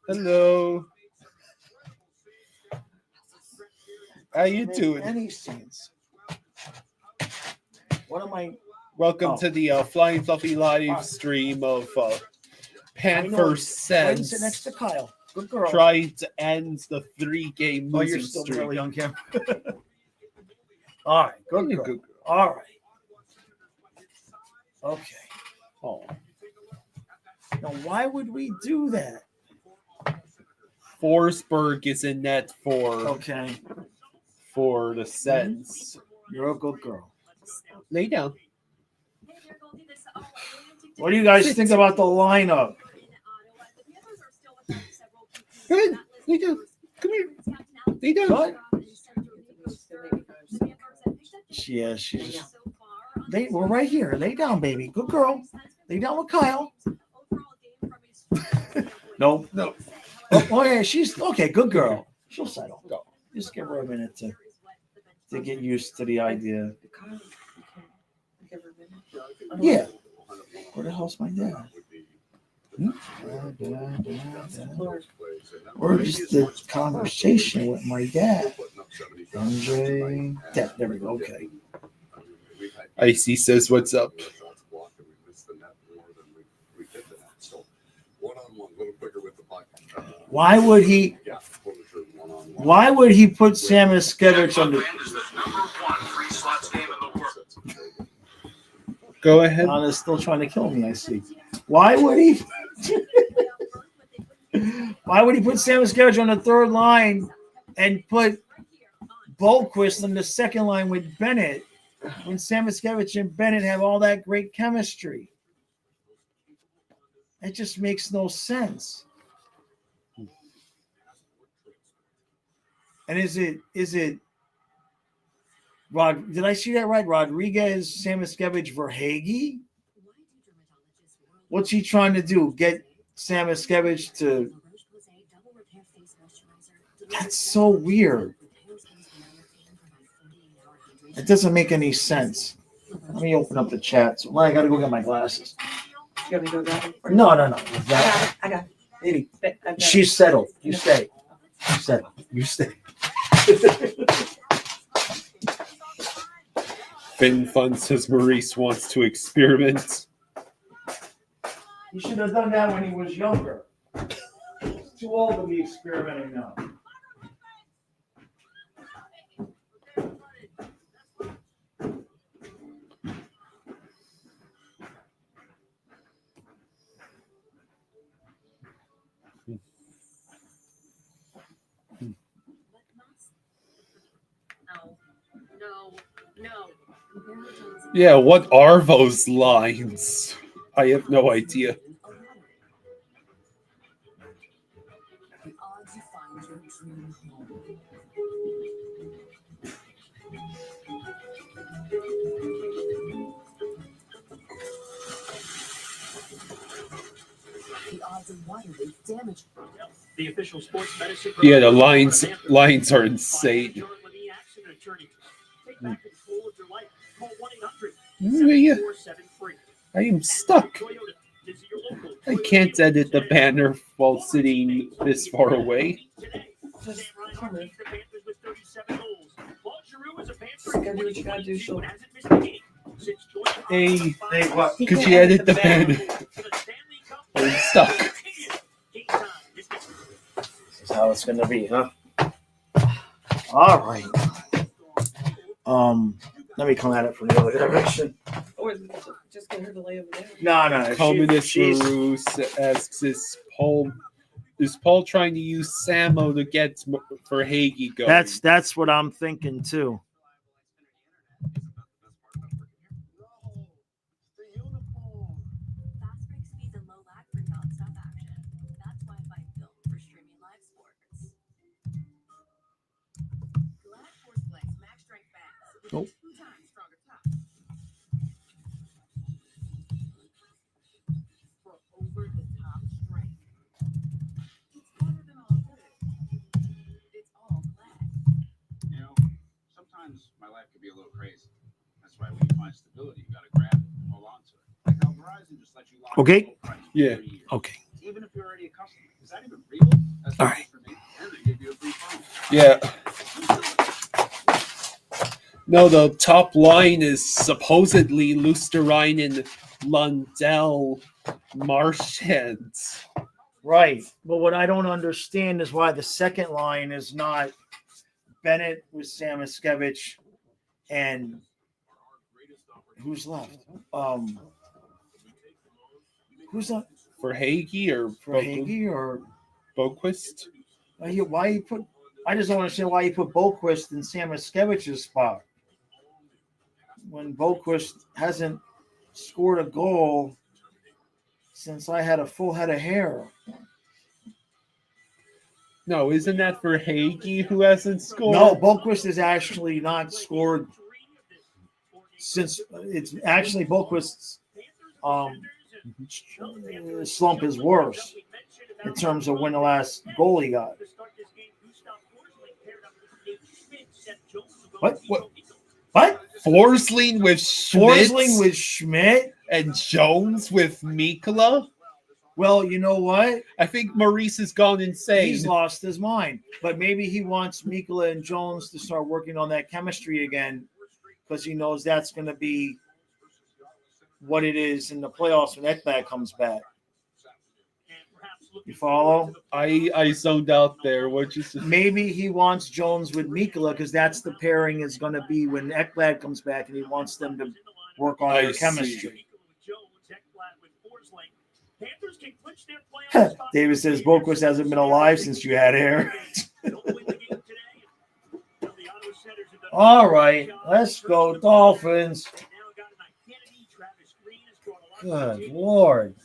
Hello. How you doing? Any scenes. What am I? Welcome to the Flying Fluffy live stream of Panthers Sit next to Sens Kyle. Good girl. trying to end the 3-game Oh, losing you're still streak. really on camera. All right, good girl. Good. All right. Okay. Oh. Now, why would we do that? Forsberg is in net for the Sens. You're a good girl. Lay down. What do you guys think about the lineup? Good. Lay down. Come here. Lay down. What? Yeah, she's just. We're right here. Lay down, baby. Good girl. Lay down with Kyle. No. Oh, yeah, she's okay. Good girl. She'll settle. Go. Just give her a minute to get used to the idea. Yeah. Where the hell's my dad? Or just the conversation with my dad. Andre. There we go. Okay. Icy says, "What's up?" Why would he put Samoskevich on the? Go ahead. Anna's still trying to kill me. I see. Why would he? Why would he put Samoskevich on the third line and put Bolquist on the second line with Bennett when Samoskevich and Bennett have all that great chemistry? It just makes no sense. And is it Rod? Did I see that right? Rodriguez, Samoskevich, Verhaeghe? What's he trying to do? Get Samoskevich to? That's so weird. It doesn't make any sense. Let me open up the chat. So I got to go get my glasses. You want me to go grab it? No. I got Lady, it. she's settled. You stay. You settle. You stay. Finn Fun says Maurice wants to experiment. He should have done that when he was younger. He's too old to be experimenting now. No. Yeah, what are those lines? I have no idea. The official sports medicine. Yeah, the lines are insane. I am stuck. I can't edit the banner while sitting this far away. Just gotta do what you gotta do. So Hey, What? could you edit the banner? I'm stuck. This is how it's gonna be, huh? All right. Let me come at it from the other direction. or just get her to lay over there. No. Communist she's Ruse asks, is Paul trying to use Samo to get for Hagee going? that's what I'm thinking too. Nope. Sometimes my life could be a little crazy. That's why when you find stability, you gotta grab it and hold on to it. Like how Verizon just let you lock Okay. the price for Yeah. 30 years. Okay. Even if you're already a customer. Is that even real? That's All not right. for me. And they give you a free phone. Yeah. No, the top line is supposedly Lusterine and Lundell Marchand. Right. But what I don't understand is why the second line is not Bennett with Samoskevich and who's left? Who's left For Hagee or for Hagee or Boquist? why you put? I just don't understand why you put Boquist in Samoskevich's spot when Boquist hasn't scored a goal since I had a full head of hair. No, isn't that for Hagee who hasn't scored? No, Boquist has actually not scored since it's actually Boquist's slump is worse in terms of when the last goal he got. What? Forsling with Schmidt Forsling with Schmidt? and Jones with Mikula? Well, you know what? I think Maurice has gone insane. He's lost his mind. But maybe he wants Mikula and Jones to start working on that chemistry again because he knows that's going to be what it is in the playoffs when Ekblad comes back. You follow? I zoned out there. What you say? Maybe he wants Jones with Mikula because that's the pairing is going to be when Ekblad comes back, and he wants them to work on their chemistry. David says Boquist hasn't been alive since you had hair. All right, let's go Dolphins. Good Lord.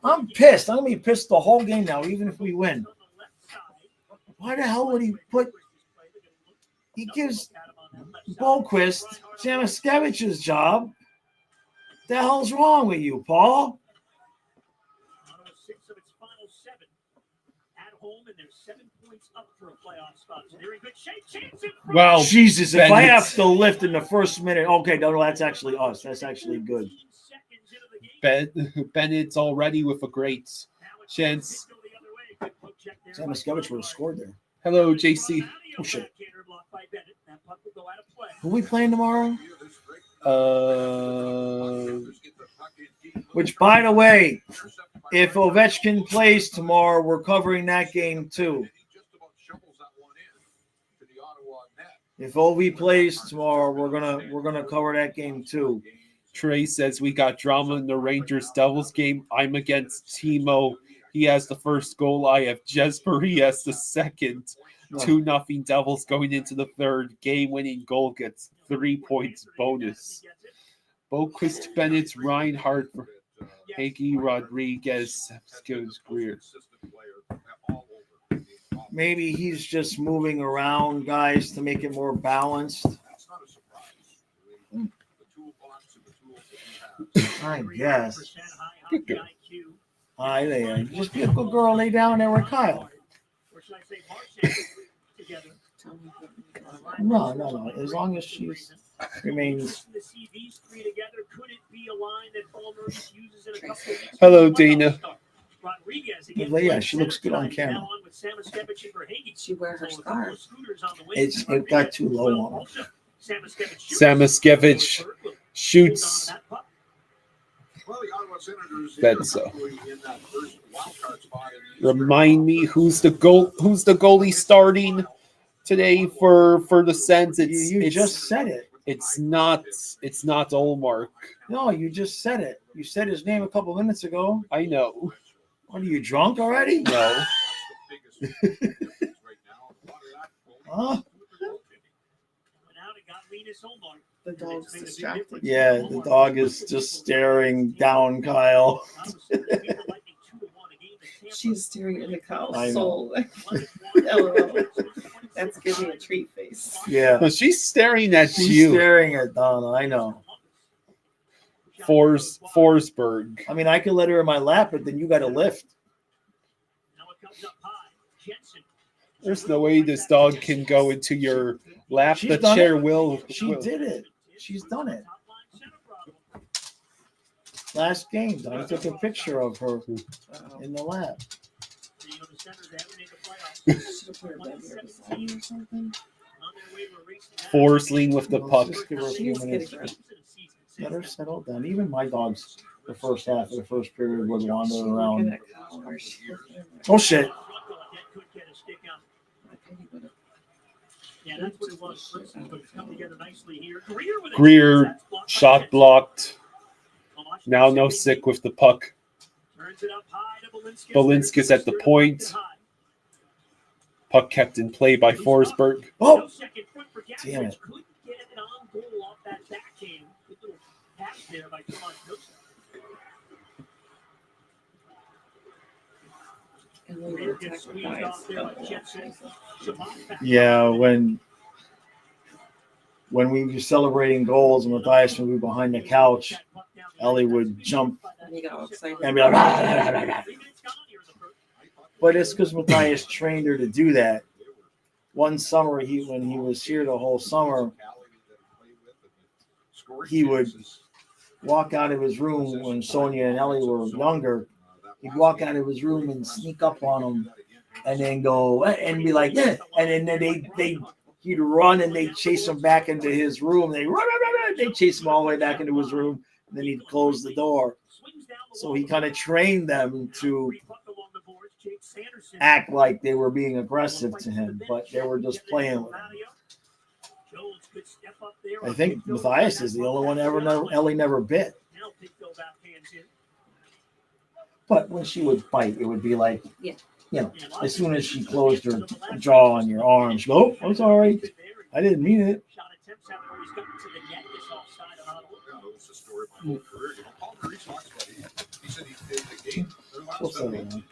I'm pissed. I'm going to be pissed the whole game now, even if we win. Why the hell would he put – he gives Boquist Samaskevich's job. What the hell's wrong with you, Paul? Wow. Jesus, if Bennett. I have to lift in the first minute, okay, no, that's actually us. That's actually good. Bennett's already with a great chance. Samoskevich would have scored there. Hello, JC. Oh, shit. Who are we playing tomorrow? Which, by the way, if Ovechkin plays tomorrow, we're covering that game too. If OV plays tomorrow, we're gonna cover that game too. Trey says we got drama in the Rangers Devils game. I'm against Timo. He has the first goal. I have Jesper. He has the second. 2-0 Devils going into the third. Game-winning goal gets 3 points bonus. Boquist, Bennett, Reinhardt, Hagee, Rodriguez, Skills, Greer. Maybe he's just moving around guys to make it more balanced. I guess. Hi there. Just be a good girl, lay down there with Kyle. No. As long as she remains. Hello, Dana. Yeah, she looks good on camera. She wear her scarf. It got too low on her. Samoskevich shoots. That's so. Remind me who's the goalie starting today for the Sens. You just said it. It's not Olmark. No, you just said it. You said his name a couple minutes ago. I know. What, are you drunk already? No. Huh? The dog's distracted. Yeah, the dog is just staring down Kyle. She's staring in the cow's I know. soul. LOL. That's giving a treat face. Yeah. No, she's staring at She's you. staring at Donna. I know. Forsberg. I mean, I could let her in my lap, but then you got to lift. There's no way this dog can go into your lap. She's The done chair it. will. She did it. She's done it. Last game, I took a picture of her in the lap. Forsling with the puck. Let's just give her a few She's minutes. getting Let her settle down. Even my dogs, the first half of the first period, would wander Looking around. at Kyle, where's she looking at? Oh shit! Yeah, that's what it was. It's come together nicely here. Greer shot blocked. Now no sick with the puck. Balinskis at the point. Puck kept in play by Forsberg. Oh, damn it! And then the attack with guys. Yeah, when we were celebrating goals and Matthias would be behind the couch, Ellie would jump And he got all excited. and be like, "Rah, rah, rah, rah, rah." But it's because Matthias trained her to do that. One summer, when he was here the whole summer, he would walk out of his room when Sonia and Ellie were younger. He'd walk out of his room and sneak up on them, and then go and be like, "Yeah," and then he'd run and they'd chase him back into his room. They run, they'd chase him all the way back into his room, and then he'd close the door. So he kind of trained them to act like they were being aggressive to him, but they were just playing with him. I think Matthias is the only one Ellie never bit. But when she would bite, it would be like, Yeah. As soon as she closed her jaw on your arm, she go, "Oh, it's all right. I didn't mean it." What's that one?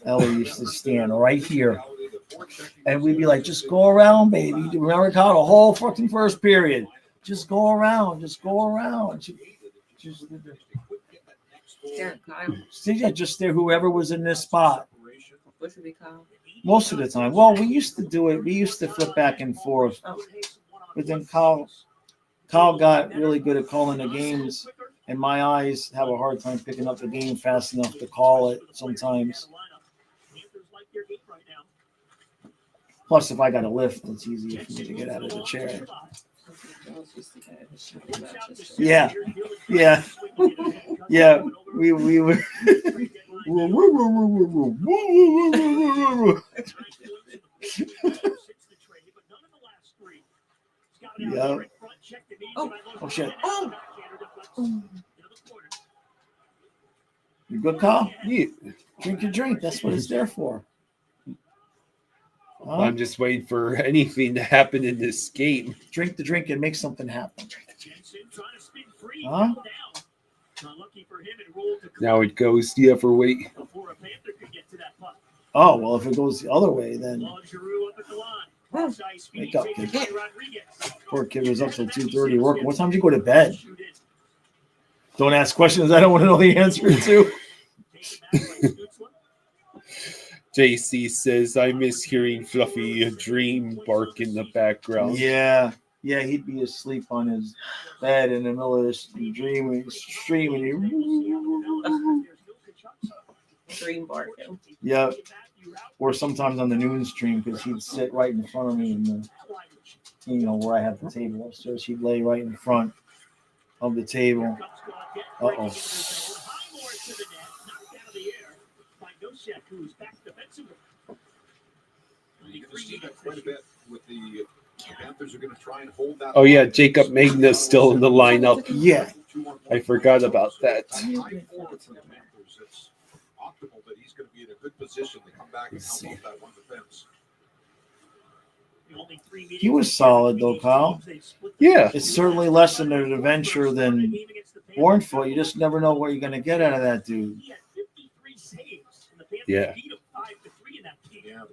Ellie used to stand right here, and we'd be like, "Just go around, baby." Remember, caught a whole fucking first period. Just go around. Just go around. Yeah, Kyle. Just there, whoever was in this spot. What should be Kyle? Most of the time. Well, we used to do it. We used to flip back and forth. But then Kyle got really good at calling the games, and my eyes have a hard time picking up the game fast enough to call it sometimes. Plus, if I got a lift, it's easier for me to get out of the chair. Yeah. We were. Yeah. Oh shit. Oh. You good, Kyle? Yeah. Drink your drink. That's what it's there for. Huh? I'm just waiting for anything to happen in this game. Drink the drink and make something happen. Huh? Now it goes the other way. Oh, well, if it goes the other way, then wake up, kid. Poor kid was up till 2:30 working. What time did you go to bed? Don't ask questions I don't want to know the answer to. JC says, "I miss hearing Fluffy Dream bark in the background." Yeah, he'd be asleep on his bed in the middle of this dream, streaming. Dream barking. Yeah, or sometimes on the noon stream because he'd sit right in front of me in the, where I have the table upstairs. He'd lay right in front of the table. Uh-oh. You're going to see that quite a bit with the Panthers are going to try and hold that. Oh yeah, Jacob Magna's still in the lineup. Yeah. I forgot about that. It's optimal that he's going to be in a good position to come back and help out that one defense. He was solid, though, Kyle. Yeah. It's certainly less than an adventure than Warrenfoot. You just never know what you're going to get out of that dude. Yeah.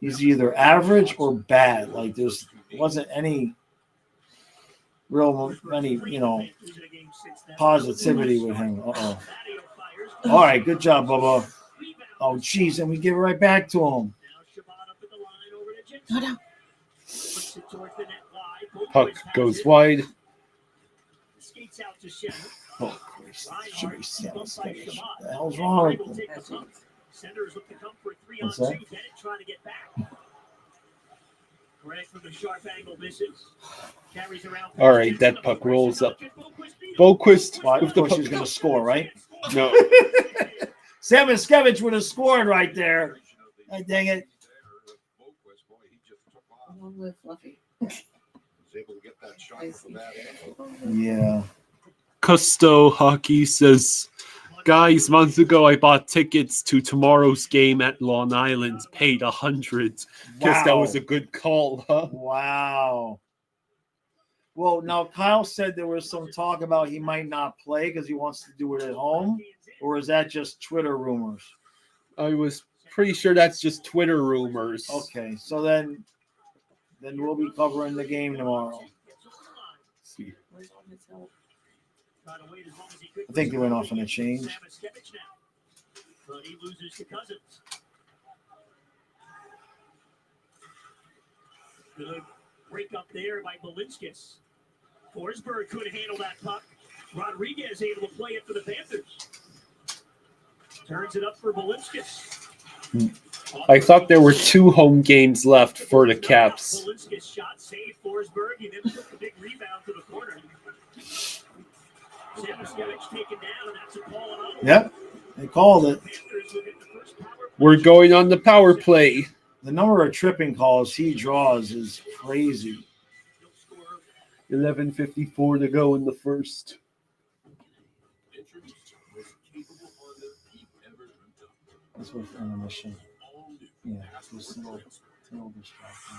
He's either average or bad. Like, wasn't any positivity with him. Uh-oh. All right, good job, Bubba. Oh, geez, and we give it right back to him. No. Puck goes wide. Oh, Christ. What the hell's wrong with him? Senators look to come for a What's that? 3-on-2. Bennett trying to get back. Grant from the sharp angle misses. Carries around. All right, that puck rolls up. Boquist Well, I with the thought she puck. was going to score, right? No, Samoskevich would have scored right there. Oh, dang it. Along with Fluffy. Was able to get that shot from that end. Yeah. Custo Hockey says, guys, months ago I bought tickets to tomorrow's game at Long Island, paid $100. Guess that was a good call, huh? Wow. Well, now Kyle said there was some talk about he might not play because he wants to do it at home, or is that just Twitter rumors? I was pretty sure that's just Twitter rumors. Okay, so then we'll be covering the game tomorrow. See. Where's all his help? I think they went off on a change. But he loses to Cousins. Good break up there by Balinskis. Forsberg could handle that puck. Rodriguez able to play it for the Panthers. Turns it up for Balinskis. I thought there were 2 home games left for the Caps. Balinskis shot saved Forsberg. He then took the big rebound to the corner. Samoskevich taken down, and that's a call on Ottawa. Yep, they called it. Panthers will get the first power play. We're going on the power play. The number of tripping calls he draws is crazy. 11:54 to go in the first. This was intermission. Yeah, this little distraction.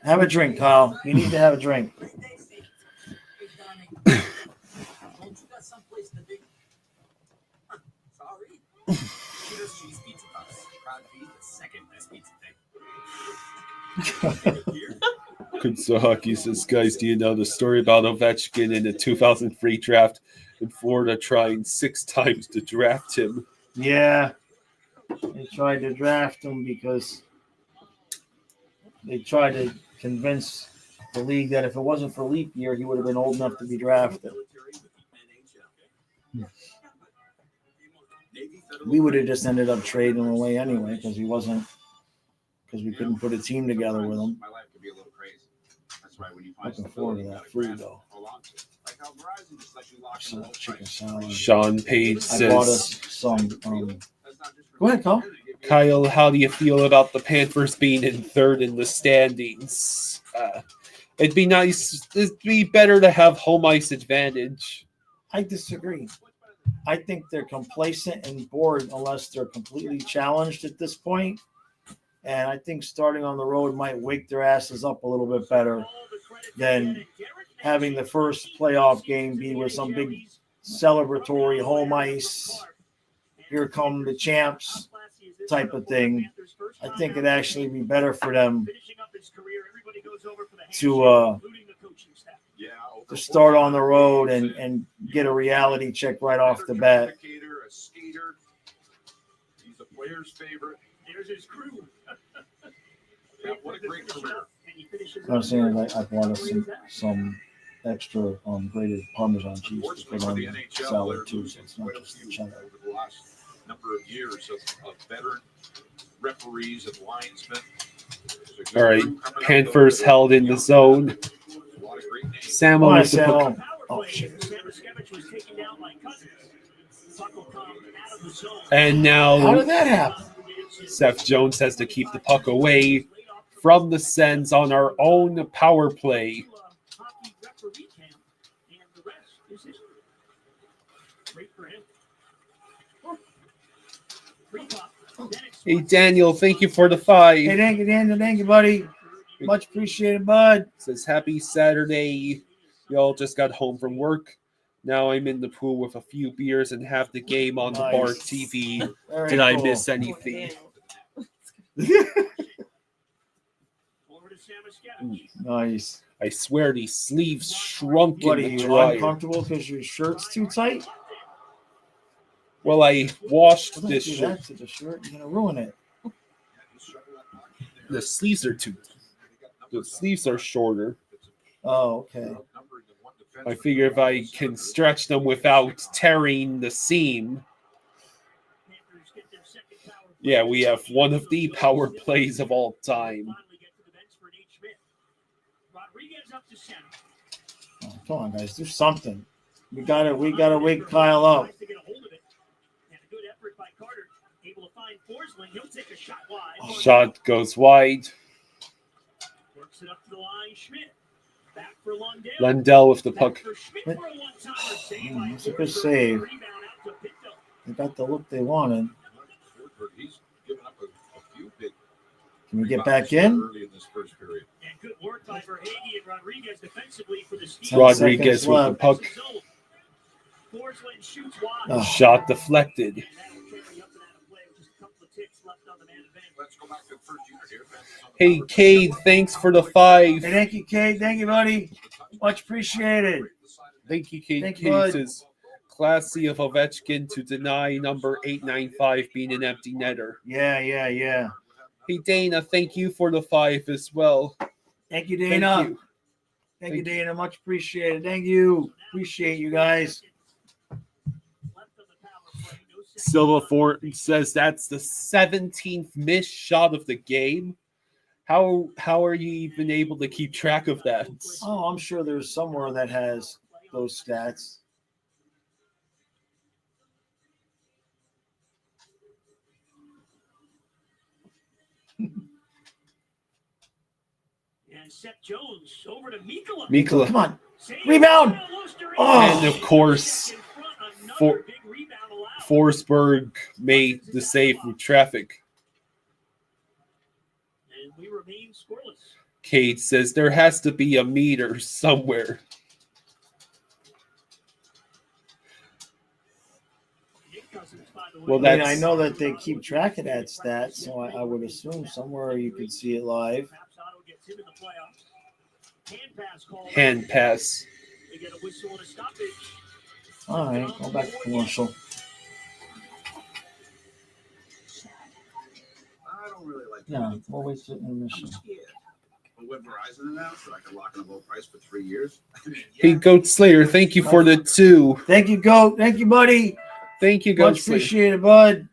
Have a drink, Kyle. You need to have a drink. Hockey says, guys, do you know the story about Ovechkin in the 2003 draft in Florida trying 6 times to draft him? Yeah, they tried to draft him because they tried to convince the league that if it wasn't for leap year, he would have been old enough to be drafted. We would have just ended up trading him away anyway because we couldn't put a team together with him. My life could be a little crazy. That's why when you find Looking forward to that food though. like how Verizon just lets you lock in Some the low chicken price. salad. Sean Page I bought us says, some. That's not just for Go ahead, Kyle. Kyle, how do you feel about the Panthers being in third in the standings? It'd be nice. It'd be better to have home ice advantage. I disagree. I think they're complacent and bored unless they're completely challenged at this point. And I think starting on the road might wake their asses up a little bit better than having the first playoff game be with some big celebratory home ice, here come the champs type of thing. I think it'd actually be better for them to start on the road and get a reality check right off the bat. A skater. He's a player's favorite. There's his crew. Yeah, what a great career. I'm saying I bought us some extra grated Parmesan cheese to put on the salad too, so it's not just the cheddar. Over the last number of years of veteran referees and linesmen. All right, Panthers held in the zone. Samo Come on, with the puck. Sam. Oh, shit. And How now did that happen? Seth Jones has to keep the puck away from the Sens on our own power play. Hey, Daniel, thank you for the 5. Hey, thank you, Daniel. Thank you, buddy. Much appreciated, bud. Says, happy Saturday. Y'all just got home from work. Now I'm in the pool with a few beers and have the game on the Nice. bar TV. Very Did I cool. miss anything? Nice. I swear these sleeves shrunk What, are in the you dryer. uncomfortable because your shirt's too tight? Well, I washed Don't this do shirt. that to the shirt. You're going to ruin it. The sleeves are too. The sleeves are shorter. Oh, okay. I figure if I can stretch them without tearing the seam. Yeah, we have one of the power plays of all time. Oh, come on, guys, do something. We gotta wake Kyle up. Shot goes wide. Lundell with the puck. It's a good save. They got the look they wanted. Can we get back in? Rodriguez with the puck. Oh. Shot deflected. Hey, Cade, thanks for the 5. Hey, thank you, Kate. Thank you, buddy. Much appreciated. Thank you, Cade. Thank you, Cade bud. says, classy of Ovechkin to deny number 895 being an empty netter. Yeah. Hey, Dana, thank you for the 5 as well. Thank you, Dana. Thank you. Thank you, Dana. Much appreciated. Thank you. Appreciate you guys. Silva Fort says that's the 17th missed shot of the game. How are you even able to keep track of that? Oh, I'm sure there's somewhere that has those stats. And Seth Jones over to Mikkola. Mikkola. Come on. Rebound. Oh. And of course, Forsberg made the save with traffic. And we remain scoreless. Kate says there has to be a meter somewhere. Well, I mean, that's I know that they keep track of that stat, so I would assume somewhere you could see it live. hand pass. They get a whistle and a stoppage. All right, go back to commercial. I don't really like Yeah, we'll wait till intermission. But with Verizon now, so I can lock in a low price for 3 years. Hey, Goat Slayer, thank you for the 2. Thank you, Goat. Thank you, buddy. Thank you, Goat Much Slayer. appreciated, bud.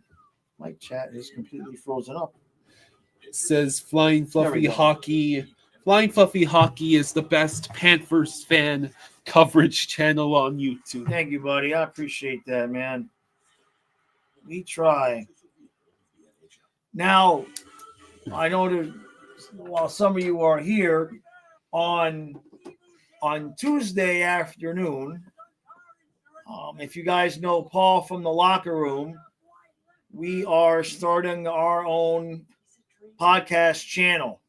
My chat is completely frozen up. It says Flying There Fluffy we go. Hockey. Flying Fluffy Hockey is the best Panthers fan coverage channel on YouTube. Thank you, buddy. I appreciate that, man. We try. Now, I know that while some of you are here on Tuesday afternoon, if you guys know Paul from the locker room, we are starting our own podcast channel.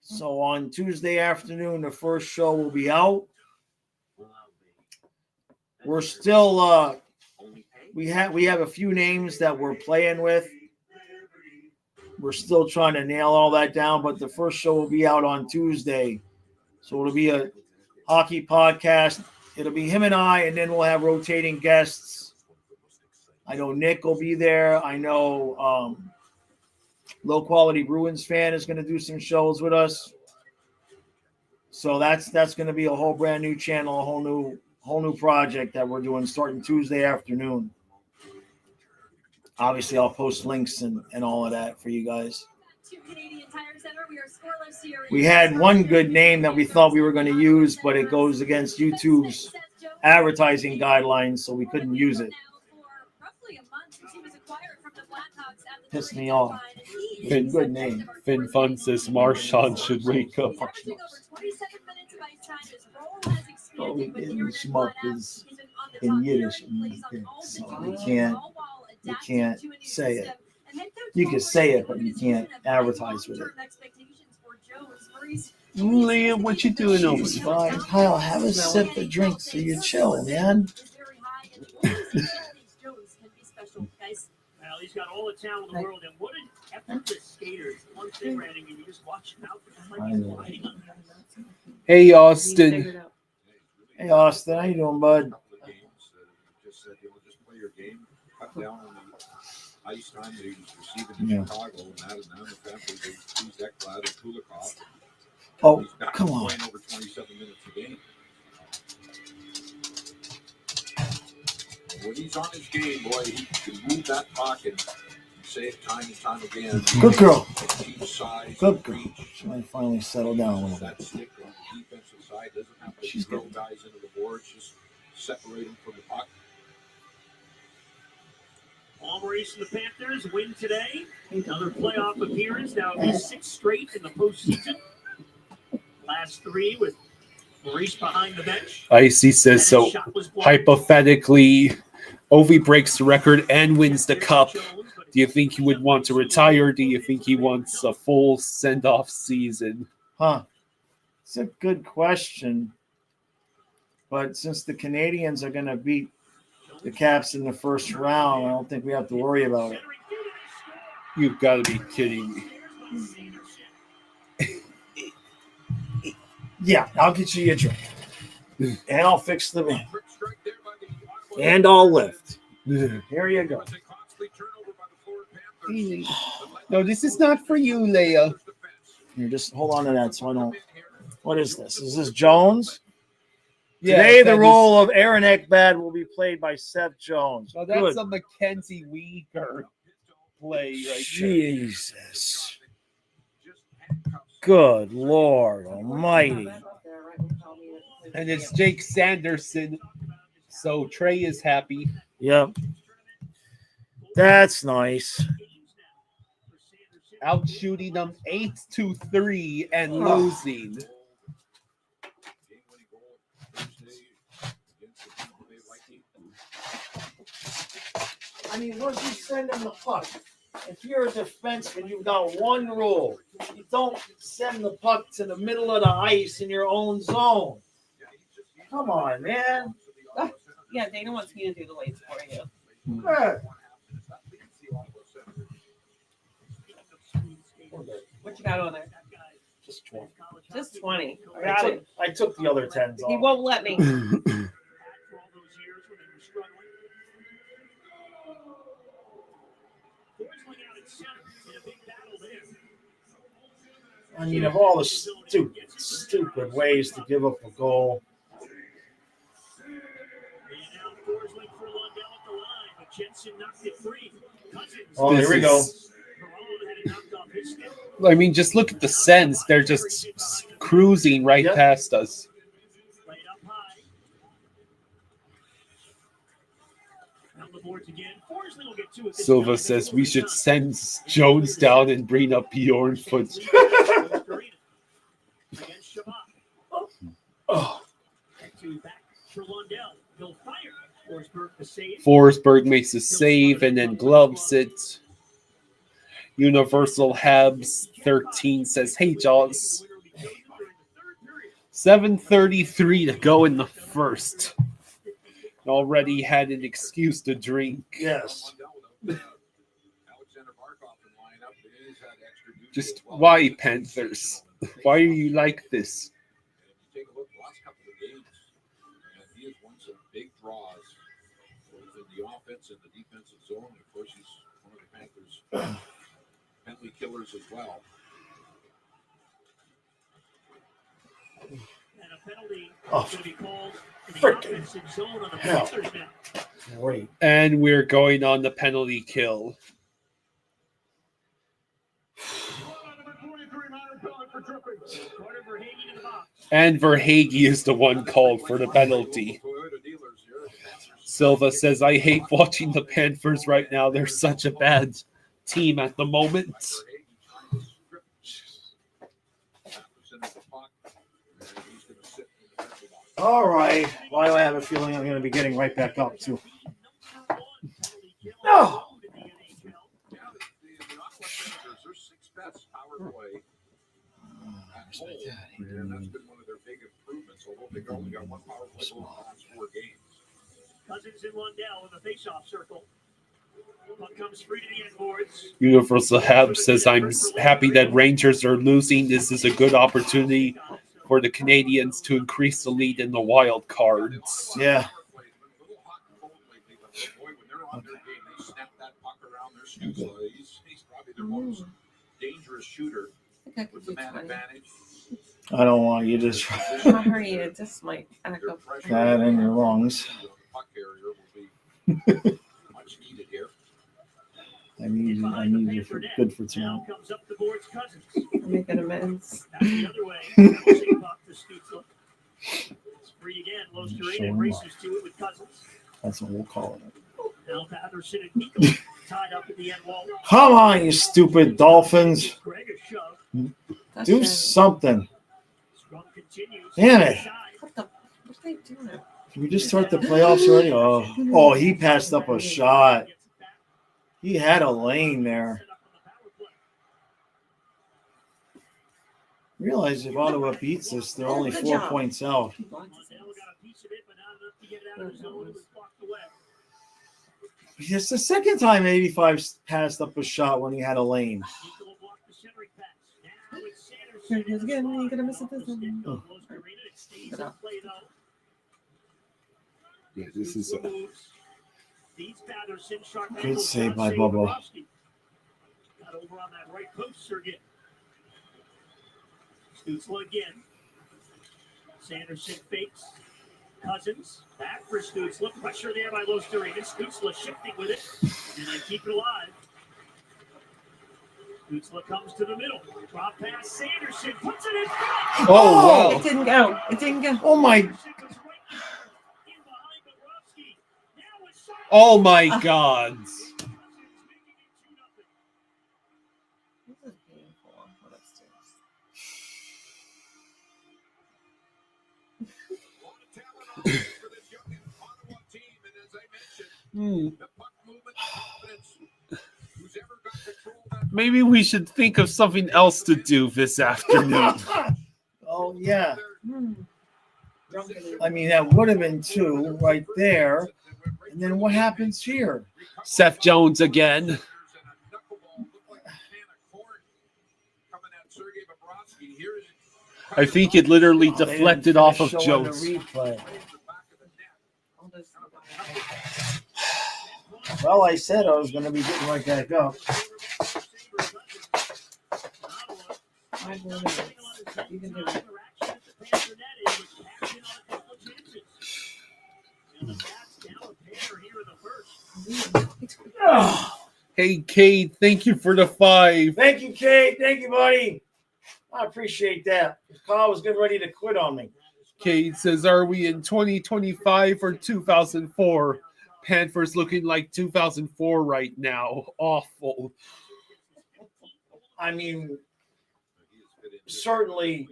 So on Tuesday afternoon, the first show will be out. We're still we have a few names that we're playing with. We're still trying to nail all that down, but the first show will be out on Tuesday. So it'll be a hockey podcast. It'll be him and I, and then we'll have rotating guests. I know Nick will be there. I know Low Quality Bruins fan is going to do some shows with us. So that's going to be a whole brand new channel, a whole new project that we're doing starting Tuesday afternoon. Obviously, I'll post links and all of that for you guys. We had one good name that we thought we were going to use, but it goes against YouTube's advertising guidelines, so we couldn't use it. Pissed me off. It's a good name. Finn Fun says Marshawn should wake up. Oh, schmuck is in Yiddish, so you can't say it. You can say it, but you can't advertise with it. Liam, what you doing over Jeez, there? fine. Kyle, have a sip of drink so you chill, man. Well, he's got all the talent in the world, and what an effortless skater. One thing, Randy, you just watch him out. I know. Hey, Austin. Hey, Austin, how you doing, bud? Just said, just play your game, cut down on the ice time that he was receiving in Chicago, and that is now the Panthers. He's Ekblad and Kulikov. Oh, He's not come on. playing over 27 minutes a game. When he's on his game, boy, he can move that puck and save time and time again. Good girl. Team size, Good girl. reach, She might finally settle down a little bit. that stick on the defensive side doesn't have to She's throw good. guys into the boards, just separate them from the puck. All Maurice and the Panthers win today. Another playoff appearance. Now it'll be 6 straight in the postseason. Last 3 with Maurice behind the bench. Icy says And his so. shot was blocked. Hypothetically, Ovi breaks the record and wins the cup. Do you think he would want to retire? Do you think he wants a full send-off season? Huh. It's a good question. But since the Canadians are going to beat the Caps in the first round, I don't think we have to worry about it. You've got to be kidding me. Yeah, I'll get you a drink. And I'll fix the van. And I'll lift. Here you go. Easy. No, this is not for you, Leia. Here, just hold on to that so I don't. What is this? Is this Jones? Yeah, Today, the that role of Aaron Ekblad will be played by Seth Jones. Well, that's Good. a Mackenzie Weegar play right there. Jesus. Good Lord Almighty. And it's Jake Sanderson. So Trey is happy. Yep. That's nice. Out shooting them 8-3 and Oh. losing. I mean, once you send them the puck, if you're a defenseman, you've got one rule. You don't send the puck to the middle of the ice in your own zone. Come on, man. Yeah, Dana wants me to do the weights for you. Hey. What you got on there? Just 20. Just 20. I got it. I took the other 10s He off. won't let me. I mean, of all the stupid ways to give up a goal. Oh, This here we go. is- I mean, just look at the Sens. They're just cruising right Yep. past us. Silva says we should send Jones down and bring up Bjornfoot. Oh, Forsberg makes a save and then gloves it. Universal Habs 13 says, "Hey, Jaws." 7:33 to go in the first. Already had an excuse to drink. yes. Just why, Panthers? Why are you like this? Take a look the last couple of games, and he has won some big draws, both in the offense and the defensive zone. Of course, he's one of the Panthers' penalty killers as well. And a penalty Oh, is going to be called in the frickin' offensive zone on the hell. Panthers now. Great. And we're going on the penalty kill. Carter Verhaeghe in the box. And Verhaeghe is the one called for the penalty. Toyota dealers here. The Panthers Silva says, "I hate watching the Panthers right now. They're such a bad team at the moment." All right. Why do I have a feeling I'm going to be getting right back up, too? No. Their sixth best power play at home, and that's been one of their big improvements. Although they've only got one power play goal in the last 4 games. Cousins and Lundell in the face-off circle. Puck comes free to the end boards. Universal Habs says, "I'm happy that Rangers are losing. This is a good opportunity for the Canadians to increase the lead in the wild cards." Yeah. Boy, when they're on their game, they snap that puck around their shoes. So he's probably their most dangerous shooter I think I could with the do man 20. advantage. I don't want you to try Hurry, it just might echo. that in your lungs. Puck carrier will be much needed here. I need you for good for tonight. Now comes up the boards Cousins. Making amends. Back the other way. Pushing puck to Stützle. It's free again. Losterina races to it with Cousins. That's what we'll call it. Now Patterson and Nico tied up at the end wall. Come on, you stupid Dolphins. Greg a shove. Do something. Scrum continues. Damn it. What are they doing? Can we just start the playoffs already? Oh, he passed up a shot. He had a lane there. Realize if Ottawa beats us, they're only 4 points out. It's the second time 85 passed up a shot when he had a lane. Here it is again. You're gonna miss it this one. Oh. Yeah, this is Good save by Bubba. Got over on that right post, Sergey. Stützle again. Sanderson fakes. Cousins back for Stützle. Pressure there by Losterina. Stützle shifting with it. And they keep it alive. Stützle comes to the middle. Drop pass. Sanderson puts it in front. Oh, It didn't go. It didn't go. Oh, my. oh my God. This is painful. What upstairs? Maybe we should think of something else to do this afternoon. Oh, yeah. Hmm. I mean, that would have been 2 right there. And then what happens here? Seth Jones again. I think it literally deflected off of Jones. Well, I said I was going to be getting right back up. 5 more minutes. You can do it. Hey, Kate, thank you for the 5. Thank you, Kate. Thank you, buddy. I appreciate that. Carl was getting ready to quit on me. Kate says, are we in 2025 or 2004? Panthers looking like 2004 right now. Awful. I mean, certainly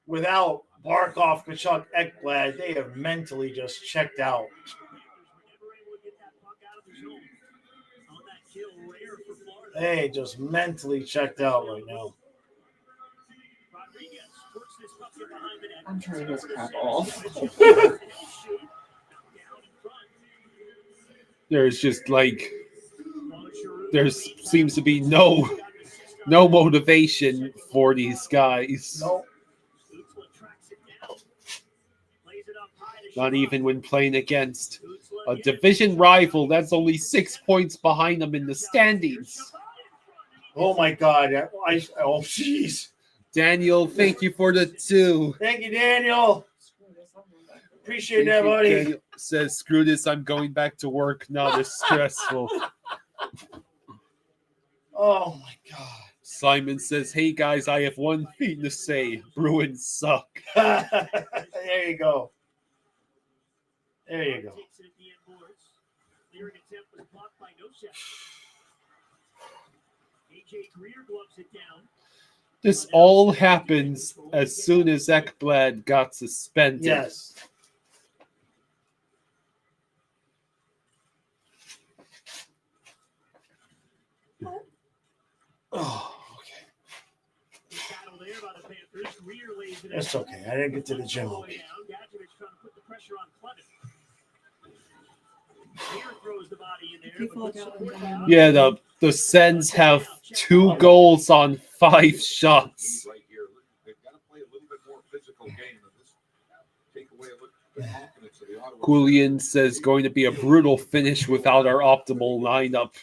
without Barkov, Kachuk, Ekblad, they have mentally just checked out. They just mentally checked out right now. I'm turning this crap off. There's just like, there seems to be no motivation for these guys. Nope. Not even when playing against a division rival that's only 6 points behind them in the standings. Oh, my God. Oh, jeez. Daniel, thank you for the 2. Thank you, Daniel. Appreciate that, buddy. Daniel says, screw this, I'm going back to work. Not as stressful. Oh, my God. Simon says, hey, guys, I have one thing to say. Bruins suck. There you go. There you go. This all happens as soon as Ekblad got suspended. Yes. Oh, okay. That's okay. I didn't get to the gym. Yeah, the Sens have 2 goals on 5 shots. Julian says going to be a brutal finish without our optimal lineup.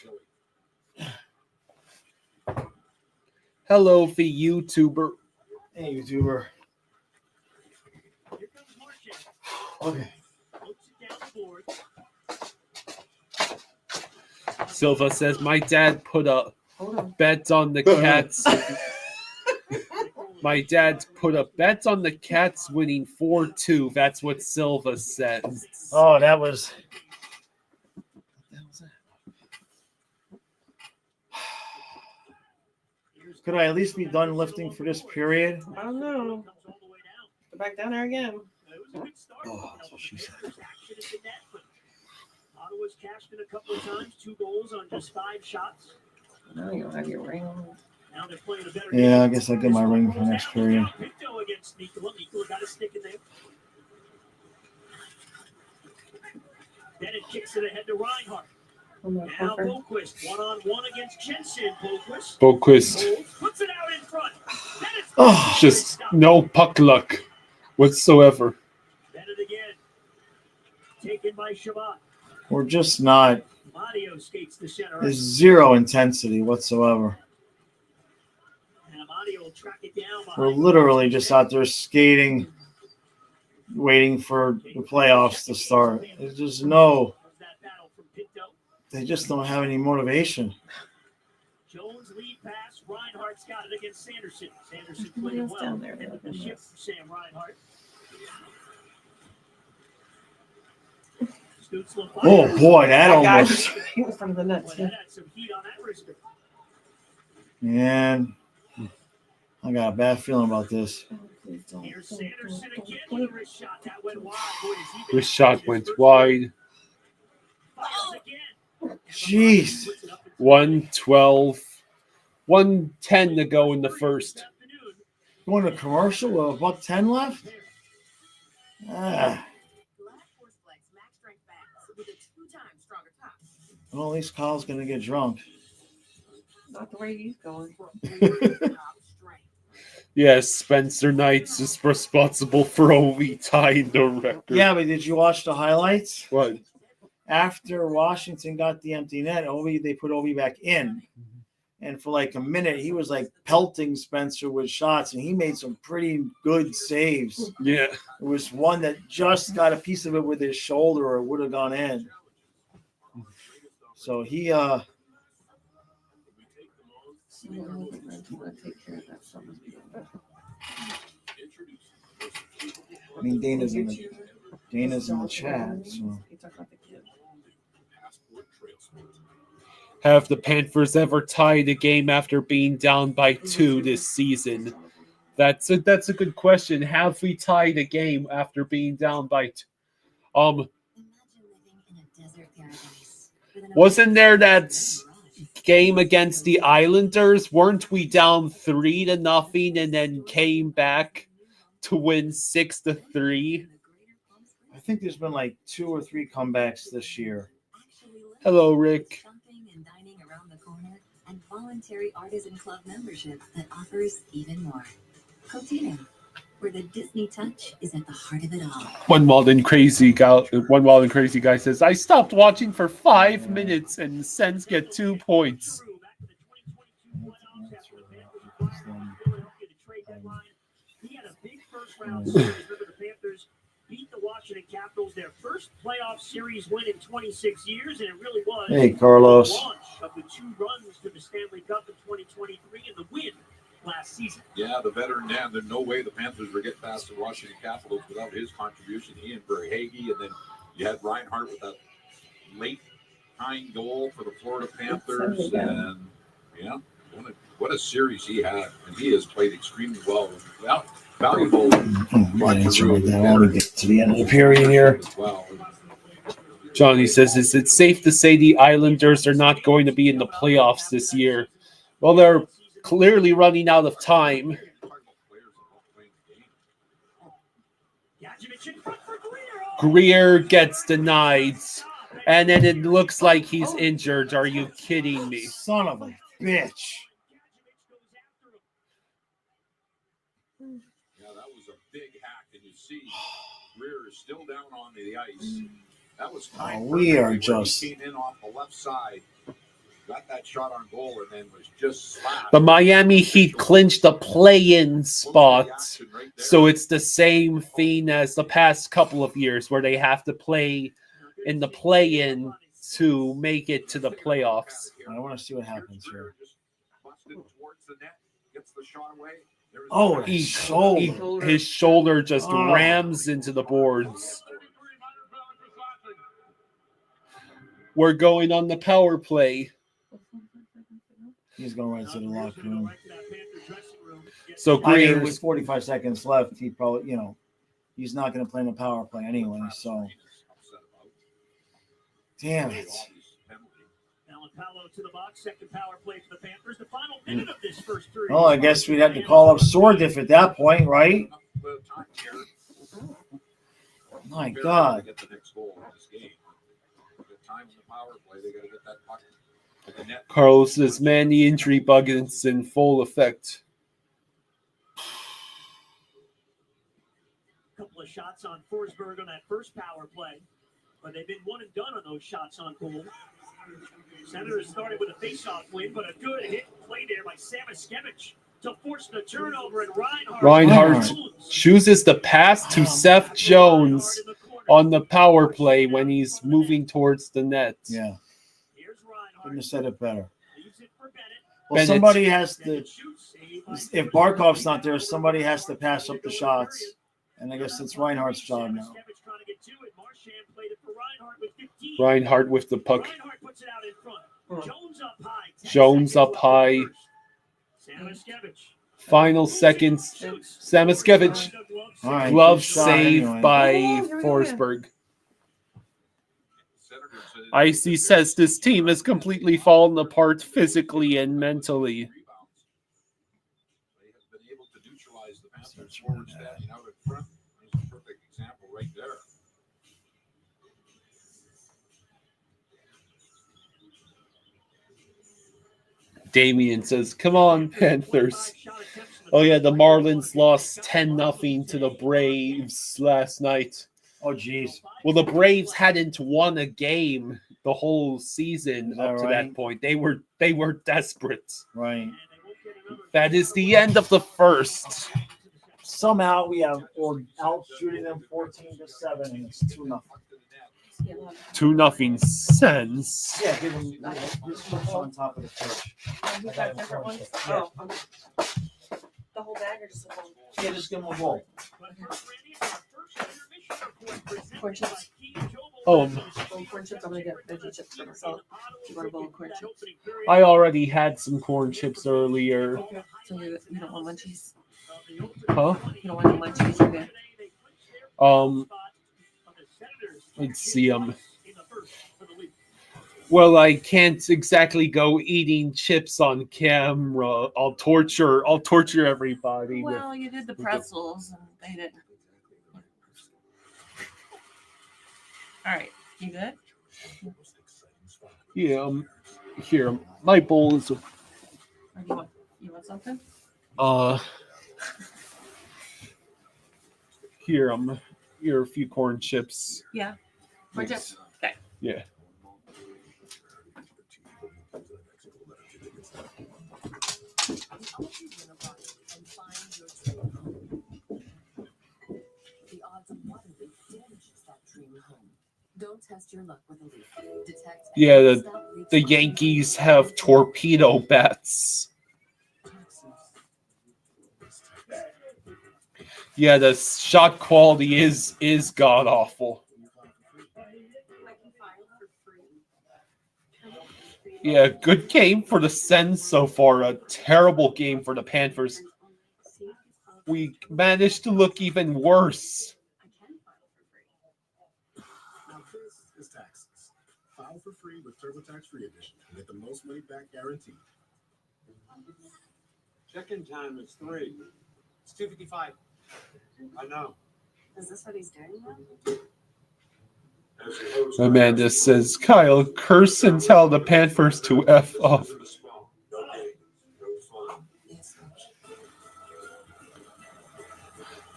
Hello, the YouTuber. Hey, YouTuber. Okay. Looks it down the board. Silva says, my dad put a Hold on. bet on the Cats. My dad put a bet on the Cats winning 4-2. That's what Silva says. Oh, that was. What the hell was that? Could I at least be done lifting for this period? I don't know. Go back down there again. Oh, that's what she said. Ottawa's cashed in a couple of times, 2 goals on just 5 shots. Now you don't have your ring on. Now they're playing a better Yeah, game. I guess I'll get my ring for next period. Pinto against Nikola. Nikola got a stick in there. Bennett kicks it ahead to Reinhardt. Now Boquist, one-on-one against Jensen. Boquist. Boquist. Puts it out in front. Bennett's Oh, Just no puck luck whatsoever. Bennett again. Taken by Shabbat. we're just not. Amadio skates the center. There's zero intensity whatsoever. And Amadio will track it down. We're literally just out there skating, waiting for the playoffs to start. There's just no. That battle from Pinto. They just don't have any motivation. Jones lead pass. Reinhardt's got it against Sanderson. Sanderson Somebody played else well. down there. And the shift for Sam Reinhardt. Stützle Oh fires. boy, that That guy almost. in front of the net. Boy, that had some heat on that wrister. Man, I got a bad feeling about this. Here's Sanderson again with a wrist shot. That went wide. Boy, does he make This shot his went first wide. fires again. Jeez. Puts it up in 1:12. 1:10 to go in the first. Going to commercial with $1.10 left? Ah, well, at least Kyle's going to get drunk. Not the way he's going. Yes, Spencer Knights is responsible for Ovi tying the record. Yeah, but did you watch the highlights? What? After Washington got the empty net, they put Ovi back in. And for like a minute, he was like pelting Spencer with shots, and he made some pretty good saves. Yeah. There was one that just got a piece of it with his shoulder, or it would have gone in. So he, So I'm gonna take care of that summer. I mean, Dana's in the chat. So You talk about the kid. Have the Panthers ever tied a game after being down by 2 this season? That's a good question. Have we tied a game after being down by 2? Wasn't there that game against the Islanders? Weren't we down 3-0 and then came back to win 6-3? I think there's been like 2 or 3 comebacks this year. Hello, Rick. And dining around the corner, and voluntary artisan club membership that offers even more. Cotina, where the Disney touch is at the heart of it all. One wild and crazy guy says, I stopped watching for 5 minutes and Sens get 2 points. He had a big first round series. Remember, the Panthers beat the Washington Capitals, their first playoff series win in 26 years, and it really was Hey, Carlos. the launch of the 2 runs to the Stanley Cup in 2023 and the win last season. Yeah, the veteran man. There's no way the Panthers were getting past the Washington Capitals without his contribution. He and Verhaeghe, and then you had Reinhardt with that late tying goal for the Florida Panthers. And yeah, what a series he had, and he has played extremely well. Valuable. Right answer right now. Let me get to the end of the period here. As well. Johnny says, is it safe to say the Islanders are not going to be in the playoffs this year? Well, they're clearly running out of time. Greer gets denied, and then it looks like he's injured. Are you kidding me? Son of a bitch. Yeah, that was a big hack, and you see Greer is still down on the ice. That was Oh, we are when just- he came in off the left side got that shot on goal and then was just slapped. The Miami Heat clinched the play-in spot, so it's the same thing as the past couple of years where they have to play in the play-in to make it to the playoffs. I want to see what happens here. Oh, his shoulder. His shoulder just Oh. rams into the boards. We're going on the power play. He's going right to the locker room. So I mean, Greer's with 45 seconds left, he probably, he's not going to play in the power play anyway. So, damn it. Palo to the box, second power play for the Panthers. The final minute of this first period. Oh, I guess we'd have to call up Sordiff at that point, right? My God. Carlos says, man, the injury bug is in full effect. A couple of shots on Forsberg on that first power play, but they've been one and done on those shots on goal. Senators started with a face-off win, but a good hit play there by Samaskevich to force the turnover, and Reinhart chooses the pass to Seth Jones on the power play when he's moving towards the net. Yeah. Couldn't have said it better. Well, Bennett. somebody has to, if Barkov's not there, somebody has to pass up the shots. And I guess it's Reinhardt's job now. Reinhart with the puck. Jones up high. Final seconds. Samaskevich. All right, Glove good shot save anyway. by Forsberg. Icy says this team has completely fallen apart physically and mentally. They have been able to neutralize the Panthers forward standing out in front. There's a perfect example right there. Damien says, come on, Panthers. Oh, yeah, the Marlins lost 10-0 to the Braves last night. Oh, geez. Well, the Braves hadn't won a game the whole season Is that up to right? that point. They were desperate. Right. That is the end of the first. Somehow we're out shooting them 14-7, and it's 2-0. 2-0 Sens. Yeah, give them this one's on top of the pitch. We've got different ones. Oh, okay. The whole bag or just the whole? Yeah, just give them a bowl. Corn chips. Oh, Corn chips. I'm gonna get veggie chips for myself. Do you want a bowl of corn chips? I already had some corn chips earlier. Okay. So you don't want munchies? Huh? You don't want no munchies? Okay. Let's see. Well, I can't exactly go eating chips on camera. I'll torture everybody. Well, you did the pretzels and they didn't. All right. You good? Yeah. Here, my bowl is. Or you want something? Here are a few corn chips. Yeah. Corn chips. Okay. Yeah. Don't test your luck with a leaf. Detect Yeah, the Yankees have torpedo bats. Yeah, the shot quality is god awful. Yeah, good game for the Sens so far. A terrible game for the Panthers. We managed to look even worse. Now this is taxes. File for free with TurboTax Free Edition and get the most money back guaranteed. Check-in time is 3. It's 2:55. I know. Is this what he's doing now? Amanda says, Kyle, curse and tell the Panthers to F off.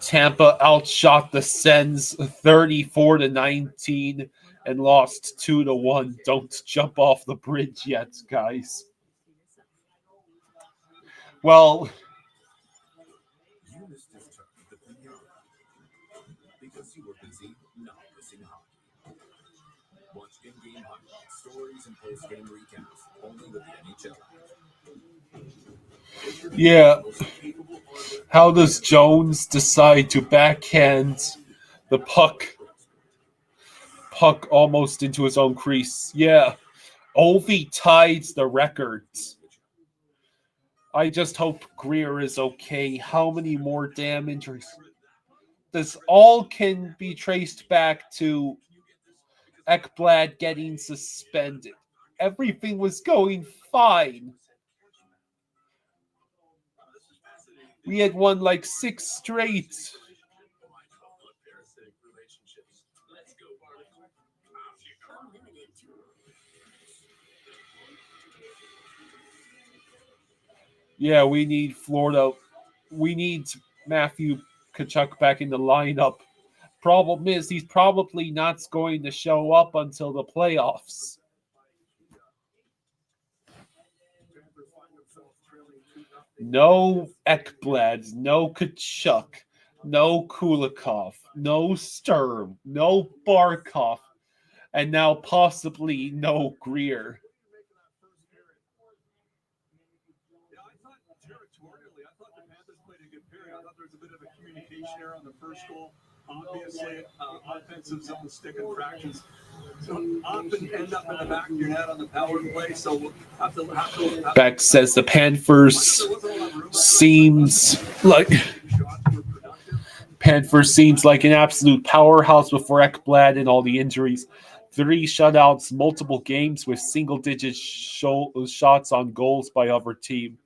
Tampa outshot the Sens 34-19 and lost 2-1. Don't jump off the bridge yet, guys. Well, You missed his turn at the premiere because you were busy not missing hockey. Watch in-game highlights, stories, and post-game recaps only with the NHL. yeah. How does Jones decide to backhand the puck almost into his own crease? Yeah. Ovi tied the records. I just hope Greer is okay. How many more damn injuries? This all can be traced back to Ekblad getting suspended. Everything was going fine. We had won like 6 straight. Yeah, we need Florida. We need Matthew Tkachuk back in the lineup. Problem is, he's probably not going to show up until the playoffs. No Ekblad, no Tkachuk, no Kulikov, no Sturm, no Barkov, and now possibly no Greer. I thought the Panthers played a good period. I thought there was a bit of a communication error on the first goal. Obviously, offensive zone stick infractions. So often end up in the back of your net on the power play. So we'll have to Beck says the Panthers seems like an absolute powerhouse before Ekblad and all the injuries. 3 shutouts, multiple games with single-digit shots on goals by other team.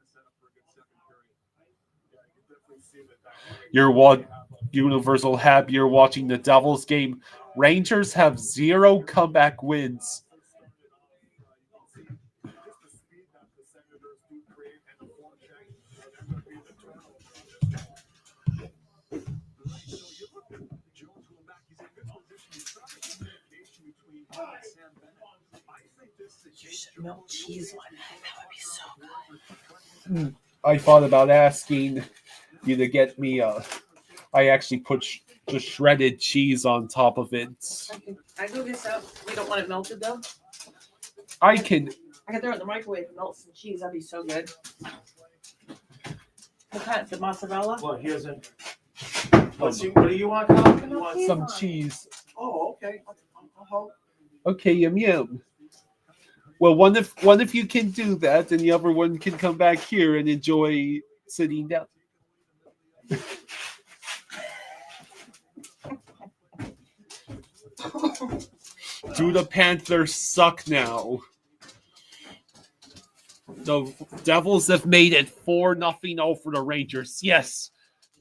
You're what Universal happy you're watching the Devils game. Rangers have 0 comeback wins. You should melt cheese on it. That would be so good. I thought about asking you to get me I actually put just shredded cheese on top of it. I go this out. You don't want it melted though? I can I can throw it in the microwave and melt some cheese. That'd be so good. What kind? The mozzarella? Well, here's a. What do you want, Kyle? You want some cheese. Oh, okay. I'll help. Okay, yum yum. Well, one of you can do that, and the other one can come back here and enjoy sitting down. Do the Panthers suck now? The Devils have made it 4-0 over the Rangers. Yes.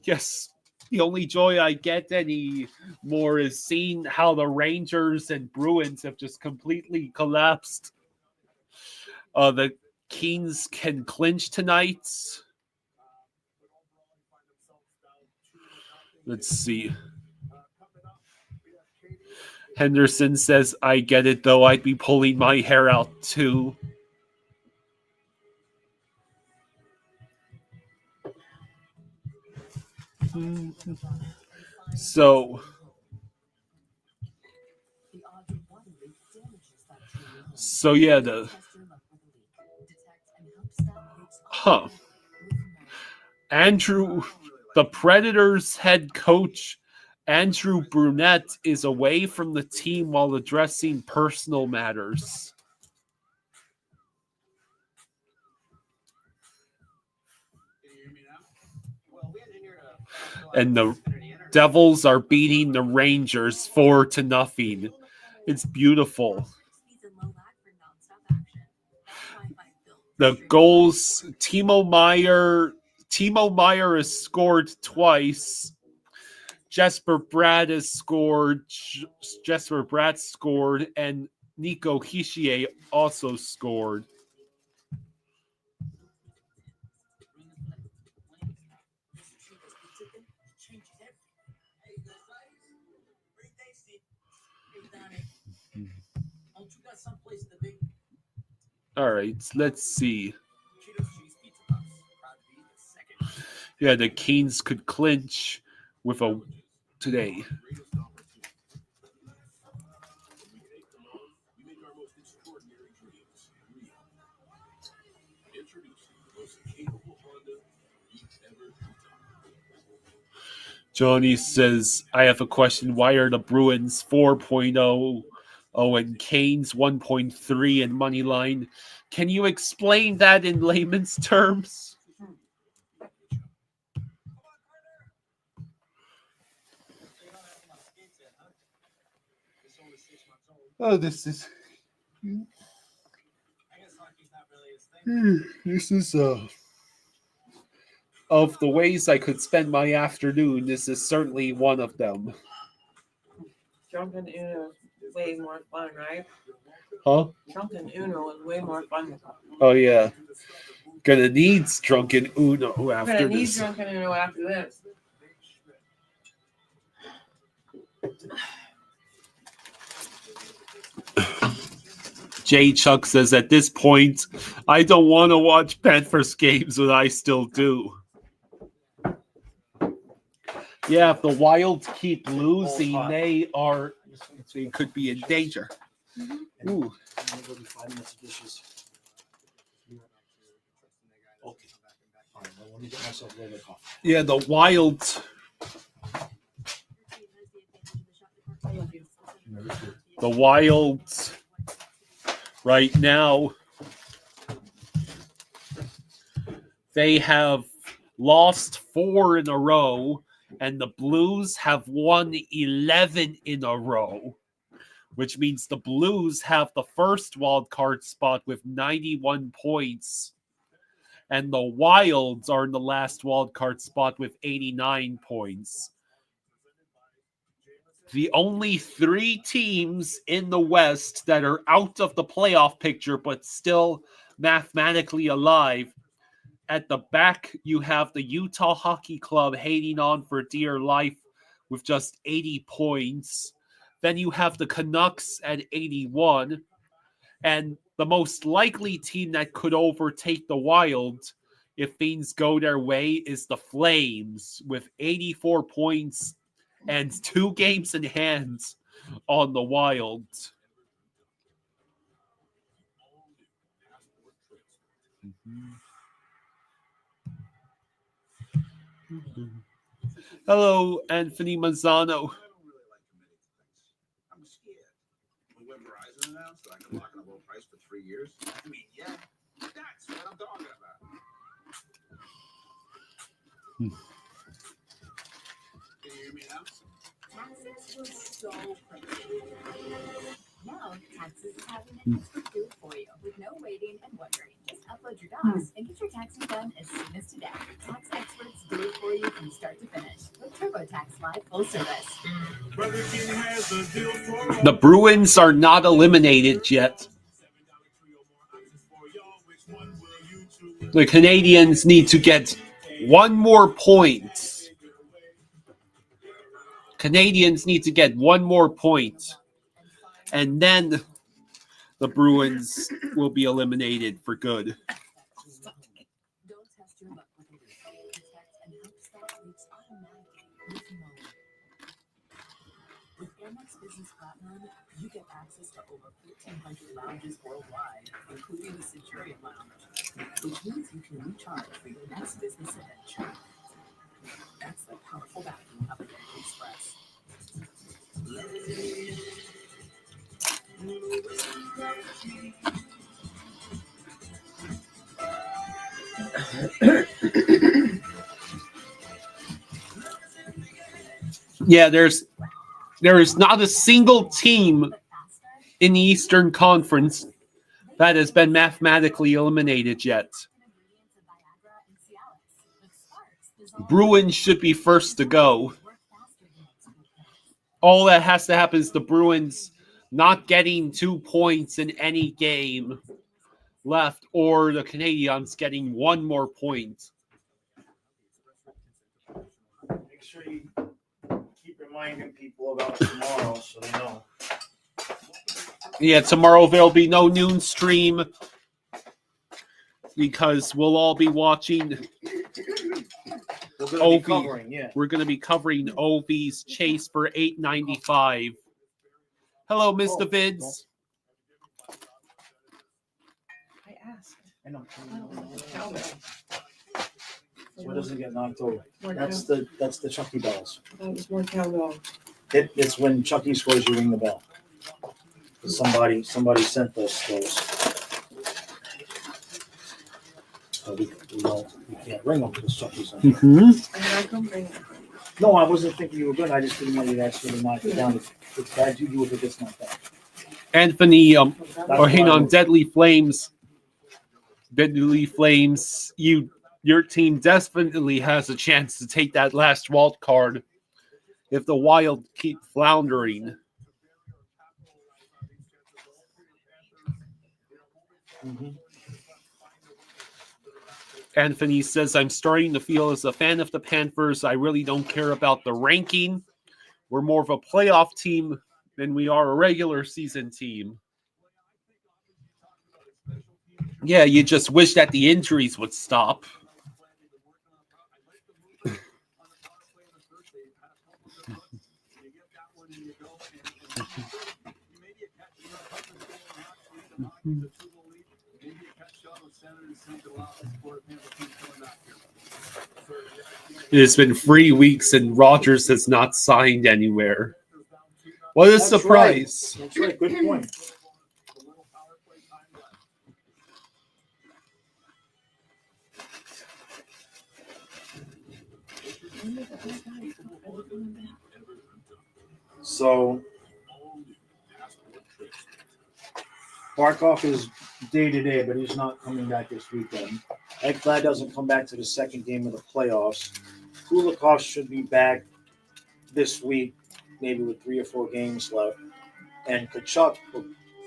The only joy I get anymore is seeing how the Rangers and Bruins have just completely collapsed. The Kings can clinch tonight. Let's see. Henderson says, I get it, though. I'd be pulling my hair out, too. So yeah, Andrew, the Predators head coach, Andrew Brunette, is away from the team while addressing personal matters. And the Devils are beating the Rangers 4-0. It's beautiful. The goals, Timo Meyer has scored twice. Jesper Bratt scored, and Nico Hischier also scored. All right, let's see. Yeah, the Canes could clinch with a today. Johnny says, I have a question. Why are the Bruins 4.0 and Canes 1.3 in money line? Can you explain that in layman's terms? Oh, this is of the ways I could spend my afternoon, this is certainly one of them. Drunken Uno is way more fun, right? Huh? Drunken Uno is way more fun. Oh, yeah. Gonna need Drunken Uno We're after gonna need this. Drunken Uno after this. Jay Chuck says, at this point, I don't want to watch Panthers games, but I still do. Yeah, if the Wild keep losing, they could be in danger. Ooh. Okay. All right, well, let me get myself a little bit of coffee. Yeah, the Wild. The Wild right now, they have lost 4 in a row, and the Blues have won 11 in a row, which means the Blues have the first wild card spot with 91 points, and the Wilds are in the last wild card spot with 89 points. The only 3 teams in the West that are out of the playoff picture but still mathematically alive. At the back, you have the Utah Hockey Club hanging on for dear life with just 80 points. Then you have the Canucks at 81. And the most likely team that could overtake the Wild, if things go their way, is the Flames with 84 points and 2 games in hand on the Wild. Hello, Anthony Mazzano. I'm scared. When Verizon announced that I can lock in a low price for 3 years, I mean, yeah, that's what I'm talking about. Can you hear me now? Taxes were so crazy. Now, taxes is having an expert do it for you with no waiting and wondering. Just upload your docs and get your taxes done as soon as today. Tax experts do it for you from start to finish with TurboTax Live full service. The Bruins are not eliminated yet. The Canadians need to get 1 more point. Canadians need to get 1 more point. And then the Bruins will be eliminated for good. Don't test your luck with a leak. Protect and help stop leaks automatically with Mold. With Amex Business Platinum, you get access to over 1,500 lounges worldwide, including the Centurion Lounge, which means you can recharge for your next business adventure. That's the powerful backing of American Express. Yeah, there is not a single team in the Eastern Conference that has been mathematically eliminated yet. Bruins should be first to go. All that has to happen is the Bruins not getting 2 points in any game left, or the Canadiens getting 1 more point. Make sure you keep reminding people about tomorrow so they know. Yeah, tomorrow there'll be no noon stream. because we'll all be watching. We're going to Ovi. be covering, yeah. We're going to be covering Ovi's chase for $8.95. Hello, Mr. Vids. I asked. I know. Cowbell. So it doesn't get knocked over. More That's cow- the Chucky bells. that was more cowbell. It's when Chucky scores, you ring the bell. Somebody sent us those. So we can't ring them because Chucky's on. Mm-hmm. And I come bring it. No, I wasn't thinking you were good. I just didn't know you'd actually knock it down. If it's bad, you do if it gets knocked down. Anthony, Oh, or hang on, Deadly Flames. Deadly Flames, your team definitely has a chance to take that last wild card if the Wild keep floundering. Mm-hmm. Anthony says, I'm starting to feel as a fan of the Panthers, I really don't care about the ranking. We're more of a playoff team than we are a regular season team. Yeah, you just wish that the injuries would stop. It has been 3 weeks and Rogers has not signed anywhere. What a That's surprise. Right. That's right. Good point. So Barkov is day to day, but he's not coming back this weekend. Ekblad doesn't come back to the second game of the playoffs. Kulikov should be back this week, maybe with 3 or 4 games left. And Kachuk,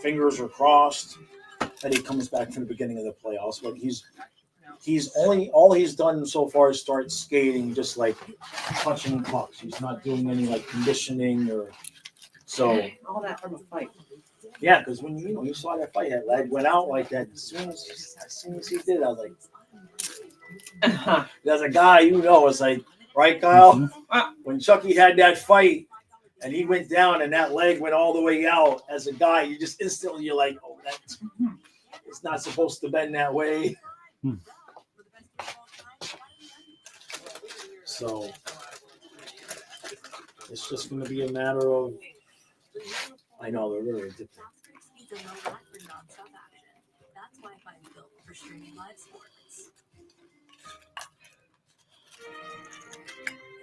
fingers are crossed that he comes back to the beginning of the playoffs. But all he's done so far is start skating, just like touching pucks. He's not doing any like conditioning or so. All that from a fight. Yeah, because when you saw that fight, that leg went out like that. As soon as he did, I was like, as a guy, it's like, right, Kyle? Mm-hmm. When Chucky had that fight and he went down and that leg went all the way out, as a guy, you just instantly, you're like, oh, it's not supposed to bend that way. So it's just going to be a matter of, I know they're very addictive. That's why I'm built for streaming live sports.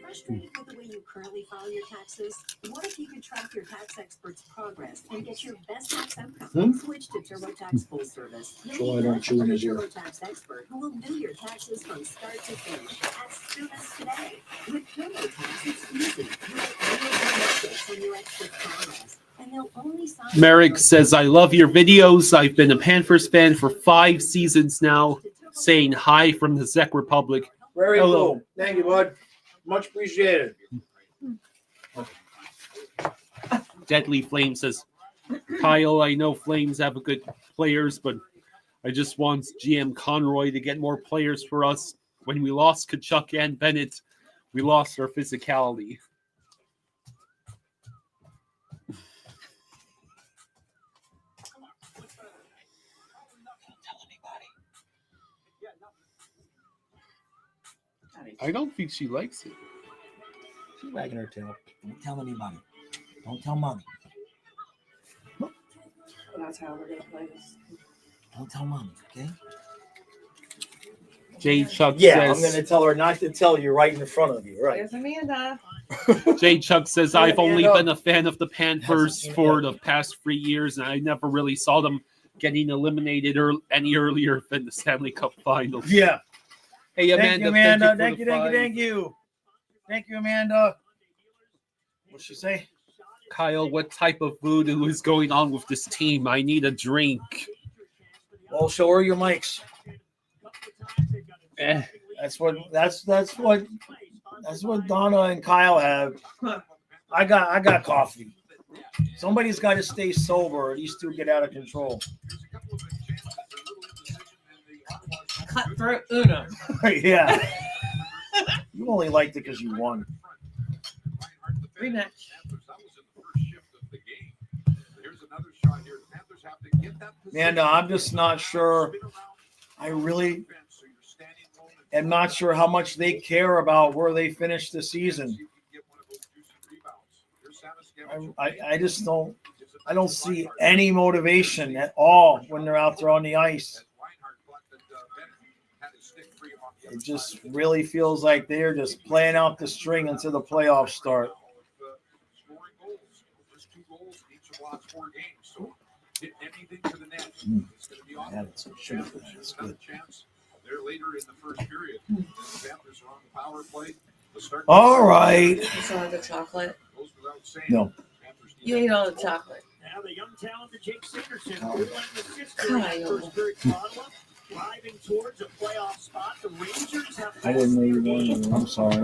Frustrated with the way you currently file your taxes? What if you could track your tax expert's progress and get your best tax outcome? Switch to TurboTax Full Service. Sure, I don't chew in his ear. TurboTax expert who will do your taxes from start to finish as soon as today. With TurboTax, it's easy. You get real-time updates on your expert's progress. And they'll only sign Merrick says, I love your videos. I've been a Panthers fan for 5 seasons now. Saying hi from the Czech Republic. Very Hello. cool. Thank you, bud. Much appreciated. Deadly Flame says, Kyle, I know Flames have a good players, but I just want GM Conroy to get more players for us. When we lost Kachuk and Bennett, we lost our physicality. I don't think she likes it. She's wagging her tail. Don't tell anybody. Don't tell mommy. That's how we're gonna play this. Don't tell mommy, okay? Jay Chuck Yeah, I'm says, going to tell her not to tell you right in front of you, right? There's Amanda. Jay Chuck says, I've only Amanda. been a fan of the Panthers for the past 3 years, and I never really saw them getting eliminated any earlier than the Stanley Cup Finals. Yeah. Hey, Amanda. Thank you, Amanda. Thank you, Thank you. Thank you, Amanda. What'd she say? Kyle, what type of voodoo is going on with this team? I need a drink. Well, show her your mics. That's what Donna and Kyle have. I got coffee. Somebody's got to stay sober, or these two get out of control. Cutthroat Uno. Yeah. You only liked it because you won. Rematch. Man, no, I'm just not sure. I really am not sure how much they care about where they finish the season. I just don't. I don't see any motivation at all when they're out there on the ice. It just really feels like they're just playing out the string until the playoffs start. That's good. All right. You saw the chocolate? No. You ate all the chocolate. Now the young talented Jake Sanderson Kyle. will end the sister in that first period for Ottawa, driving towards a playoff spot. The Rangers have I didn't know you won. I'm sorry.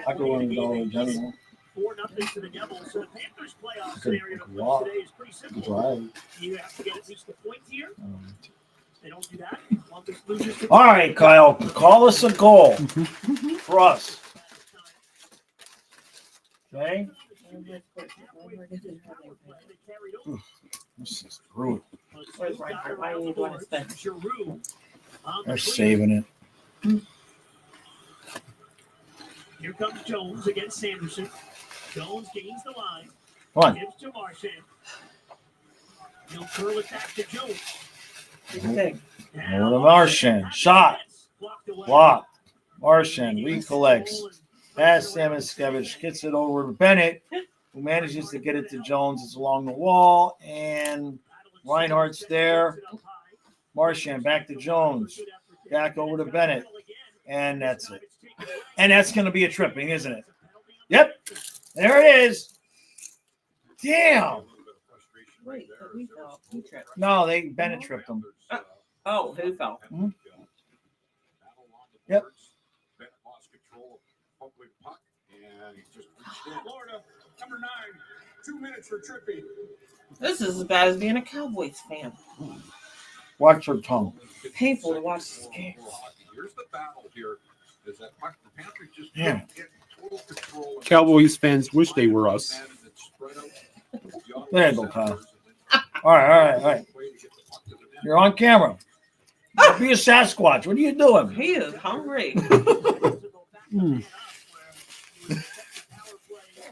I could win a dollar general. 4-0 to the Devils. So the Panthers playoff Good scenario to walk. today is pretty simple. Drive. You have to get at least a point here. They don't do that. Columbus loses to- All right, Kyle. Call us a goal for us. Okay. This is brutal. Where's Reinhardt? Why do you want to spend? Giroux on the They're clear. saving it. Here comes Jones against Sanderson. Jones gains the line. Come on. Gives to Marchand. He'll curl it back to Jones. Okay. Over to Marchand. Shot. Blocked. Marchand recollects. Pass Samoskevich. Gets it over to Bennett, who manages to get it to Jones. It's along the wall. And Reinhardt's there. Marchand back to Jones. Back over to Bennett. And that's it. And that's going to be a tripping, isn't it? Yep. There it is. Damn. Wait, but we fell. He tripped. No, Bennett tripped him. Oh, who fell? Mhm. Yep. Florida, number 9, 2 minutes for Trippy. This is as bad as being a Cowboys fan. Watch your tongue. Painful to watch this game. Here's the battle here. Is that the Panthers just Yeah. get total control. Cowboys fans wish they were us. There you go, Kyle. All right. You're on camera. Don't be a Sasquatch. What are you doing? He is hungry.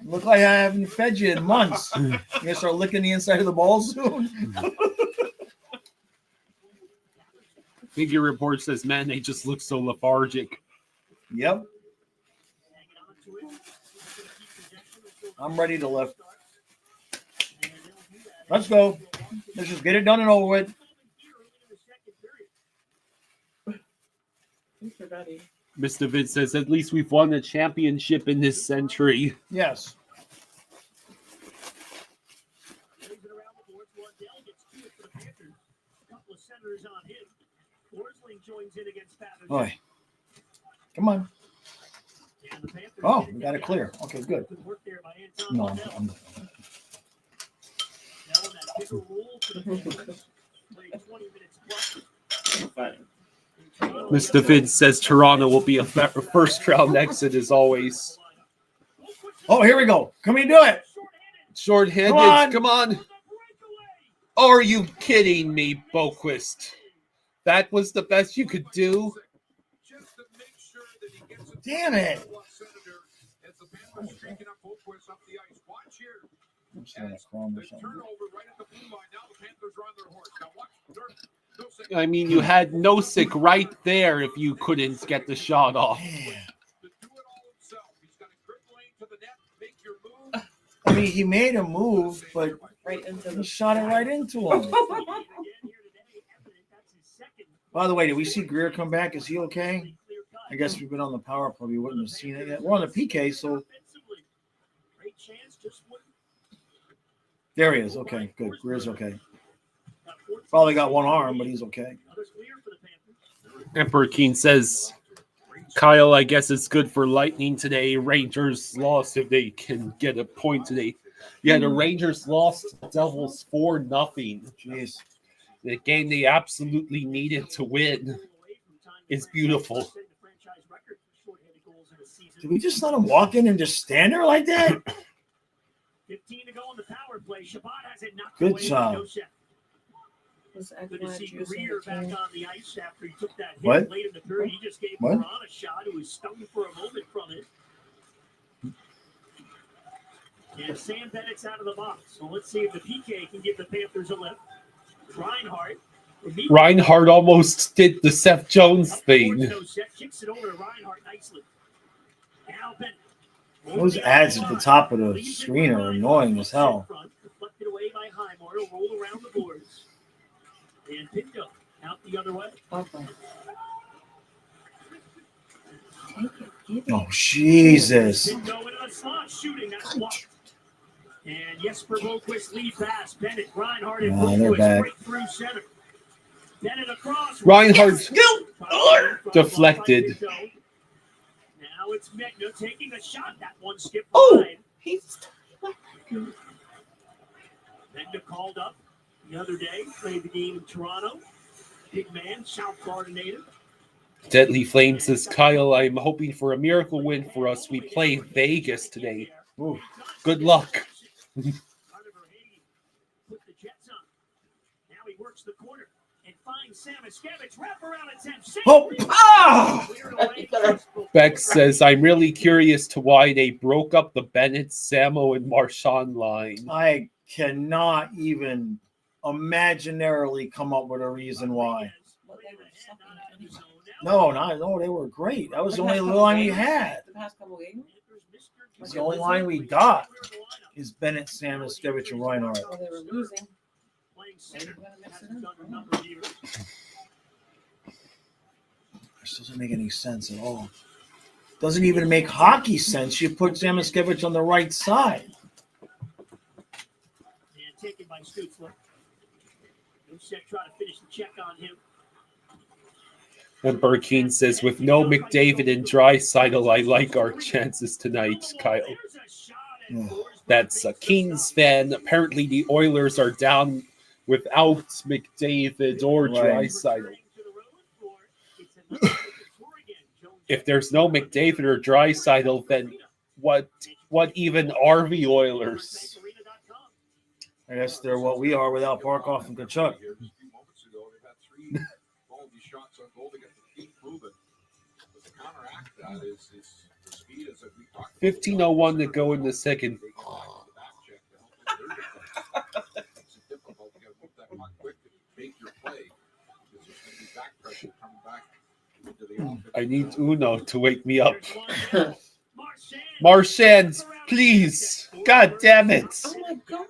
Look like I haven't fed you in months. You gonna start licking the inside of the ball soon? Figure report says, man, they just look so lethargic. Yep. I'm ready to lift. Let's go. Let's just get it done and over with. Mr. Vince says, at least we've won a championship in this century. Yes. Boy. Come on. Oh, we got it clear. Okay, good. No, I'm Mr. Vince says Toronto will be a first round exit as always. Oh, here we go. Can we do it? Short-handed. Come on. Are you kidding me, Boquist? That was the best you could do? Damn it. I mean, you had Nosek right there if you couldn't get the shot off. I mean, he made a move, but Right into he the shot it right into him. By the way, did we see Greer come back? Is he okay? I guess we've been on the power play. We wouldn't have seen it yet. We're on the PK, so there he is. Okay, good. Greer's okay. Probably got one arm, but he's okay. Emperor Keen says, Kyle, I guess it's good for Lightning today. Rangers lost if they can get a point today. Yeah, the Rangers lost to the Devils 4-0. Jeez. The game they absolutely needed to win. is beautiful. Did we just let him walk in and just stand there like that? 15 to go on the power play. Shabbat has it knocked Good away by job. Joseph. Was Good to see Greer back on the ice after he took that hit What? late in the third. He just gave What? Moran a shot who was stung for a moment from it. And Sam Bennett's out of the box. So let's see if the PK can give the Panthers a lift. Reinhardt almost did the Seth Jones thing. Kicks it over to Reinhardt nicely. Now Bennett. Those ads at the top of the screen are annoying as hell. Deflected away by Highmore. Roll around the boards. And Pinto out the other way. Oh, Jesus. Pinto into the slot, shooting. That's blocked. And Jesper Boquist lead pass. Bennett, Reinhardt, and Oh, they're Boquist back. break through center. Bennett across. Reinhardt deflected. Now it's Megna taking a shot. That one skipped Oh! wide. He's Megna called up the other day. Played the game in Toronto. Big man, South Florida native. Deadly Flame says, Kyle, I'm hoping for a miracle win for us. We play Vegas today. Ooh. Good luck. Put the Jets on. Now he works the corner and finds Sam Iskevich. Wrap around attempt. Oh! Ah! Beck says, I'm really curious to why they broke up the Bennett, Samo, and Marchand line. I cannot even imaginarily come up with a reason why. No, they were great. That was the only line we had. The past couple games. It's the only line we got is Bennett, Sam, Iskevich, and Reinhardt. Well, they were losing. This doesn't make any sense at all. Doesn't even make hockey sense. You put Sam Iskevich on the right side. And taken by Stutzler. Nusek trying to finish the check on him. And Burkeen says, with no McDavid and Draisaitl, I like our chances tonight, Kyle. That's a Kings fan. Apparently the Oilers are down without McDavid or Draisaitl. If there's no McDavid or Draisaitl, then what even are the Oilers? I guess they're what we are without Barkov and Kachuk. Shots on goal to get the feet moving. But to counteract that is the speed as we talked. 15:01 to go in the second. It's difficult to get that puck quick to make your play. Because there's going to be back pressure coming back into the offense. I need Uno to wake me up. Marchand, please. God damn it. Oh my god.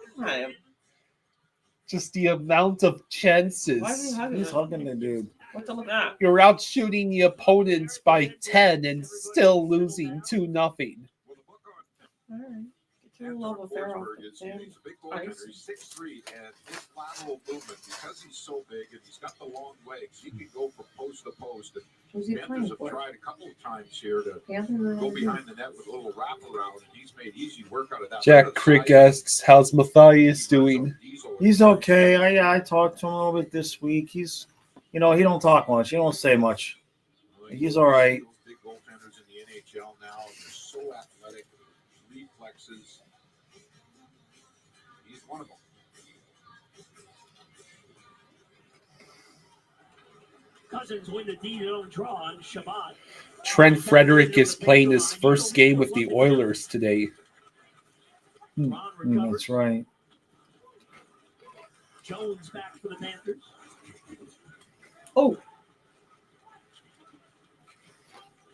Just the amount of chances. Why is he hugging He's him? hugging the dude. What's up with that? You're out shooting the opponents by 10 and still losing 2-0. All right. Get your level there off He's the a big goaltender. ice. He's 6'3", and his lateral movement, because he's so big and he's got the long legs, he can go from post to post. And Who's he Panthers playing have for? tried a couple of times here to Panthers go or behind the net with a little wraparound, and he's made easy work out of that. Jack Crick asks, how's Matthias doing? He's okay. I talked to him a little bit this week. He's, he don't talk much. He don't say much. He's all right. Big goaltenders in the NHL now, and they're so athletic, reflexes. He's one of them. Cousins win the D-zone draw on Shabbat. Trent Frederick is playing his first game with the Oilers today. That's right. Jones back for the Panthers. Oh,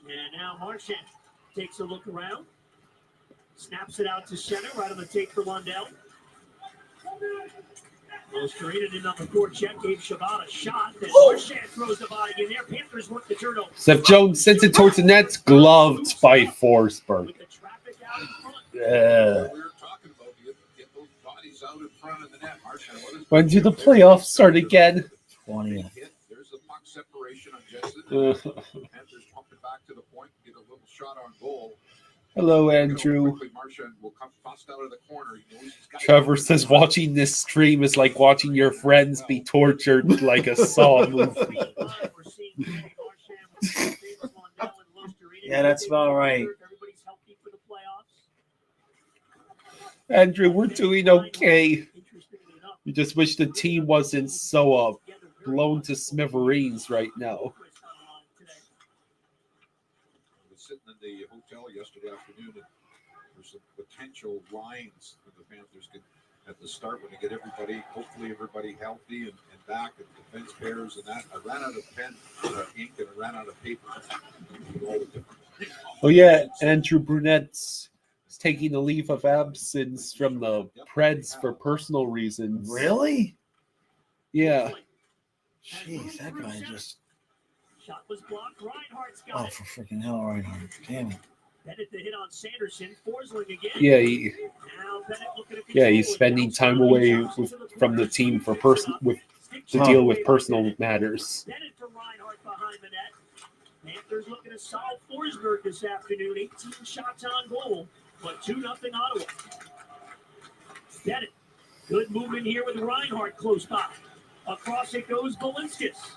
And now Marchand takes a look around. Snaps it out to center, right on the take for Lundell. Goes created in number 4 check, gave Shabbat a shot. Then Marchand throws the body in there. Panthers work the turnover. Seth Jones sends it towards the net, gloved by Forsberg. With the traffic out in front. Yeah. We were talking about get those bodies out in front of the net. Marchand, what is When do the playoffs start again? 20th. There's the puck separation on Jensen. Panthers pump it back to the point, get a little shot on goal. Hello, Andrew. Quickly, Marchand will come bust out of the corner. He knows he's got Trevor says watching this stream is like watching your friends be tortured like a Saw movie. We're seeing Marchand with Yeah, that's about right. Everybody's healthy for the playoffs. Andrew, we're doing okay. We just wish the team wasn't so blown to smithereens right now. I was sitting in the hotel yesterday afternoon, and there's some potential lines that the Panthers could at the start when they get everybody, hopefully everybody healthy and back, and defense pairs and that. I ran out of pen, ink, and I ran out of paper. All the different. Oh yeah, Andrew Brunette's taking a leave of absence from the Preds for personal reasons. Really? Yeah. Jeez, that guy just. Shot was blocked. Reinhardt's got Oh, it. for freaking hell, Reinhardt. Damn it. Bennett the hit on Sanderson. Forsling again. Yeah, Now Bennett looking to yeah, he's control it. spending time away from the team for to deal with personal matters. Bennett for Reinhardt behind the net. Panthers looking to solve Forsberg this afternoon. 18 shots on goal, but 2-0 Ottawa. Bennett, good movement here with Reinhardt close by. Across it goes Balinskis.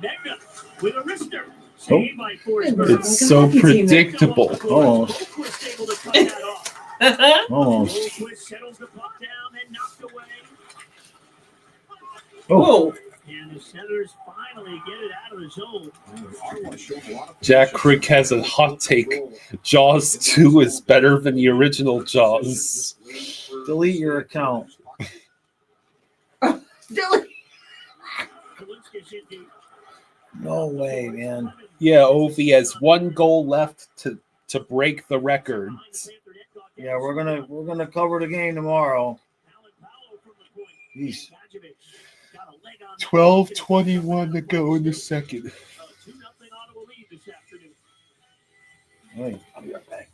Megna with a wrister. Saved by Forsberg. It's so predictable. Almost. Boquist able to cut that off. Almost. Boquist settles the puck down and knocked away. Oh. And the Senators finally get it out of the zone. Jack Crick has a hot take. Jaws 2 is better than the original Jaws. Delete your account. Dylan. Balinskis hit deep. No way, man. Yeah, Ovi has one goal left to break the record. Yeah, we're gonna cover the game tomorrow. Jeez. 12:21 to go in the second. Hey, I'll be right back.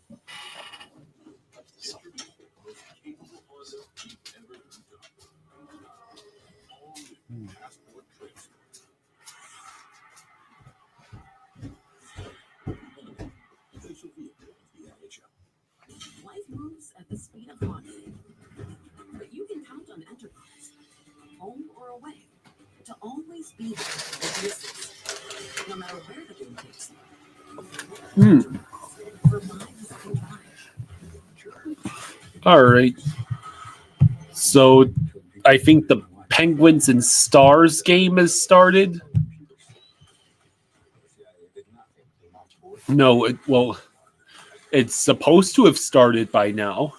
Life moves at the speed of thought, but you can count on Enterprise, home or away, to always be there at distance, no matter where the game takes you. For miles and miles. All right. So I think the Penguins and Stars game has started. No, it's supposed to have started by now.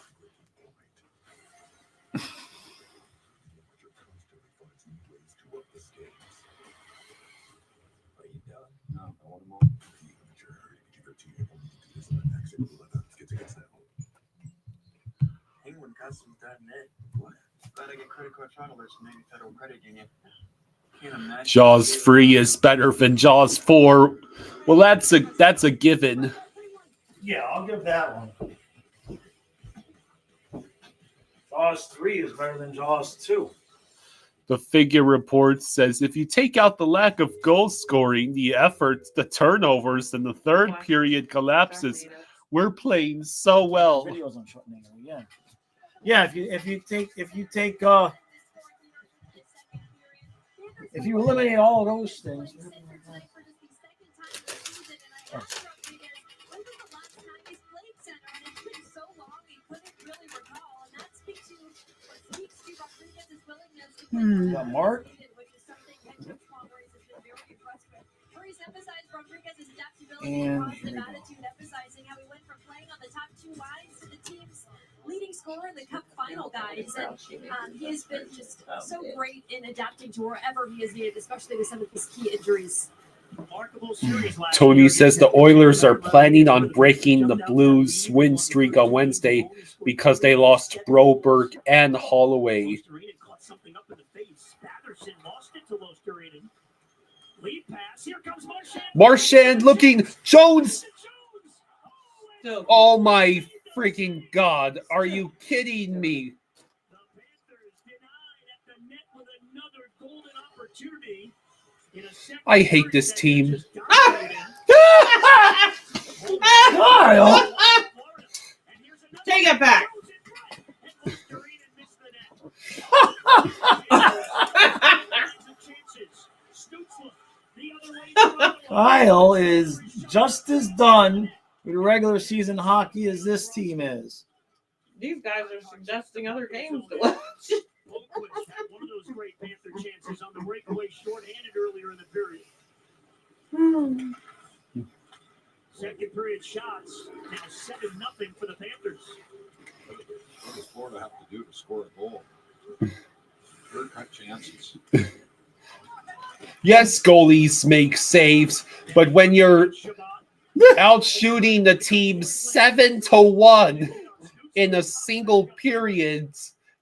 Gotta get credit card trial alerts from maybe Federal Credit Union. Can't imagine. Jaws 3 is better than Jaws 4. Well, that's a given. Yeah, I'll give that one. Jaws 3 is better than Jaws 2. The figure report says if you take out the lack of goal scoring, the efforts, the turnovers, and the third period collapses, we're playing so well. Videos on short angle, yeah. Yeah, if you eliminate all of those things. Oh. Mark? And emphasizing how he went from playing on the top two lines to the team's leading scorer in the Cup final, guys. And he has been just so great in adapting to wherever he is needed, especially with some of his key injuries. Tony says the Oilers are planning on breaking the Blues' win streak on Wednesday because they lost Broberg and Holloway. Marchand looking. Jones. Oh my freaking God. Are you kidding me? I hate this team. Take it back. Kyle is just as done with regular season hockey as this team is. These guys are suggesting other games to watch. Boquist had one of those great Panther chances on the breakaway shorthanded earlier in the period. Second period shots, now 7-0 for the Panthers. What does Florida have to do to score a goal? Third cut chances. Yes, goalies make saves, but when you're out shooting the team 7-1 in a single period,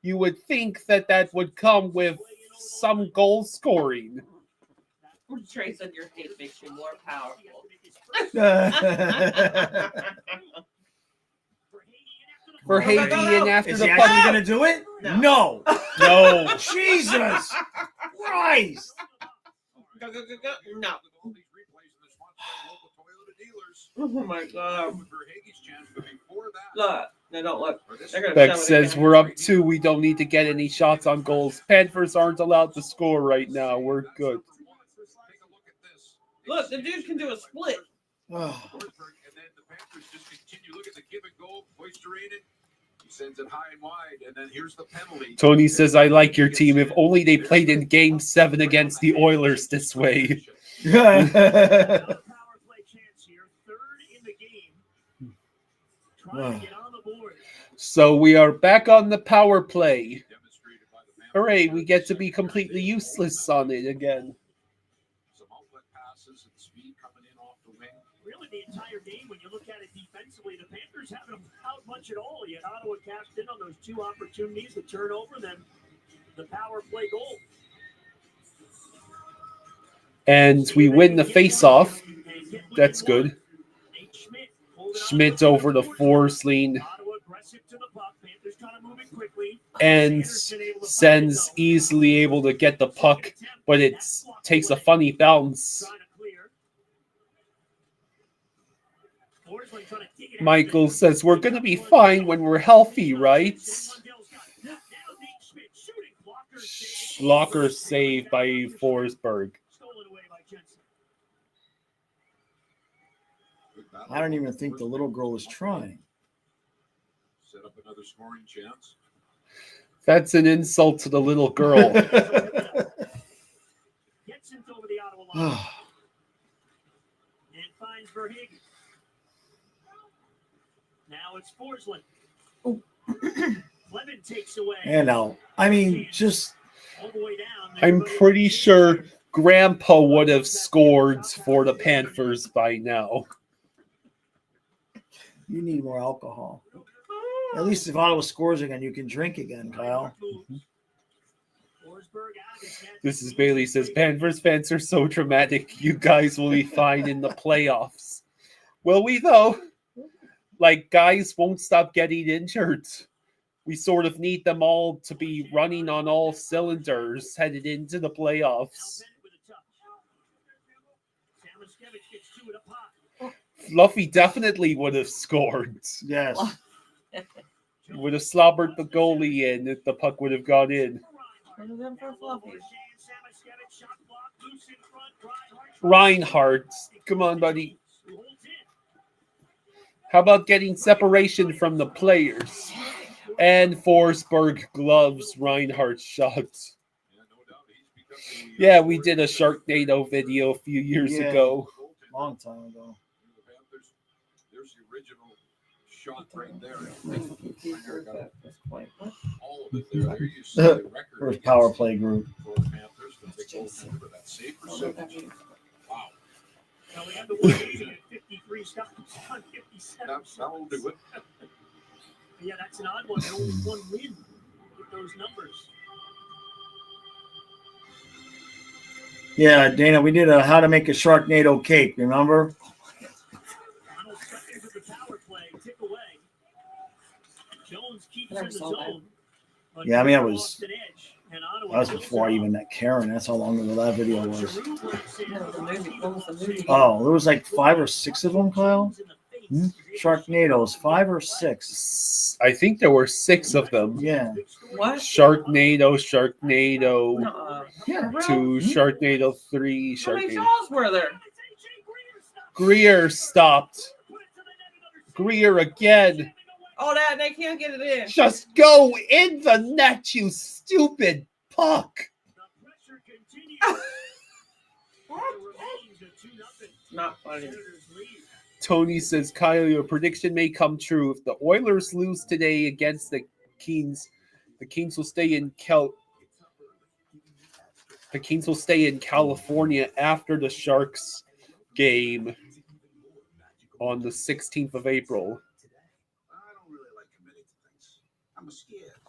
you would think that would come with some goal scoring. Trey said your hate makes you more powerful. Verhaeghe after Is the he puck. actually going to do it? No. No. Jesus Christ. Go. No. All these replays in this one local Toyota dealers. Oh my God. Verhaeghe's chance, but before that, Look. No, don't look. They're gonna Beck show it says again. we're up 2. We don't need to get any shots on goals. Panthers aren't allowed to score right now. We're good. take a look at this. Look, the dude can do a split. Forsberg, and then the Panthers just continue. Look at the give and go, Oyster-rated. He sends it high and wide, and then here's the penalty. Tony says, I like your team. If only they played in Game 7 against the Oilers this way. Another power play chance here. Third in the game. Trying to get on the board. So we are back on the power play. Hooray, we get to be completely useless on it again. Some outlet passes and speed coming in off the wing. Really, the entire game, when you look at it defensively, the Panthers haven't allowed much at all. Yet Ottawa cashed in on those 2 opportunities, the turnover, then the power play goal. And we win the face-off. That's good. Schmidt over to Forsling and Sen's easily able to get the puck, but it takes a funny bounce. Michael says, we're going to be fine when we're healthy, right? Schlocker saved by Forsberg. I don't even think the little girl is trying. Set up another scoring chance. That's an insult to the little girl. Gets it over the Ottawa line. And finds Verhaeghe. Now it's Forsling. Clement takes away. And out. I mean, just. All the way down. I'm pretty sure Grandpa would have scored for the Panthers by now. You need more alcohol. At least if Ottawa scores again, you can drink again, Kyle. This is Bailey says, Panthers fans are so dramatic. You guys will be fine in the playoffs. Will we, though? Like, guys won't stop getting injured. We sort of need them all to be running on all cylinders headed into the playoffs. Fluffy definitely would have scored. Yes. Would have slobbered the goalie in if the puck would have got in. Reinhardt, come on, buddy. How about getting separation from the players? And Forsberg gloves Reinhardt's shot. Yeah, we did a Sharknado video a few years ago. Long time ago. There's the original shot right there. All of it there. There you see the record. First power play group. For the Panthers, the big goaltender, that save percentage. Wow. Now we have the one at 53 stops on 57. That'll do it. Yeah, that's an odd one. Only one win with those numbers. Yeah, Dana, we did a how to make a Sharknado cake, remember? Donald second with the power play, tick away. Jones keeps in the zone. Yeah, I mean, that was before even that Karen. That's how long ago that video was. Oh, there was like 5 or 6 of them, Kyle? Sharknadoes, 5 or 6. I think there were 6 of them. Yeah. What? Sharknado, Yeah, 2, Sharknado 3, How many Sharknado. shows were there? Greer stopped. Greer again. Oh, that they can't get it in. Just go in the net, you stupid puck. Not funny. Tony says, Kyle, your prediction may come true. If the Oilers lose today against the Kings will stay in California after the Sharks game on the 16th of April. I don't really like committing to things. I'm scared.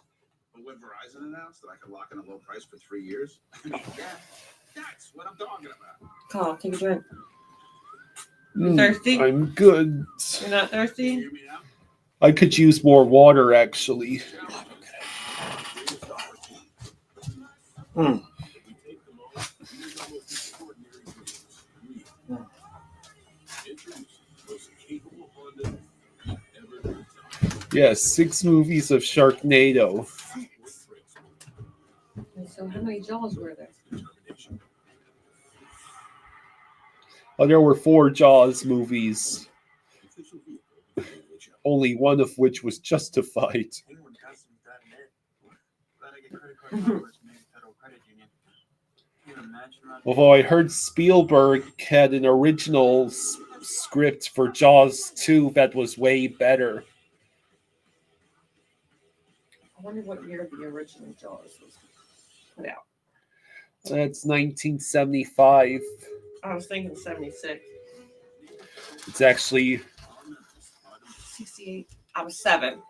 But when Verizon announced that I could lock in a low price for 3 years, I mean, yeah, that's what I'm talking about. Carl, take a drink. You thirsty? I'm good. You're not thirsty? You hear me now? I could use more water, actually. Yes, 6 movies of Sharknado. So how many Jaws were there? Oh, there were 4 Jaws movies. Only one of which was justified. Although I heard Spielberg had an original script for Jaws 2 that was way better. I wonder what year the original Jaws was put out. That's 1975. I was thinking 76. It's actually 68. I was 7.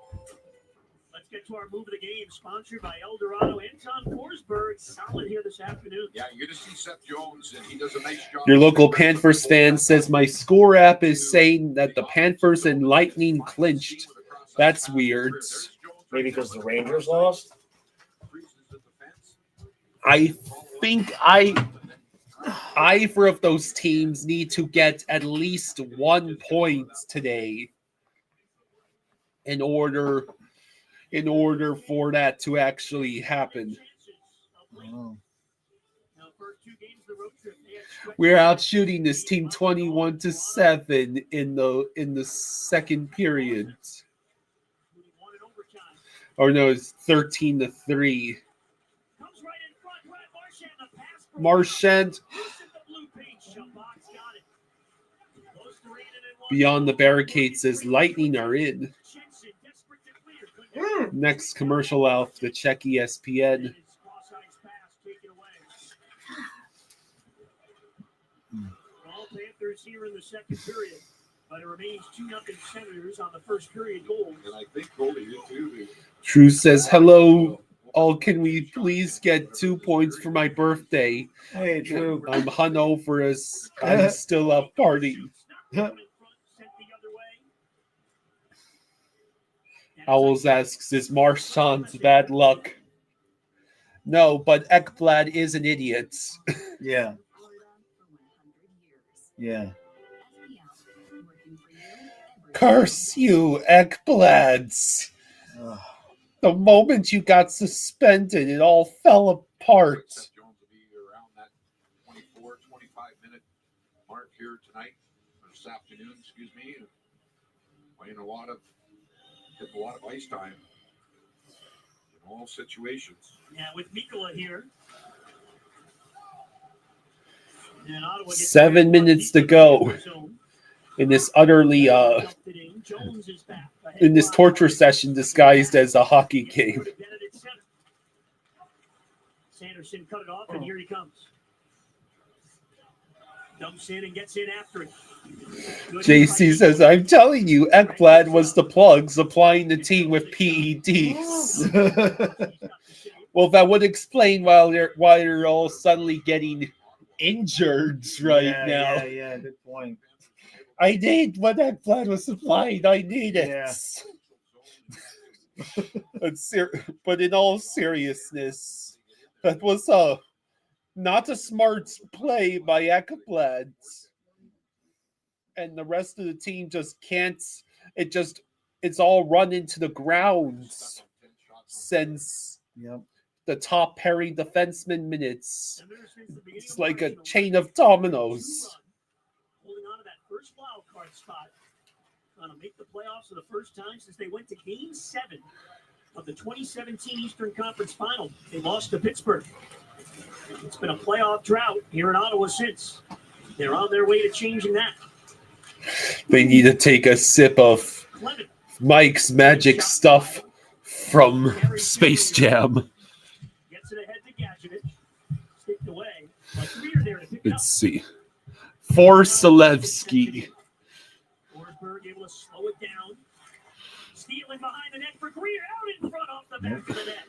Let's get to our move of the game, sponsored by El Dorado. Anton Forsberg, solid here this afternoon. Yeah, you're going to see Seth Jones, and he does a nice job. your local Panthers fan says my score app is saying that the Panthers and Lightning clinched. That's weird. Maybe because the Rangers lost? I think either of those teams need to get at least 1 point today in order for that to actually happen. We're out shooting this team 21-7 in the second period. Or no, it's 13-3. Marchand beyond the barricade says Lightning are in. Next commercial out the check ESPN. All Panthers here in the second period, but it remains 2-0 Senators on the first period goal. And I think Goldie, you too. True says hello. All, can we please get 2 points for my birthday? Hey, Drew. I'm hungover as I'm still up partying. Owls asks, is Marchand's bad luck? No, but Ekblad is an idiot. Yeah. Yeah. Curse you, Ekblads. Ugh. The moment you got suspended, it all fell apart. Seth Jones will be around that 24, 25-minute mark here tonight, or this afternoon, excuse me. Playing a lot of ice time in all situations. Yeah, with Mikkola here. And Ottawa gets 7 minutes to go in this utterly in this torture session disguised as a hockey game. Sanderson cut it off, and here he comes. Dumps in and gets in after it. JC says, I'm telling you, Ekblad was the plug supplying the team with PEDs. Well, that would explain why you're all suddenly getting injured now. Yeah, good point. I need what Ekblad was supplying. I need it. Yeah. But in all seriousness, that was not a smart play by Ekblad. And the rest of the team just can't. It's all run into the ground since the top pairing defenseman minutes. It's like a chain of dominoes. Holding on to that first card spot. Trying to make the playoffs for the first time since they went to Game 7 of the 2017 Eastern Conference Final. They lost to Pittsburgh. It's been a playoff drought here in Ottawa since. They're on their way to changing that. They need to take a sip of Clement. Mike's magic stuff from Space Jam. Gets it ahead to Gadjevich. Sticked away. But Greer there to pick it up. Let's see. For Selevsky. Forsberg able to slow it down. Stealing behind the net for Greer. Out in front off the back of the net.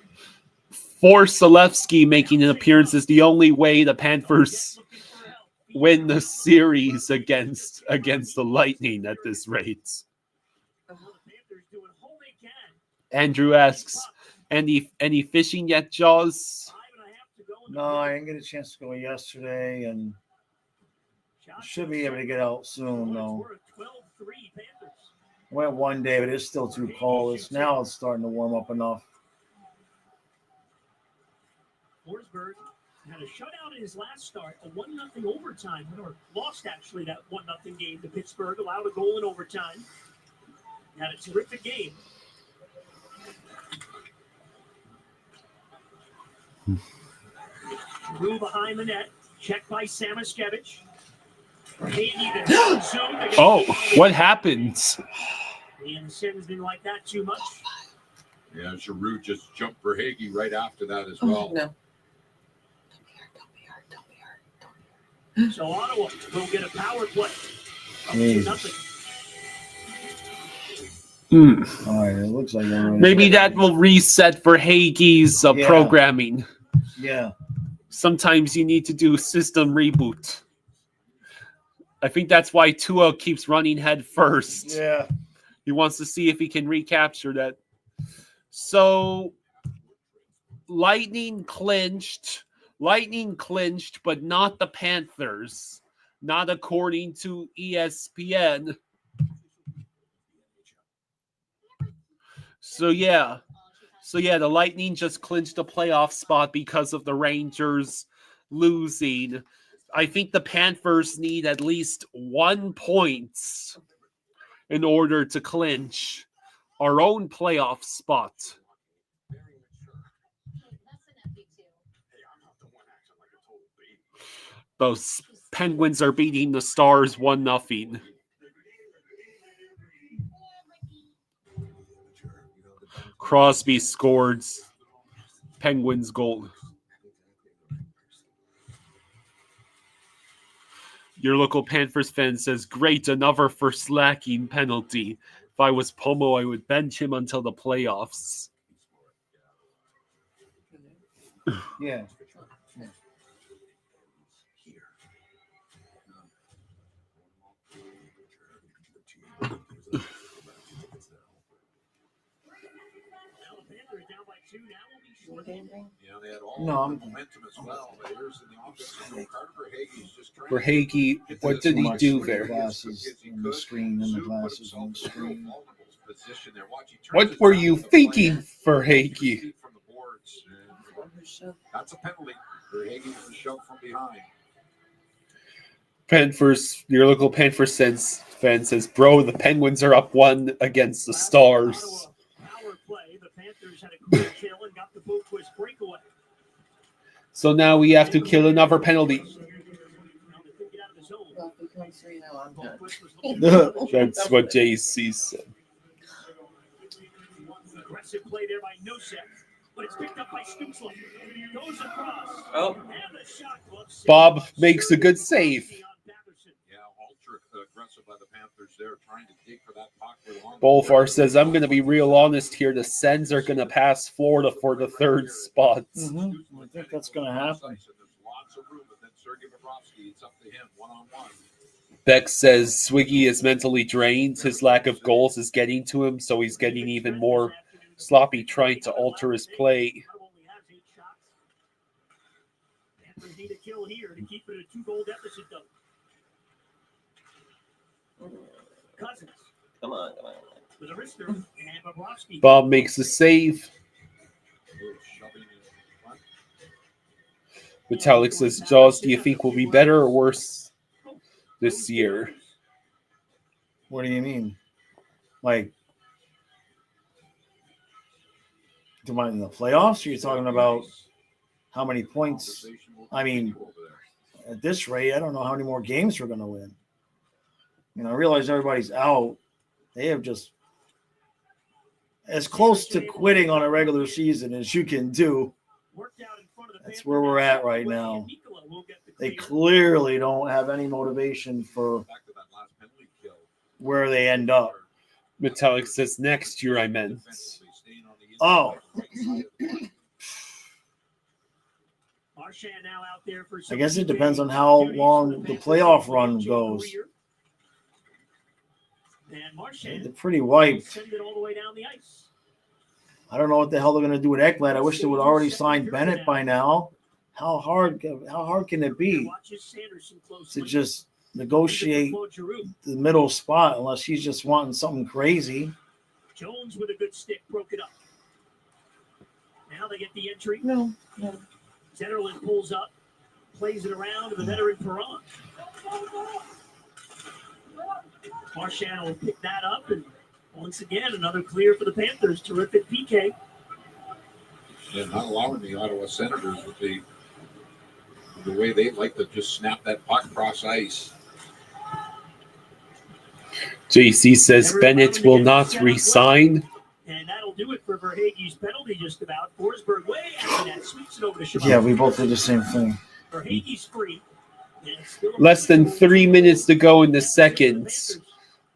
For Selevsky making an appearance is the only way the Panthers win the series against the Lightning at this rate. Andrew asks, any fishing yet, Jaws? No, I didn't get a chance to go yesterday, and should be able to get out soon, though. Went one day, but it's still too cold. It's starting to warm up enough. Forsberg had a shutout in his last start, a 1-0 overtime, or lost actually that 1-0 game to Pittsburgh, allowed a goal in overtime. Had a terrific game. Drew behind the net, checked by Samaskevich. Oh, what happened? And Sims didn't like that too much. Yeah, Giroux just jumped for Hagee right after that as well. No. So Ottawa will get a power play. Nothing. All right, it looks like Maybe that will reset for Hagee's programming. Yeah. Sometimes you need to do system reboot. I think that's why Tua keeps running head first. Yeah. He wants to see if he can recapture that. So, Lightning clinched, but not the Panthers. Not according to ESPN. So, the Lightning just clinched a playoff spot because of the Rangers losing. I think the Panthers need at least 1 point in order to clinch our own playoff spot. Those Penguins are beating the Stars 1-0. Crosby scored Penguins goal. Your local Panthers fan says, great, another for slacking penalty. If I was Pomo, I would bench him until the playoffs. Yeah. Yeah, they had all No, the momentum as well. But here's in the offense, Carter Hagee's just trying For Hagee, what did he do there? Glasses on the screen and the glasses on the screen. What were you thinking for Hagee? That's a penalty for Hagee for shove from behind. Panthers, your local Panthers fan says, bro, the Penguins are up 1 against the Stars. Power play. The Panthers had a quick kill and got the Boquist breakaway. So now we have to kill another penalty. Well, if it comes 3-0, I'm done. That's what JC said. Aggressive play there by Nosek, but it's picked up by Stutzla. Goes across. Oh. And the shot gloves. Bob makes a good save. Yeah, ultra aggressive by the Panthers there, trying to dig for that puck. Bolfar says, I'm going to be real honest here. The Sens are going to pass Florida for the 3rd spot. I think that's going to happen. There's lots of room, and then Sergei Bobrovsky, it's up to him, one-on-one. Beck says Swiggy is mentally drained. His lack of goals is getting to him, so he's getting even more sloppy trying to alter his play. Panthers need a kill here to keep it a 2-goal deficit, though. Cousins. Come on. With a wrister, and Bobrovsky. Bob makes a save. Vitalik says, Jaws, do you think will be better or worse this year? What do you mean? Like, do I in the playoffs? Or are you talking about how many points? I mean, at this rate, I don't know how many more games we're going to win. You know, I realize everybody's out. They have just as close to quitting on a regular season as you can do. That's where we're at right now. They clearly don't have any motivation for where they end up. Metallic says next year I meant. Oh, I guess it depends on how long the playoff run goes. They're pretty wiped. I don't know what the hell they're going to do with Ekblad. I wish they would already signed Bennett by now. How hard can it be to just negotiate the middle spot unless he's just wanting something crazy? Jones with a good stick broke it up. Now they get the entry. No. Zetterlund pulls up, plays it around to the veteran Perron. Marchand will pick that up, and once again, another clear for the Panthers. Terrific PK. And not allowing the Ottawa Senators with the way they like to just snap that puck across ice. JC says Bennett will not resign. And that'll do it for Verhaeghe's penalty just about. Forsberg way after that sweeps it over to Shabbat. Yeah, we both did the same thing. Verhaeghe's free. Less than 3 minutes to go in the second.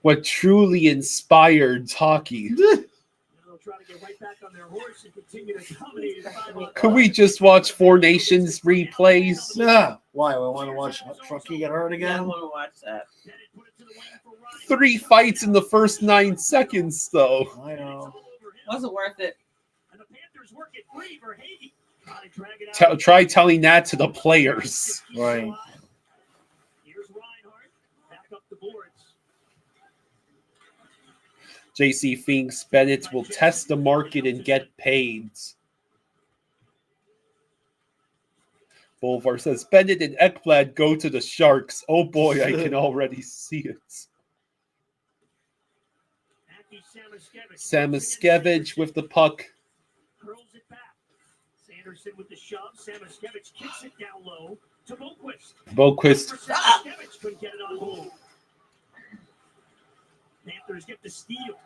What truly inspired hockey. Could we just watch Four Nations replays? Yeah. Why? We want to watch Truckee get hurt I again? want to watch that. 3 fights in the first 9 seconds, though. I know. Wasn't worth it. Try telling that to the players. Right. Here's Reinhardt. Back up the boards. JC thinks Bennett will test the market and get paid. Bolvar says Bennett and Ekblad go to the Sharks. Oh boy, I can already see it. Samoskevich with the puck. Curls it back. Sanderson with the shove. Samoskevich kicks it down low to Boquist. Samoskevich couldn't get it on goal. Panthers get the steal.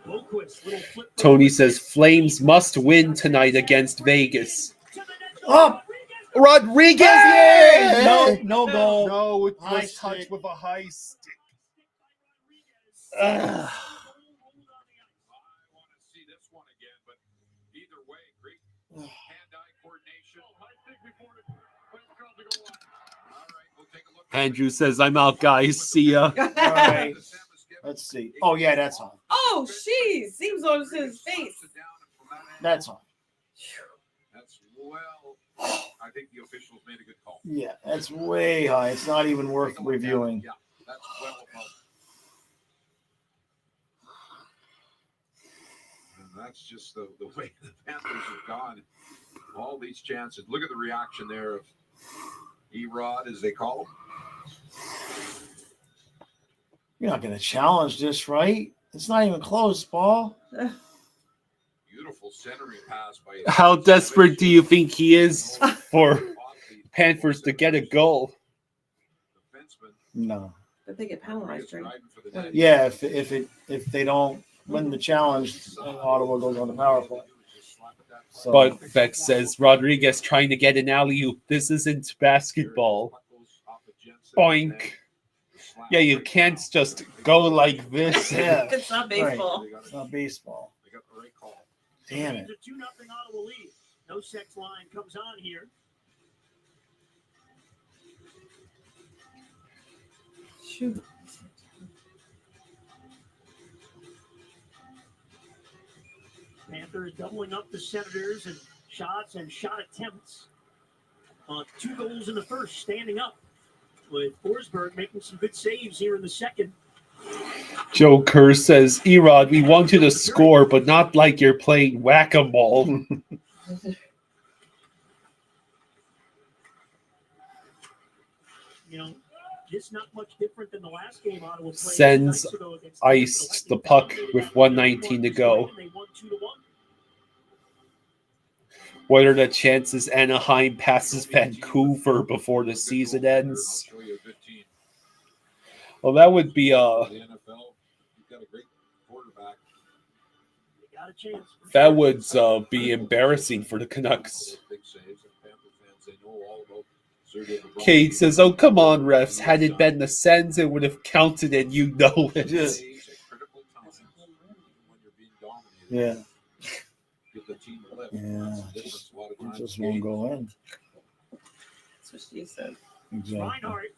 Boquist, little flip. Tony says Flames must win tonight against Vegas. Up. Rodriguez! Hey! No goal. No, it High was touched stick. with a high stick. I want to see this one again, but either way, great hand-eye coordination. All right, we'll take a look. Andrew says, I'm out, guys. See ya. All right. Let's see. Oh, yeah, that's on. Oh, jeez. He was on his face. That's on. That's well. I think the officials made a good call. Yeah, that's way high. It's not even worth reviewing. Yeah, that's well above. And that's just the way the Panthers have gone. All these chances. Look at the reaction there of Erod, as they call him. You're not going to challenge this, right? It's not even close, Paul. Beautiful centering pass by. How desperate do you think he is for Panthers to get a goal? No. But they get penalized, right? Yeah, if they don't win the challenge, Ottawa goes on the power play. So, But Beck says Rodriguez trying to get an alley-oop. This isn't basketball. Boink. Yeah, you can't just go like this. yeah, It's not baseball. it's not baseball. They got the right call. Damn it. It's a 2-0 Ottawa lead. No sex line comes on here. Shoot. Panthers doubling up the Senators in shots and shot attempts. 2 goals in the first, standing up, with Forsberg making some good saves here in the second. Joe Kerr says, Erod, we want you to score, but not like you're playing whack-a-mole. You know, This not much different than the last game Ottawa played Sens 2 nights ago against iced the puck with 1:19 to go. They won 2-1. What are the chances Anaheim passes Vancouver before the season ends? I'll show you a good team. Well, that would be The NFL, you've got a great quarterback. They got a chance. that would be embarrassing for the Canucks. Big saves, and Panther fans, they know all about Sergei Bobrovsky. Kate says, "Oh come on, refs! Had it been the Sens, it would have counted, and you know it." Saves at critical times when you're being dominated. Yeah. Get the team to lift. Yeah. That's the difference a lot of It times just in won't games. go in. That's what she said. Exactly. Reinhardt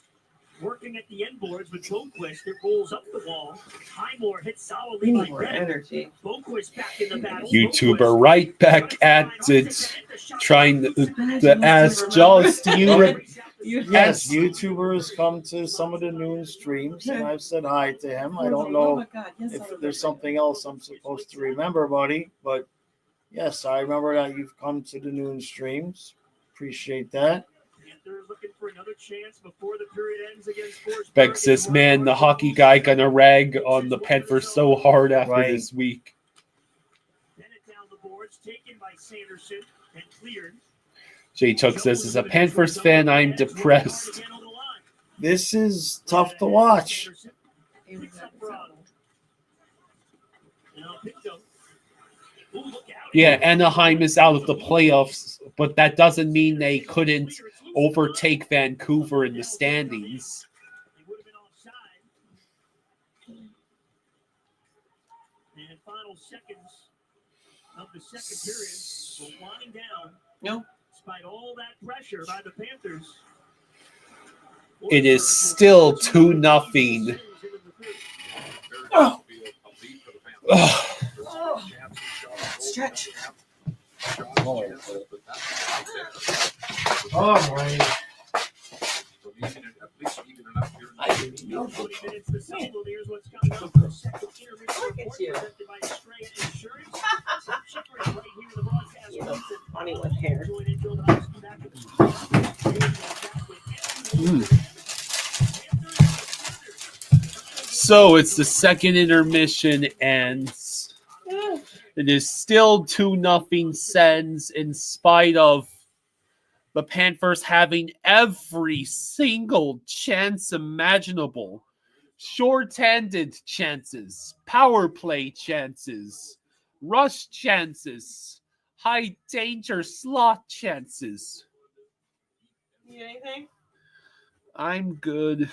working at the end boards with Boquist. It rolls up the wall. Highmore hits solidly by More Bennett. energy. Boquist back in the battle. YouTuber right back at it, trying to ask Jaws, do you Yes, YouTubers come to some of the noon streams, and I've said hi to him. I don't Oh know my God, yes, I if remember. there's something else I'm supposed to remember, buddy, but yes, I remember that you've come to the noon streams. Appreciate that. Panthers looking for another chance before the period ends against Forsberg. Beck says, "Man, the hockey guy gonna rag on the Panthers so hard after Right. this week." Bennett down the boards, taken by Sanderson and cleared. Jay Chuck says, "As a Panthers fan, I'm depressed." This is tough to watch. Yeah, Anaheim is out of the playoffs, but that doesn't mean they couldn't overtake Vancouver in the standings. And final seconds of the second period will wind down. No. Despite all that pressure by the Panthers. It is still 2-0. Oh. Stretch. All right. I didn't know. 20 minutes to cycle. Here's what's coming up for the second intermission Look at report you. presented by Australian Insurance. Sam Chipper is right here in the broadcast You booth. look funny with hair. Join in, Joe Domowski back at the So it's the second intermission, and it is still 2-0 Sens in spite of the Panthers having every single chance imaginable. Short-handed chances, power play chances, rush chances, high danger slot chances. Need anything? I'm good.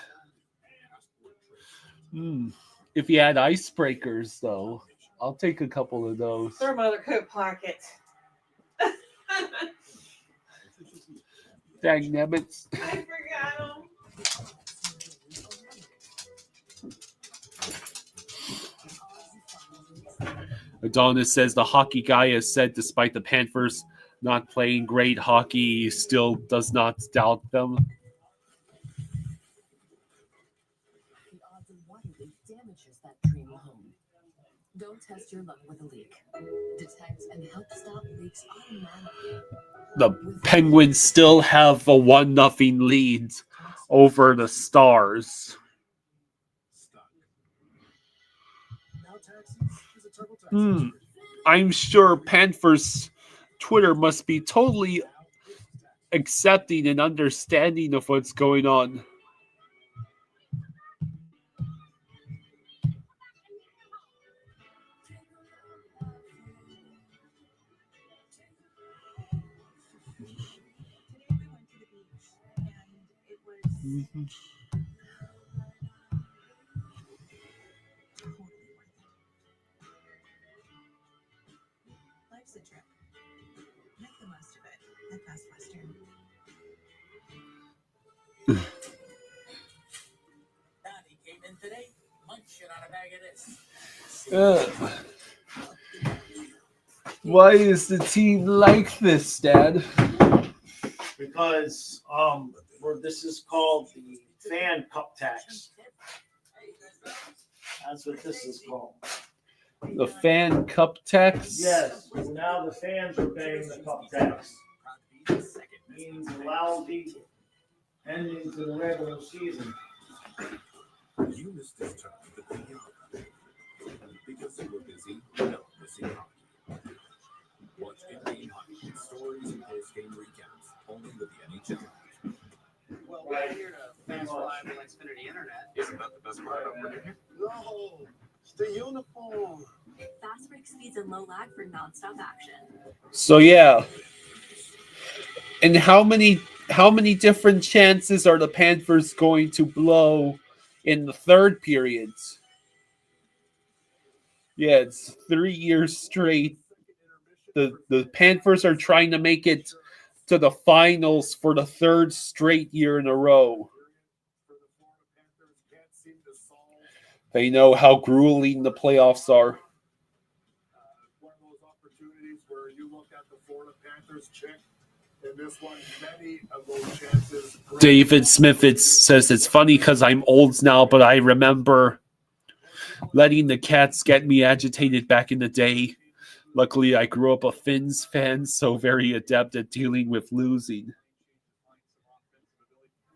If you had icebreakers, though, I'll take a couple of those. Throw my other coat pocket. Dang nabbits. I forgot them. Adonis says the hockey guy has said despite the Panthers not playing great hockey, he still does not doubt them. The odds of water leak damages that dream home. Don't test your luck with a leak. Detect and help stop leaks automatically. The Penguins still have a 1-0 lead over the Stars. I'm sure Panthers Twitter must be totally accepting and understanding of what's going on. Mm-hmm. Life's a trip. Make the most of it at Best Western. Donnie came in today, munching on a bag of this. Why is the team like this, Dad? Because this is called the fan cup tax. That's what this is called. The fan cup tax? Yes, now the fans are paying the cup tax. Means lousy ending to the regular season. You missed his turn at the pinata because you were busy not missing hockey. Watch in-game highlights, stories, and post-game recaps only with the NHL. Well, we're here to fast live and Xfinity Internet. Isn't that the best part of working here? No, it's the uniform. Fast break speeds and low lag for nonstop action. So yeah. And how many different chances are the Panthers going to blow in the third period? Yeah, it's 3 years straight. The Panthers are trying to make it to the finals for the third straight year in a row. They know how grueling the playoffs are. One of those opportunities where you look at the Florida Panthers check. In this one, many of those chances. David Smith says it's funny because I'm old now, but I remember letting the Cats get me agitated back in the day. Luckily, I grew up a Finns fan, so very adept at dealing with losing.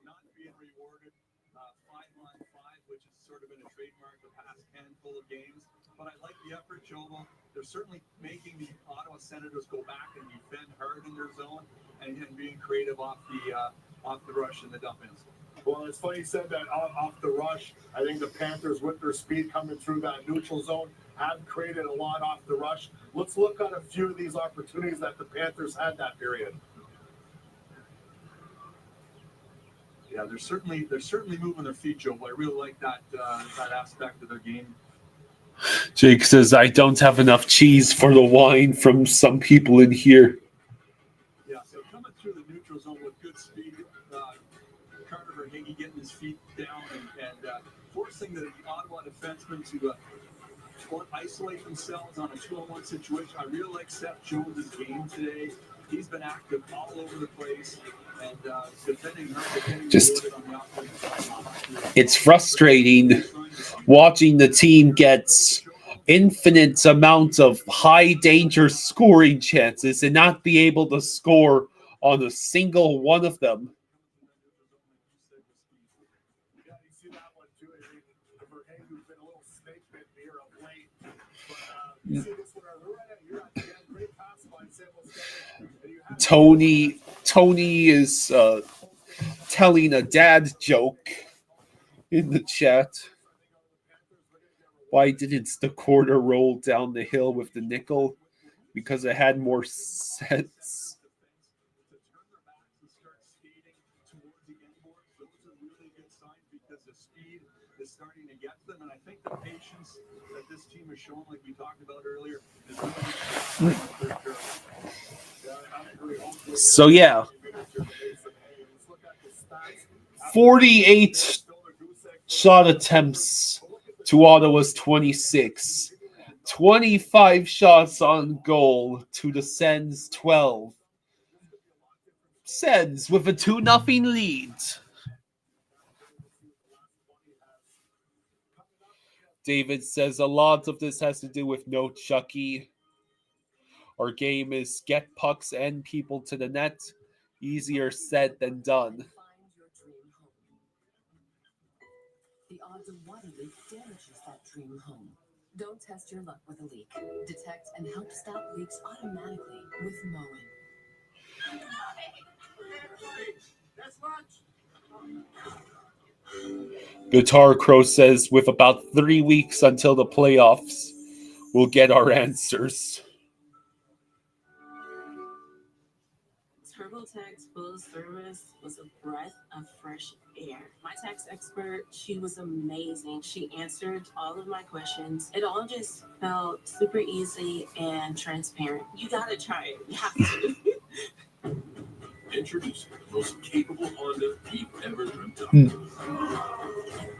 Not being rewarded 5-on-5, which has sort of been a trademark the past handful of games. But I like the effort, Jovo. They're certainly making the Ottawa Senators go back and defend hard in their zone and being creative off the rush and the dump-ins. Well, it's funny you said that off the rush. I think the Panthers, with their speed coming through that neutral zone, have created a lot off the rush. Let's look at a few of these opportunities that the Panthers had that period. Yeah, they're certainly moving their feet, Joe. I really like that aspect of their game. Jake says, I don't have enough cheese for the wine from some people in here. Yeah, so coming through the neutral zone with good speed, Carter Verhaeghe getting his feet down and forcing the Ottawa defensemen to isolate themselves on a 2-on-1 situation. I really like Seth Jones' game today. He's been active all over the place and defending just it's frustrating watching the team gets infinite amount of high danger scoring chances and not be able to score on a single one of them. Tony is telling a dad joke in the chat. Why didn't the quarter roll down the hill with the nickel? Because it had more sets. Starting to get them, and I think the patience that this team has shown, like we talked about earlier, is so yeah, 48 shot attempts to Ottawa's 26, 25 shots on goal to the Sens 12. Sens with a 2-0 lead. David says a lot of this has to do with no Chucky. Our game is get pucks and people to the net. Easier said than done. The odds of water leak damages that dream home. Don't test your luck with a leak. Detect and help stop leaks automatically with mowing. Guitar Crow says with about 3 weeks until the playoffs, we'll get our answers. TurboTax full service was a breath of fresh air. My tax expert, she was amazing. She answered all of my questions. It all just felt super easy and transparent. You gotta try it. You have to. Introducing the most capable Honda you've ever dreamt of.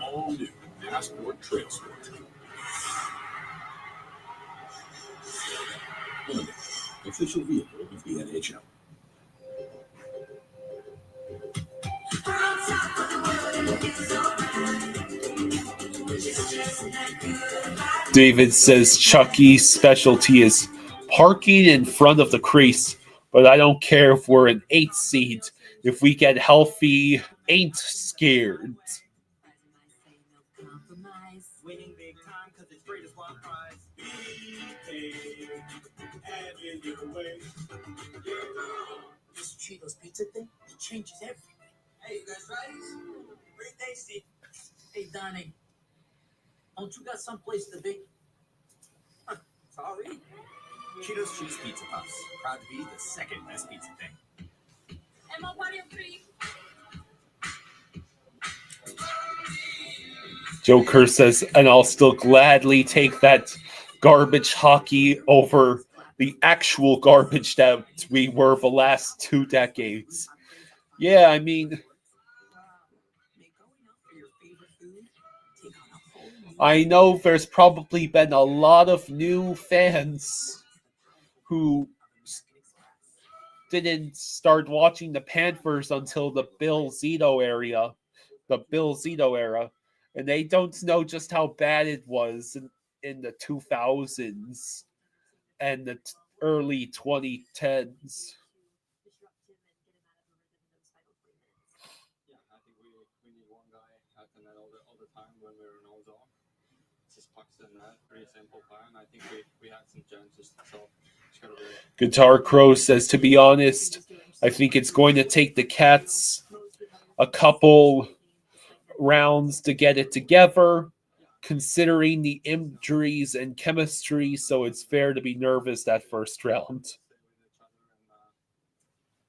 All new Passport Trailsport. Honda, official vehicle of the NHL. David says Chucky's specialty is parking in front of the crease, but I don't care if we're an 8th seed. If we get healthy, ain't scared. This Cheetos pizza thing, it changes everything. Hey, you guys ready? Pretty tasty. Hey, Donnie, don't you got someplace to be? Huh, sorry. Cheetos Cheese Pizza Puffs. Proud to be the second best pizza thing. Emma, party of three. Joe Kerr says, and I'll still gladly take that garbage hockey over the actual garbage that we were the last 2 decades. Yeah, I mean, I know there's probably been a lot of new fans who didn't start watching the Panthers until the Bill Zito era, and they don't know just how bad it was in the 2000s and the early 2010s. Yeah, I think we need one guy at the net all the time when we're in all zone. Just pucks in that. Pretty simple plan. I think we had some chances. So just gotta do it. Guitar Crow says, to be honest, I think it's going to take the Cats a couple rounds to get it together, considering the injuries and chemistry, so it's fair to be nervous that first round.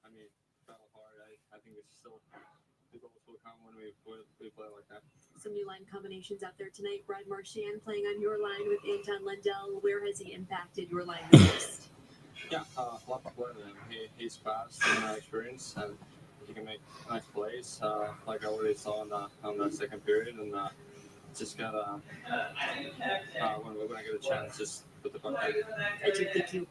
I mean, battle hard. I think it's still the goals will come when we play like that. Some new line combinations out there tonight. Brad Marchand playing on your line with Anton Lundell. Where has he impacted your line the most? Yeah, a lot better than he's fast and experienced, and he can make nice plays. Like I already saw on the second period, and just gotta when we're gonna get a chance, just put the puck in. Thank you.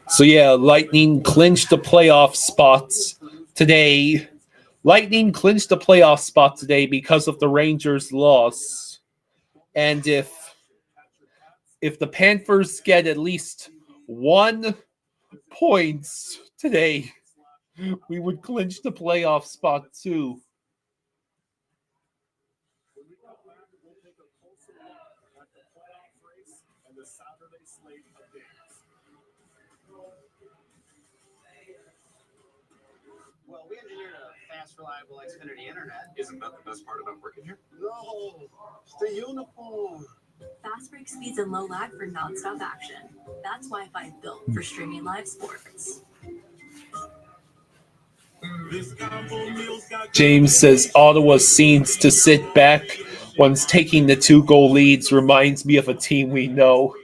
So yeah, Lightning clinched the playoff spots today. Lightning clinched the playoff spot today because of the Rangers' loss. And if the Panthers get at least 1 point today, we would clinch the playoff spot too. When we come back, we'll take a closer look at the playoff race and the Saturday slate of games. Well, we engineered a fast, reliable Xfinity internet. Isn't that the best part about working here? No, it's the uniform. Fast break speeds and low lag for nonstop action. That's Wi-Fi built for streaming live sports. James says Ottawa seems to sit back once taking the 2-goal leads. Reminds me of a team we know.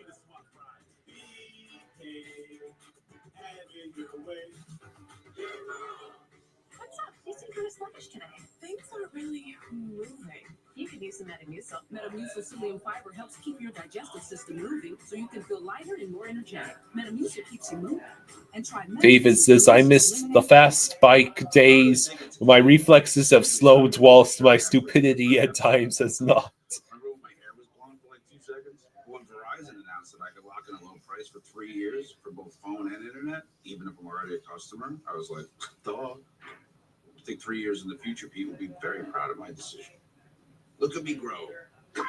What's up? You seem kind of sluggish today. Things aren't really moving. You could use some Metamucil. Metamucil psyllium fiber helps keep your digestive system moving so you can feel lighter and more energetic. Metamucil keeps you moving. And try David says, I missed the fast bike days. My reflexes have slowed whilst my stupidity at times has not. Remember when my hair was blonde for like 2 seconds? When Verizon announced that I could lock in a low price for 3 years for both phone and internet, even if I'm already a customer, I was like, duh. I think 3 years in the future, people will be very proud of my decision. Look at me grow. Can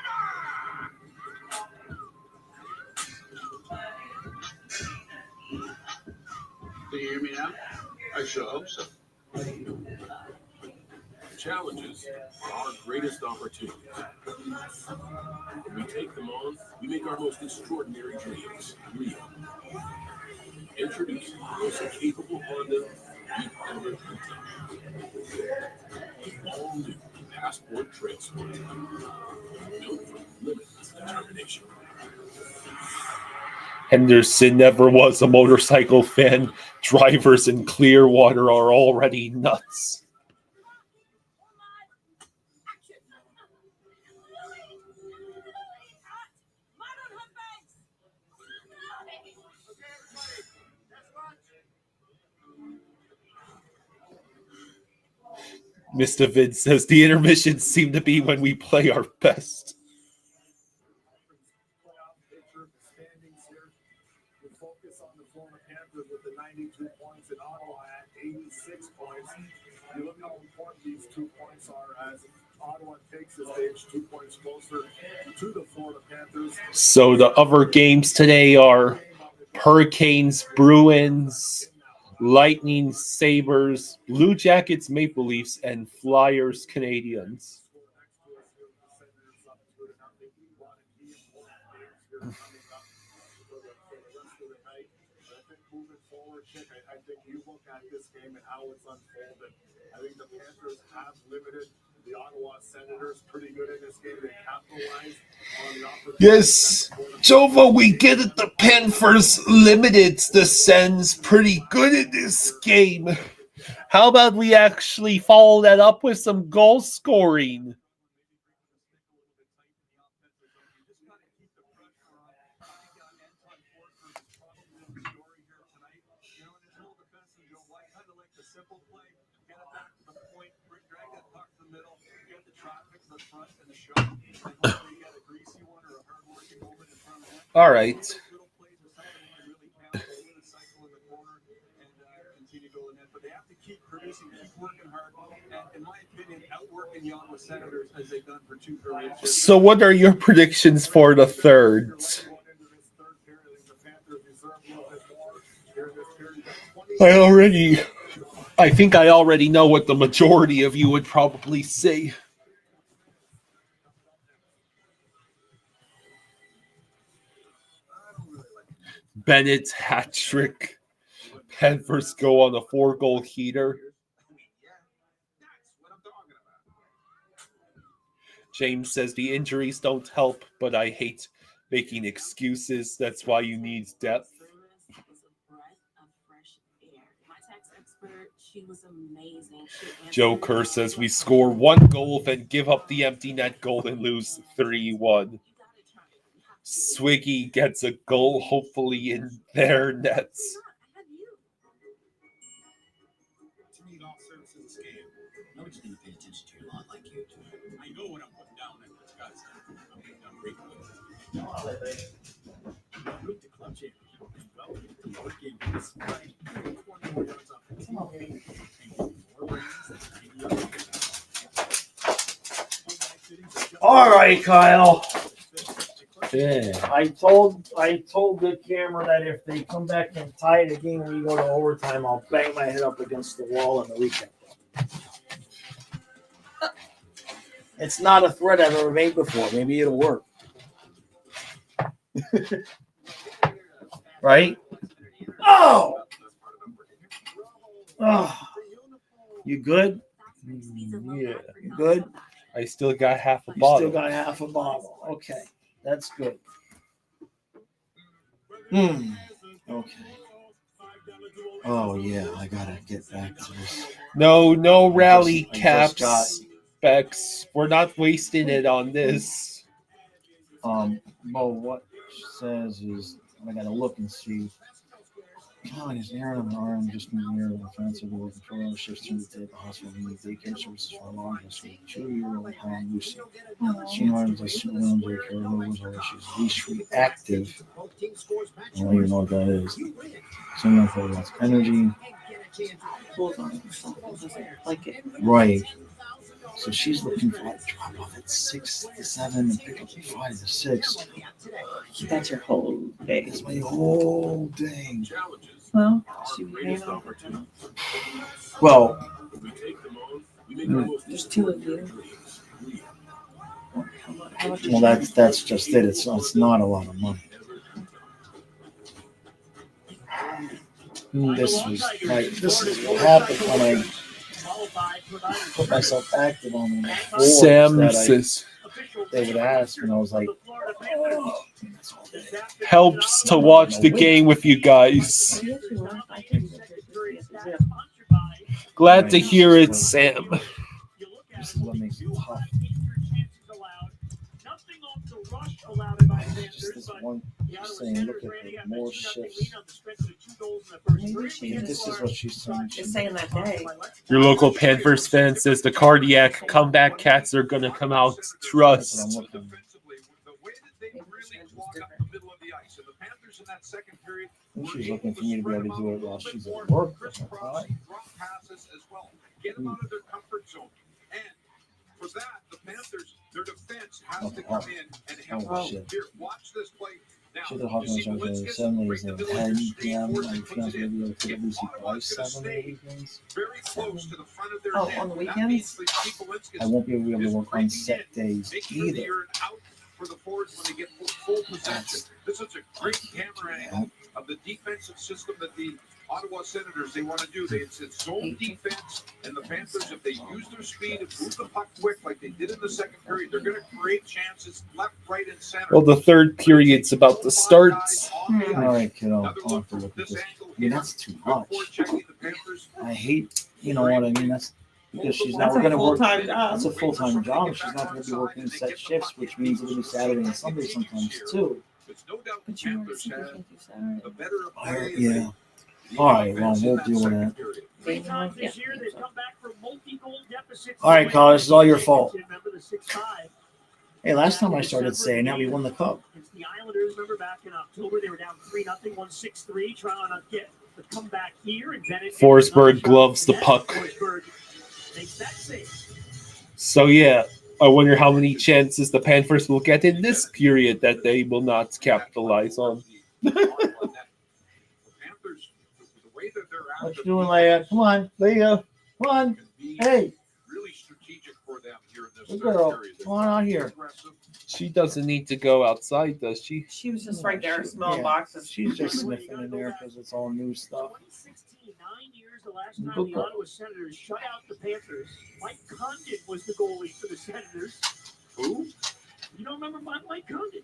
you hear me now? I sure hope so. Challenges are our greatest opportunities. When we take them on, we make our most extraordinary dreams real. Introducing the most capable Honda we've ever hunted. All new Passport Transport. Built for limitless determination. Henderson never was a motorcycle fan. Drivers in Clearwater are already nuts. Mr. Vid says the intermissions seem to be when we play our best. Playoff picture, the standings here. We focus on the Florida Panthers with the 92 points and Ottawa at 86 points. You look how important these 2 points are as Ottawa takes the stage 2 points closer to the Florida Panthers. So the other games today are Hurricanes, Bruins, Lightning, Sabres, Blue Jackets, Maple Leafs, and Flyers, Canadians. I think you look at this game and how it's unfolded. I think the Panthers have limited the Ottawa Senators pretty good in this game. They capitalized on the opportunity. Yes, Jova, we get it. The Panthers limited the Sens pretty good in this game. How about we actually follow that up with some goal scoring? All right. But they have to keep producing, keep working hard, and in my opinion, outworking the Ottawa Senators as they've done for 2 periods. So what are your predictions for the third? I think I already know what the majority of you would probably say. Bennett's hat trick. Panthers go on a 4-goal heater. James says the injuries don't help, but I hate making excuses. That's why you need depth. She was amazing. Joe Kerr says we score 1 goal, then give up the empty net goal and lose 3-1. Swiggy gets a goal, hopefully in their nets. I just didn't pay attention to a lot like you do. I know what I'm putting down and what's got I'm putting down great points. Move to club championship and welcome to the game this Friday. 20 more yards off the team and more rings than any other. All right, Kyle. Yeah. I told the camera that if they come back and tie the game when you go to overtime, I'll bang my head up against the wall on the weekend. It's not a threat I've ever made before. Maybe it'll work. Right? Oh! Oh! You good? Yeah. You good? I still got half a You bottle. still got half a bottle. Okay. That's good. Okay. Oh, yeah. I got to get back to this. No rally I caps, just got- specs. We're not wasting it on this. Well, what she says is I gotta look and see. God, is Aaron on the arm just near the offensive or control shifts to the hospital and daycare services for a long history. 2-year-old Tom Lucy. She learns that Superman daycare knows her. She's least reactive. I don't even know what that is. Someone for lots of energy. Like it. Right. So she's looking for like drop off at 6 to 7 and pick up at 5 to 6. That's your whole day. It's my whole day. Well, she came over. Well, There's 2 of you. well, that's just it. It's not a lot of money. This is what happened when I put myself active on the boards Sam that says they would ask, and I was like, helps to watch the game with you guys. Glad to hear it, Sam. this is what makes it tough. Just this one saying, look at her, more shifts. If this is what she's saying. Just saying that day. Your local Panthers fan says the cardiac comeback cats are going to come out. That's what I'm Trust. looking at. She's looking for me to be able to do it while she's at work. That's not fine. Get them out of their comfort zone. And for that, the Panthers, their defense has to come in and help Oh, out. shit. Here, watch this play. Now, Should the you Hawkins see start getting Balinskis 7 right is in the at middle of 10 your p.m. force and and puts Fiance it in. will be able to If WC Ottawa's by gonna 7 on the stay weekends. very close to the front of their Oh, net, on the that weekends? means that you see Balinskis I won't be able to is work on breaking set in. days Make sure that either. you're out for the forwards when they get full possession. This is a great camera angle of the defensive system that the Ottawa Senators they want to do. It's zone defense, and the Panthers, if they use their speed and move the puck quick like they did in the second period, they're going to create chances left, right, and center. Well, the third period's about to start. All right, kiddo. I'll have to look at this. I mean, that's too much. I hate, you know what I mean? That's because she's not That's a going to work. full-time job. That's a full-time job. She's not going to be working set shifts, which means it'll be Saturday and Sunday sometimes too. But you were speaking to Saturday. Yeah. All right, well, we'll deal with that. Three times this year, they've come back from multi-goal deficits. All right, Carl, this is all your fault. Remember the 6-5. Hey, last time I started saying that, we won the cup. Against the Islanders, remember back in October, they were down 3-0, won 6-3, trying to get the comeback here. And Bennett Forsberg gloves the puck. Forsberg makes that save. So, yeah, I wonder how many chances the Panthers will get in this period that they will not capitalize on. What you doing, Leia? Come on, Leia. Come on. Hey. Really strategic for them here in this Good third girl. period. Come on out here. She doesn't need to go outside, does she? She was just right there, smelling Yeah. boxes. She's just sniffing in there because it's all new stuff. 2016, 9 years the last time the Ottawa Senators shut out the Panthers. Mike Condon was the goalie for the Senators. Who? You don't remember Mike Condon?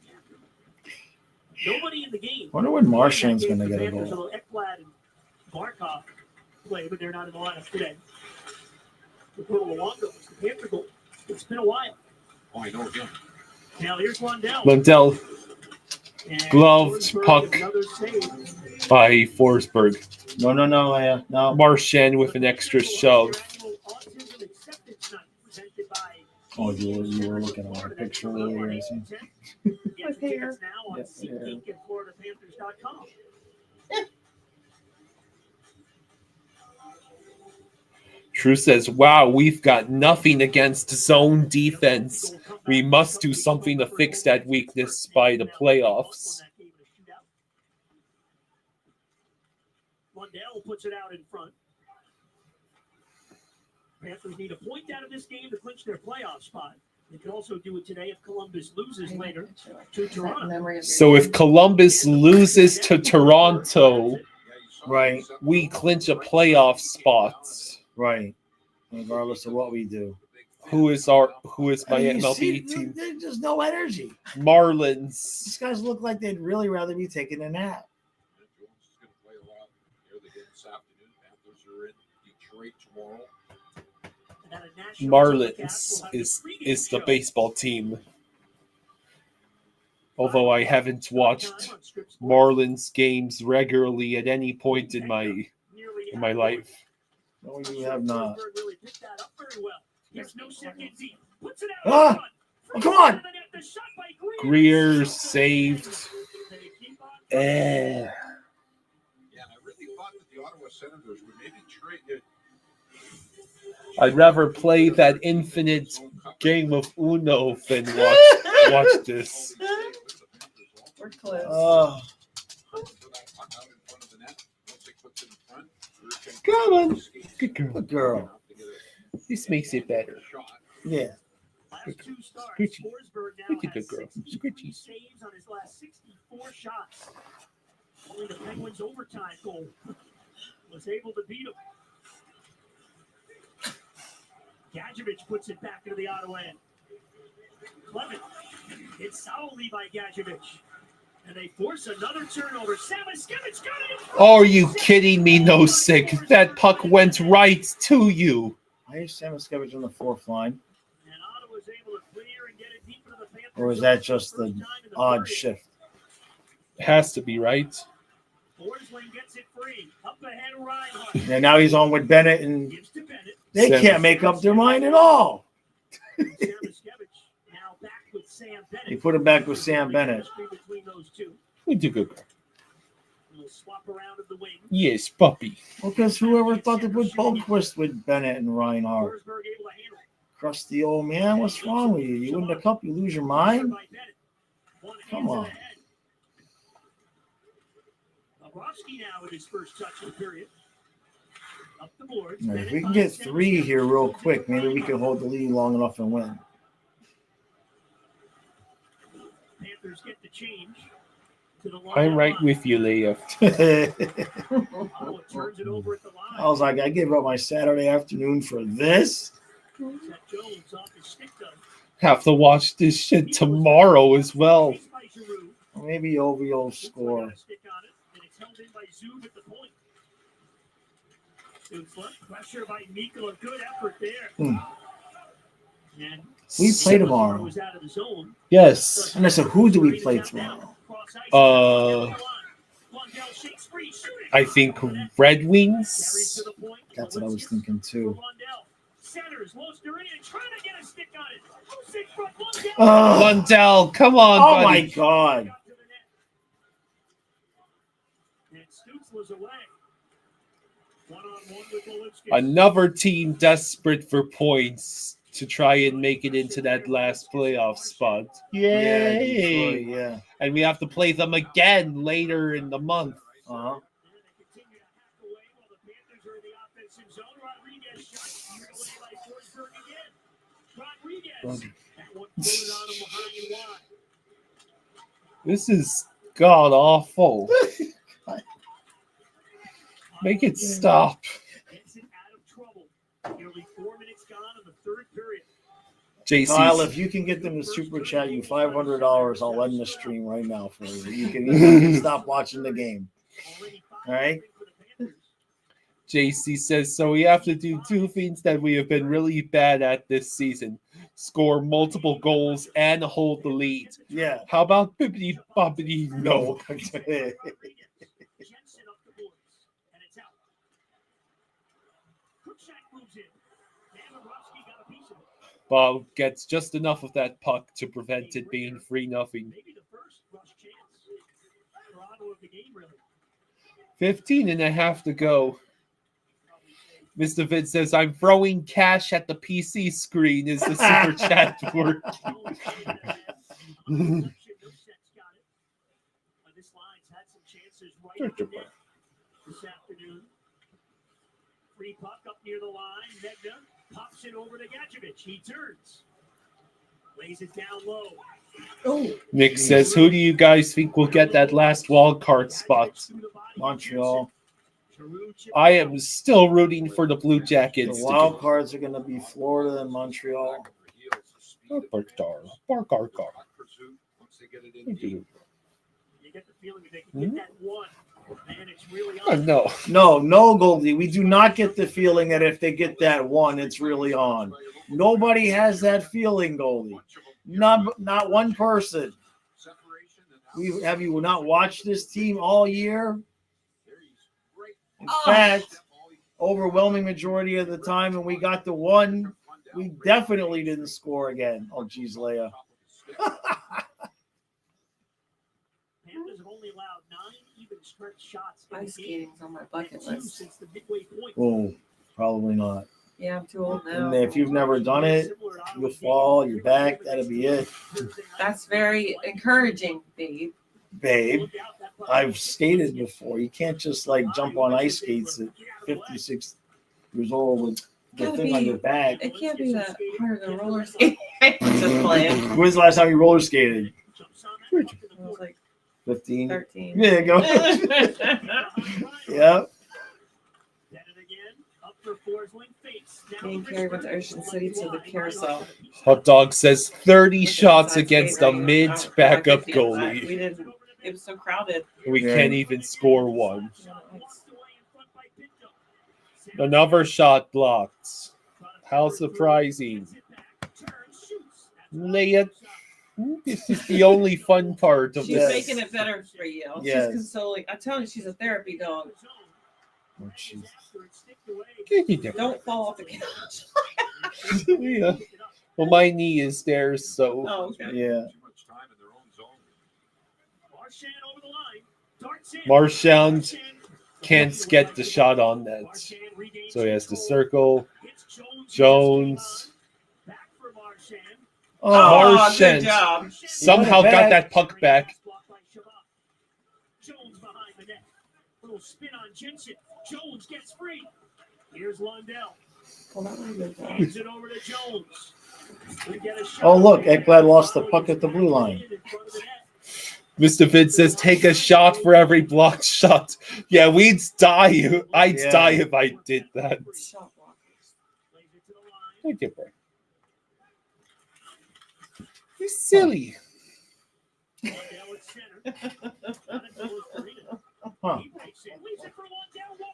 Nobody in the game. Wonder when Marchand's going gonna to get a Panthers, goal. although Ekblad and Barkov play, but they're not in the lineup today. Roberto Luongo was the Panther goal. It's been a while. Oh, I know him. Now here's Lundell. Lundell And gloved Forsberg, puck another save. by Forsberg. No, Leia. No. Marchand with an extra shove. Autism acceptance night presented by Oh, you were looking at my picture earlier. I see. Get your tickets now on Yes, yeah. SeatGeek and FloridaPanthers.com. True says, wow, we've got nothing against zone defense. We must do something to fix that weakness by the playoffs. Lundell puts it out in front. Panthers need a point out of this game to clinch their playoff spot. They could also do it today if Columbus loses later to Toronto. So if Columbus loses to Toronto, Right. we clinch a playoff spot. Right. Regardless of what we do. Who is my You MLB see, team? there's just no energy. Marlins. These guys look like they'd really rather be taking a nap. Jones is going to play a lot here. They did this afternoon. Panthers are in Detroit tomorrow. Marlins is the baseball team. Although I haven't watched Marlins games regularly at any point in my life. No, you have not. Really picked that up very well. There's no second deep. Puts it out. Ah! Oh, come on! The shot by Greer. Greer saved. Yeah, and I really thought that the Ottawa Senators would maybe trade. I'd rather play that infinite game of Uno than watch this. We're close. Oh, Come on. Good girl. good girl. This makes it better. Yeah. Last two starts, Scritchy. Forsberg now Look at the has girl. 63 Scritchy. saves on his last 64 shots. Only the Penguins' overtime goal was able to beat him. Gadjevich puts it back into the Ottawa end. Clement hits solidly by Gadjevich. And they force another turnover. Samoskevich got it. Are you kidding me, No Sick? That puck went right to you. I have Samoskevich on the fourth line. And Ottawa's able to clear and get it deep into the Panthers. Or is that just the odd shift? Has to be, right? Forsling gets it free. Up ahead, Reinhardt. And now he's on with Bennett, and Gives to Bennett. they can't make up their mind at all. Samoskevich now back with Sam Bennett. He put him back with Sam Bennett. Between those two. We do good. We'll swap around in the wing. Yes, puppy. Well, because whoever thought to put Boquist with Bennett and Reinhardt? Forsberg able to handle it. Crusty old man, what's wrong with you? You win the cup, you lose your mind? Come on. Bobrovsky now with his first touch of the period. Up the boards. If we can get 3 here real quick, maybe we can hold the lead long enough and win. Panthers get the change to the line. I'm right with you, Leah. Ottawa turns it over at the line. I was like, I gave up my Saturday afternoon for this. Seth Jones off his stick though. Have to watch this shit tomorrow as well. Maybe Ovi will score. And it's held in by Zub at the point. Pressure by Mikkola. Good effort there. And We play tomorrow. was out of the zone. Yes. And I said, who do we play tomorrow? I think Red Wings. That's what I was thinking too. Centers, Loster in and trying to get a stick on it. Who's in front? Lundell, come on, Oh buddy. my God. And Stutz was away. One-on-one with Volitsky. Another team desperate for points to try and make it into that last playoff spot. Yeah, Yay! Detroit, yeah. And we have to play them again later in the month. Uh-huh. This is god awful. Make it stop. JC, Kyle, if you can get them to super chat you $500, I'll end the stream right now for you. You can stop watching the game. All right. JC says, so we have to do 2 things that we have been really bad at this season. Score multiple goals and hold the lead. Yeah. How about bibbidi bobbidi no? Bob gets just enough of that puck to prevent it being 3-0. 15 and a half to go. Mr. Vid says, I'm throwing cash at the PC screen. Is the super chat working? This afternoon. Free puck up near the line. Medna pops it over to Gadjevich. He turns. Lays it down low. Oh. Nick says, who do you guys think will get that last wild card spot? Montreal. I am still rooting for the Blue Jackets. The wild cards are going to be Florida and Montreal. You get the feeling they can get that one. And it's really on. No, Goldie. We do not get the feeling that if they get that one, it's really on. Nobody has that feeling, Goldie. Not one person. Have you not watched this team all year? In fact, overwhelming majority of the time when we got the one, we definitely didn't score again. Oh, geez, Leia. Panthers have only allowed 9 even strength shots. Ice skating's on my bucket list. Since the midway point. Oh, probably not. Yeah, I'm too old now. And if you've never done it, you'll fall, you're back, that'll be it. That's very encouraging, babe. Babe, I've skated before. You can't just like jump on ice skates at 56 years old with the thing on your back. It can't be that hard than roller skating. Just playing. When's the last time you roller skated? I was like 15. 13. Yeah, go. Yeah. Me and Carrie went to Ocean City to the carousel. Hot Dog says 30 shots Side against skate a ring. mid-backup 50 on the back. goalie. We didn't. It was so crowded. We can't even score one. Another shot blocked. How surprising. Leia, this is the only fun part of She's this. making it better for you. Yes. She's consoling. I'm telling you, she's a therapy dog. Oh, jeez. Don't fall off the couch. Yeah. Well, my knee is there, so. Oh, okay. Yeah. Marchand can't get the shot on net. So he has to circle. Jones Marchand good job. somehow got that puck back. Jones behind the net. Little spin on Jensen. Jones gets free. Here's Lundell. Gives it over to Jones. We get a shot. Oh, look, Ekblad lost the puck at the blue line. Mr. Vince says, take a shot for every blocked shot. Yeah, we'd die. I'd die if I did that. Thank you, bro. You're silly. Huh.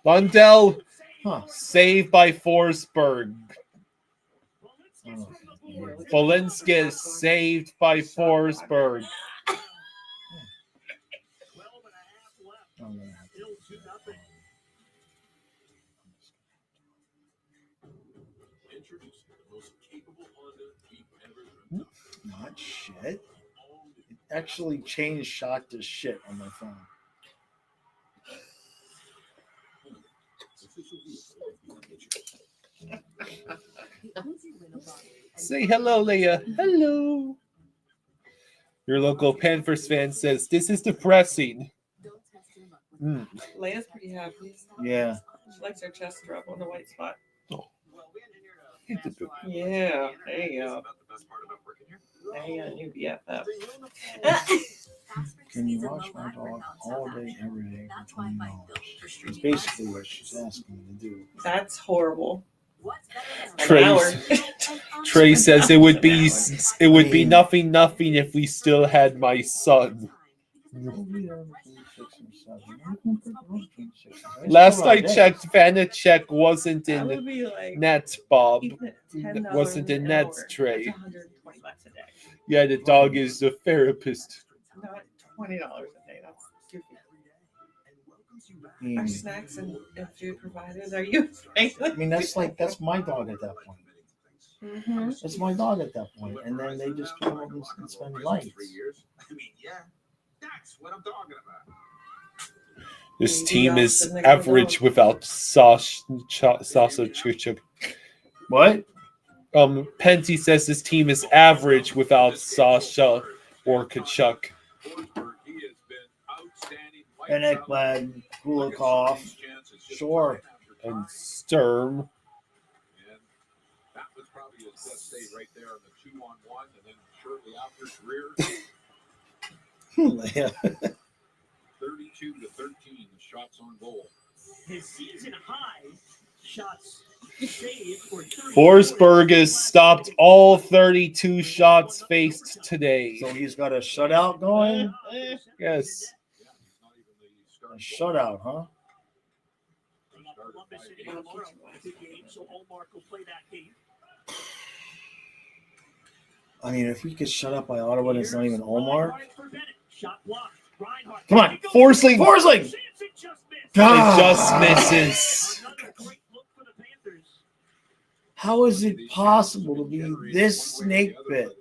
Lundell, saved by Forsberg. Bolinski is saved by Forsberg. Not shit. It actually changed shot to shit on my phone. Say hello, Leah. Hello. Your local Panthers fan says, this is depressing. Leia's pretty happy. Yeah. She likes her chest to rub on the white spot. Oh. Yeah, there you go. Hang on, you BFF. Can you watch my dog all day, every day for $20? It's basically what she's asking me to do. That's horrible. Trey says it would be nothing if we still had my son. Last I checked, Vanacek wasn't in net, Bob. Wasn't in net, Trey. $120 a day. Yeah, the dog is the therapist. Not $20 a day. That's goofy. Are snacks and food provided? Are you? I mean, that's my dog at that point. Mm-hmm. It's my dog at that point, and then they just come up and spend nights. I mean, yeah, that's what I'm talking about. This team is average without Sasha. What? Penty says this team is average without Sasha or Kachuk. And Ekblad, Kulikov, sure, and Sturm. And that was probably his best save right there on the 2-on-1, and then shortly after career. 32-13 shots on goal. His season high shots saved for 30. Forsberg has stopped all 32 shots faced today. So he's got a shutout going? Yes. A shutout, huh? I mean, if we get shut up by Ottawa and it's not even Omar. Come on, Forsling! Forsling! It just misses. How is it possible to be this snake bit?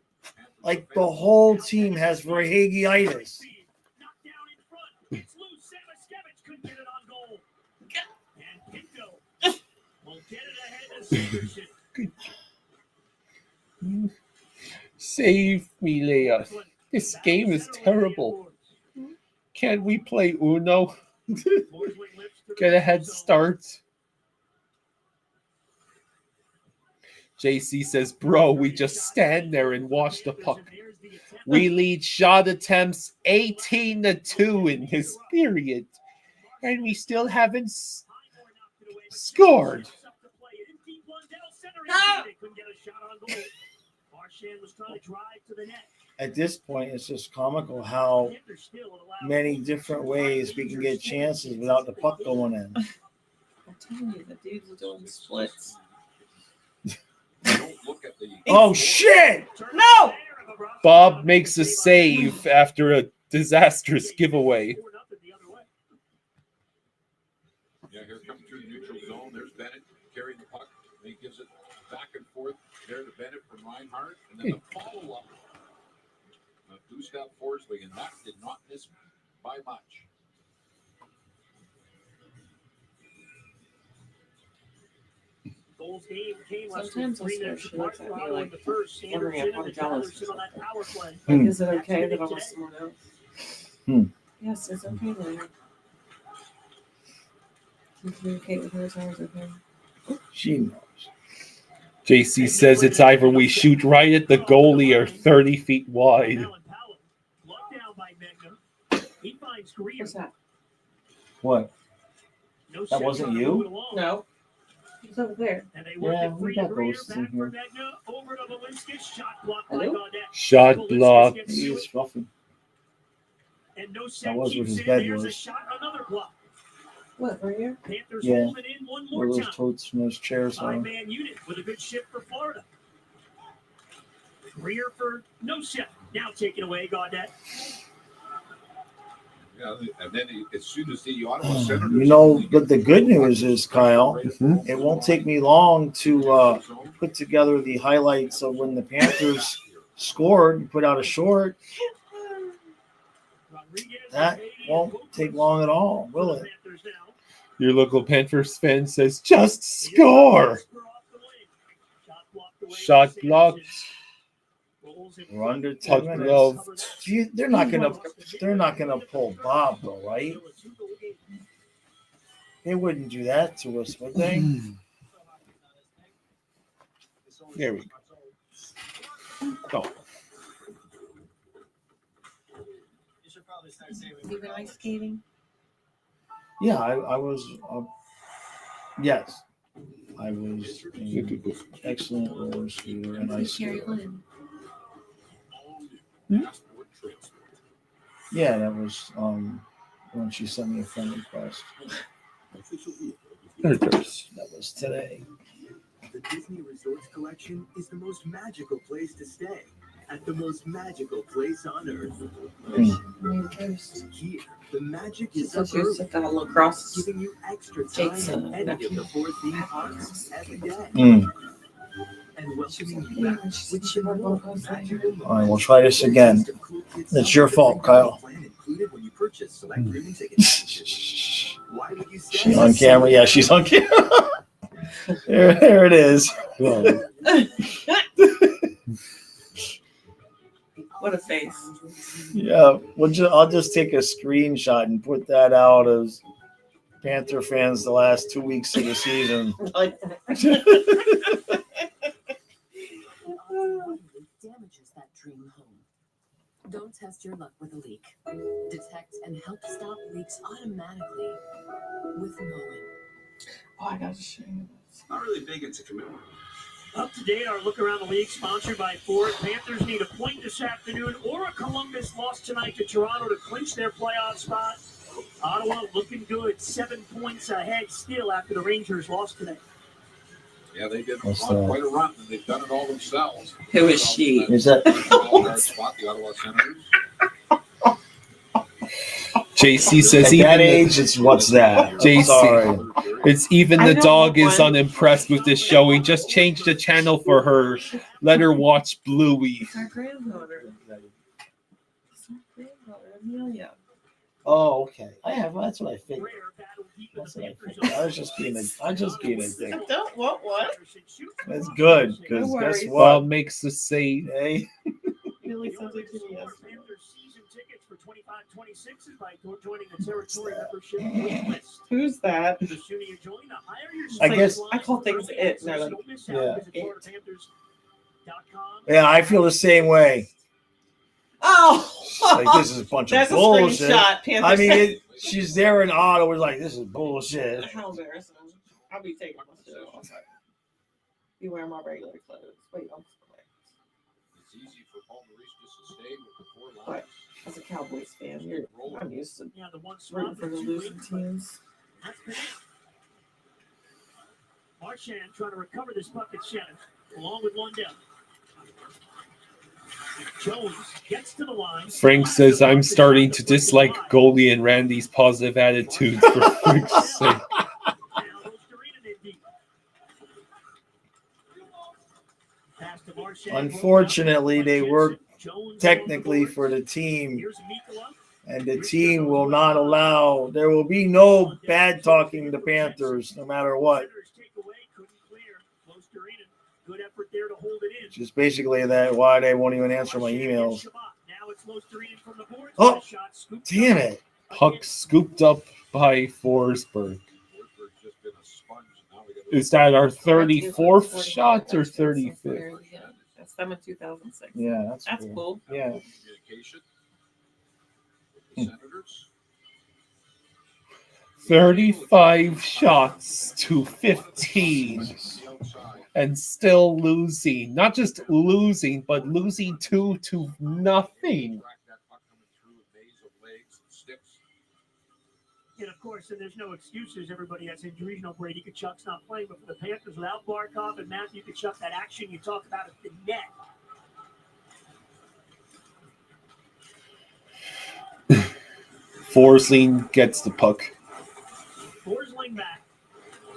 Like the whole team has Verhageitis. Save me, Leah. This game is terrible. Can't we play Uno? Get a head start. JC says, bro, we just stand there and watch the puck. We lead shot attempts 18-2 in this period. And we still haven't scored. At this point, it's just comical how many different ways we can get chances without the puck going in. I'm telling you, the dudes are doing splits. Oh, shit! No! Bob makes a save after a disastrous giveaway. Yeah, here comes through the neutral zone. There's Bennett carrying the puck. And he gives it back and forth there to Bennett from Reinhardt. And then the follow-up of Gustav Forsling. And that did not miss by much. Goals came less Sometimes than I 3 swear minutes she apart looks for at me Ottawa in like the first. wondering Anderson if I'm and jealous. Tylerson on that power play. Like, is it That's okay that minute I'm with today. someone else? Hmm. Yes, it's okay, Larry. You communicate with her as long as okay. She knows. JC says it's either we shoot right at the goalie or 30 feet wide. Alan Powell, lugged down by Megna. He finds Greer. What's that? What? No That sense wasn't on you? moving along. No. He's over there. And they work Yeah, it we free. got Greer ghosts in back for here. Megna. Over to Lewinsky. Shot blocked by Hello? Gaudette. Shot Lewinsky blocked. gets He to was it, roughing. and no That set was what keeps his in. bed There's a was. shot, another block. What, right here? Panthers Yeah. hold it in one Where more those time. totes from those chairs are. 5-man unit with a good shift for Florida. Greer for no set. Now taken away, Gaudette. Yeah, and then as soon as the Ottawa Senators, You know, but the good news is, Kyle, it won't take me long to put together the highlights of when the Panthers scored and put out a short. That won't take long at all, will it? Your local Panthers fan says, just score. Shot blocked. We're under Puck 10 minutes. gloved. They're not gonna pull Bob though, right? They wouldn't do that to us, would they? There we go. You been ice skating? Yeah, I was. Yes, I was an excellent roller skater and ice Carrie skater. Lynn. Yeah, that was when she sent me a friend request. That was today. The Disney Resorts Collection is the most magical place to stay at the most magical place on earth. Here, the magic is So up she was early, at the lacrosse. giving you extra Jake's time in any of the 4 theme parks every day. And welcoming you back with even more magical All right, we'll try this again. It's your fault, Kyle. included when you purchase select premium tickets. Why would you stay? She's on camera. Yeah, she's on camera. There it is. What a face. Yeah, I'll just take a screenshot and put that out as Panther fans the last 2 weeks of the season. Damages that dream home. Don't test your luck with a leak. Detect and help stop leaks automatically with Moen. Oh, I gotta show you this. Not really big into commitment. Up to date, our look around the league, sponsored by Ford. Panthers need a point this afternoon, or a Columbus loss tonight to Toronto to clinch their playoff spot. Ottawa looking good, 7 points ahead still after the Rangers lost today. Yeah, they did What's quite that? a run, and they've done it all themselves. Who is she? Is that Spot, the Ottawa Senators. JC says at even that the, age? It's what's that? I'm JC. sorry. It's even I the don't dog want is one. unimpressed with this showing. Just change the channel for her. Let her watch Bluey. It's our granddaughter. It's our granddaughter, Amelia. Oh, okay. That's what I figured. That's what I figured. I was just being a dick. I don't want one. That's good because No guess worries. Bob what? makes us say, Hey, Really sounds like to me yesterday. Panthers season tickets for 25-26 is by joining the territory membership wait list. Who's that? The sooner you join, the higher your I guess- I call things it. No, like, Don't miss out. yeah. Visit FloridaPanthers.com. yeah, I feel the same way. Oh! Like this is a bunch That's of a bullshit. screenshot. Panther I mean, said- she's there in Ottawa. We're like, this is bullshit. How embarrassing. I'll be taking my shit off. Be wearing my regular clothes. Wait, I'm quick. It's easy for Paul Maurice just to stay with the 4 But lines. as a Cowboys fan, I'm used to Yeah, the one rooting spot for the with 2 losing wins, but teams. that's been it. Marchand trying to recover this puck at center, along with Lundell. Jones gets to the line. Frank says, I'm starting to dislike goalie and Randy's positive attitudes for Frank's sake. Unfortunately, they work technically for the team, and the team will not allow. There will be no bad talking the Panthers, no matter what. there to hold it in. Just basically that why they won't even answer my emails. Now it's Lostereen from the boards. Oh, Shot scooped damn up. it. Puck scooped up by Forsberg. Forsberg's just been a sponge. Now we got Is that our 34th shot or 35th? Yeah, that's them in 2006. Yeah, that's cool. Yeah. communication with the Senators. 35 shots to 15 and still losing. Not just losing, but losing 2-0. And of course, and there's no excuses. Everybody has injuries. No, Brady Tkachuk's not playing, but for the Panthers, without Barkov and Matthew Tkachuk, that action you talk about at the net. Forsling gets the puck. Forsling back.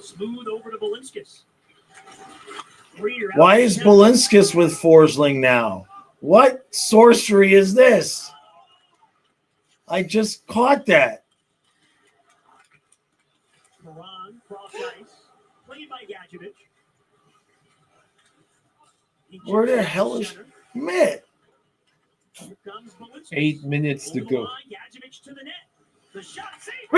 Smooth over to Balinskis. Why is Balinskis with Forsling now? What sorcery is this? I just caught that. Moran, cross ice. Played by Gadjevich. Where the hell is Mitt? 8 minutes to go. Gadjevich to the net. The shot saved.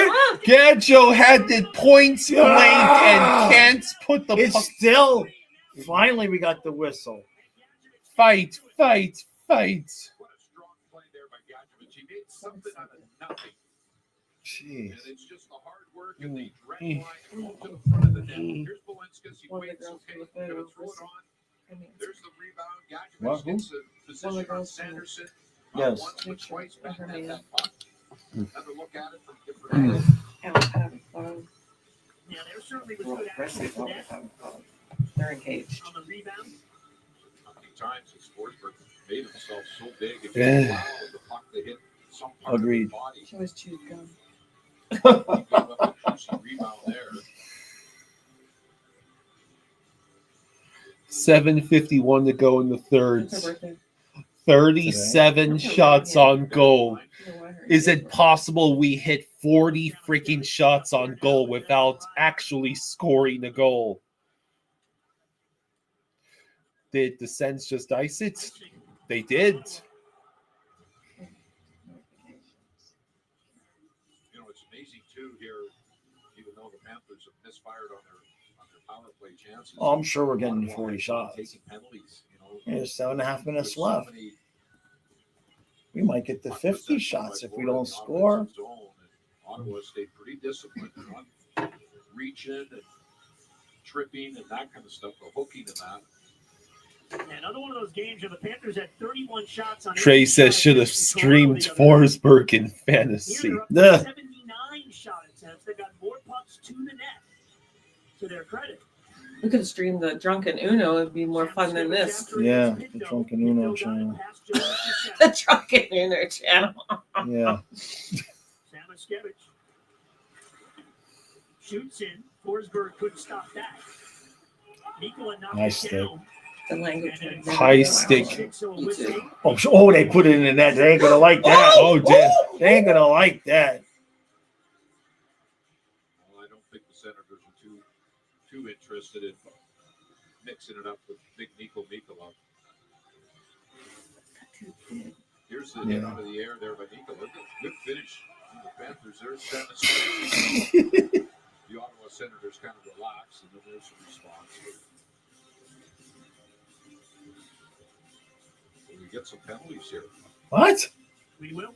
Gadjo had the points blank and can't put the It's puck. still. Finally, we got the whistle. Fight, fight, fight. What a strong play there by Gadjevich. He made something out of nothing. Jeez. And it's just the hard work and the direct line and home to the front of the net. Here's Balinskis. He waits. Okay, gonna throw it on. There's the rebound. Gadjevich gets a position on Sanderson. Yes. Once or twice back at that puck. Another look at it from different angles. Yeah, there certainly was good action at the net. They're engaged. On the rebound. How many times has Forsberg made himself so big if Yeah. you allow the puck to hit some part Agreed. of the body? She always chews gum. He gave up a juicy rebound there. 7:51 to go in the third. It's her birthday. 37 shots on goal. Is it possible we hit 40 freaking shots on goal without actually scoring a goal? Did the Sens just ice it? They did. You know, it's amazing too here, even though the Panthers have misfired on their power play chances. Oh, I'm sure we're getting 40 shots. Taking penalties, you know. There's 7.5 minutes There's so left. many We might get to 50 shots if we don't score. Ottawa stayed pretty disciplined, not reaching and tripping and that kind of stuff, the hooking and that. Another one of those games where the Panthers had 31 shots on. Trey says should have streamed Forsberg in fantasy. Here they're up to 79 shot attempts. They got more pucks to the net. To their credit. We could stream the Drunken Uno. It'd be more fun than this. Yeah, the Drunken Uno channel. The Drunken Uno channel. Yeah. Samoskevich shoots in. Forsberg couldn't stop that. Nikola knocked Nice it stick. down. The language. High stick. Oh, they put it in the net. They ain't gonna like that. Oh, damn. They ain't gonna like that. Well, I don't think the Senators are too interested in mixing it up with big Niko Mikula. Here's the hit out of the air there by Mikula. Good finish from the Panthers. There's Samoskevich. The Ottawa Senators kind of relax, and then there's a response. We get some penalties here. What? We will.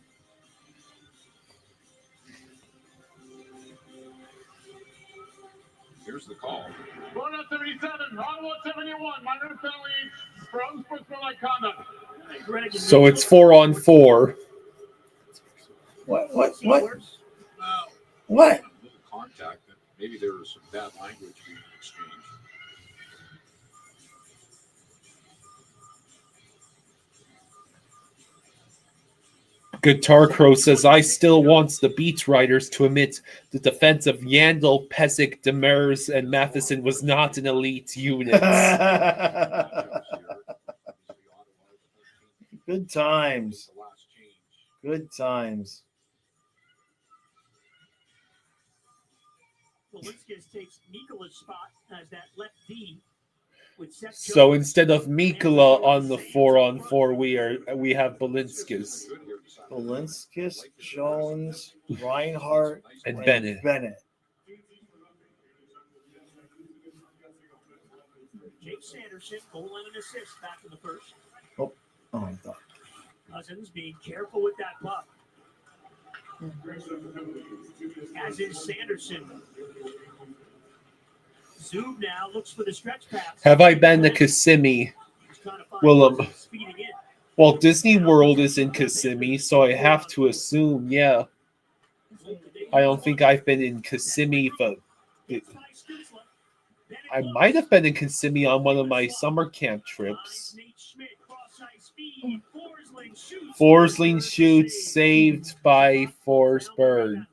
Here's the call. Florida 77, Ottawa 71. Minor penalty from sportsmanlike conduct. So it's 4-on-4. What? Well, What? a little contact. Maybe there was some bad language being exchanged. Guitar Crow says, I still want the beach writers to admit the defense of Yandel, Pesic, Demers, and Matheson was not an elite unit. Good times. Good times. Balinskis takes Nikola's spot as that left D. with Seth So Jones. instead of Mikula on the 4-on-4, we have Balinskis Balinskis, Jones, Reinhardt, and Bennett. Jake Sanderson, goal and an assist back in the first. Oh, I thought. Cousins being careful with that puck. As is Sanderson. Zub now looks for the stretch pass. Have I been to Kissimmee? Willem. Well, Disney World is in Kissimmee, so I have to assume, yeah. I don't think I've been in Kissimmee, but I might have been in Kissimmee on one of my summer camp trips. Forsling shoots, saved by Forsberg.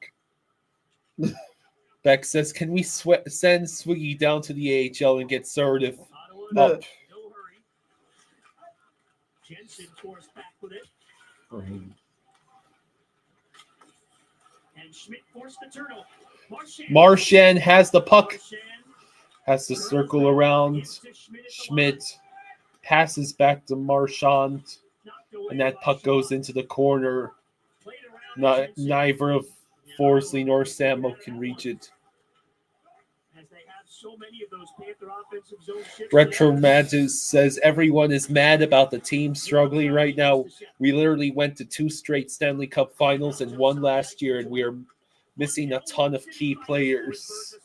Beck says, can we send Swiggy down to the AHL and get Sertiv up? Jensen forced back with it. And Schmidt forced the turnover. Marchand has the puck. Has to circle around. Schmidt passes back to Marchand. And that puck goes into the corner. Neither of Forsling nor Samo can reach it. Retro Magic says everyone is mad about the team struggling right now. We literally went to 2 straight Stanley Cup finals and 1 last year, and we are missing a ton of key players.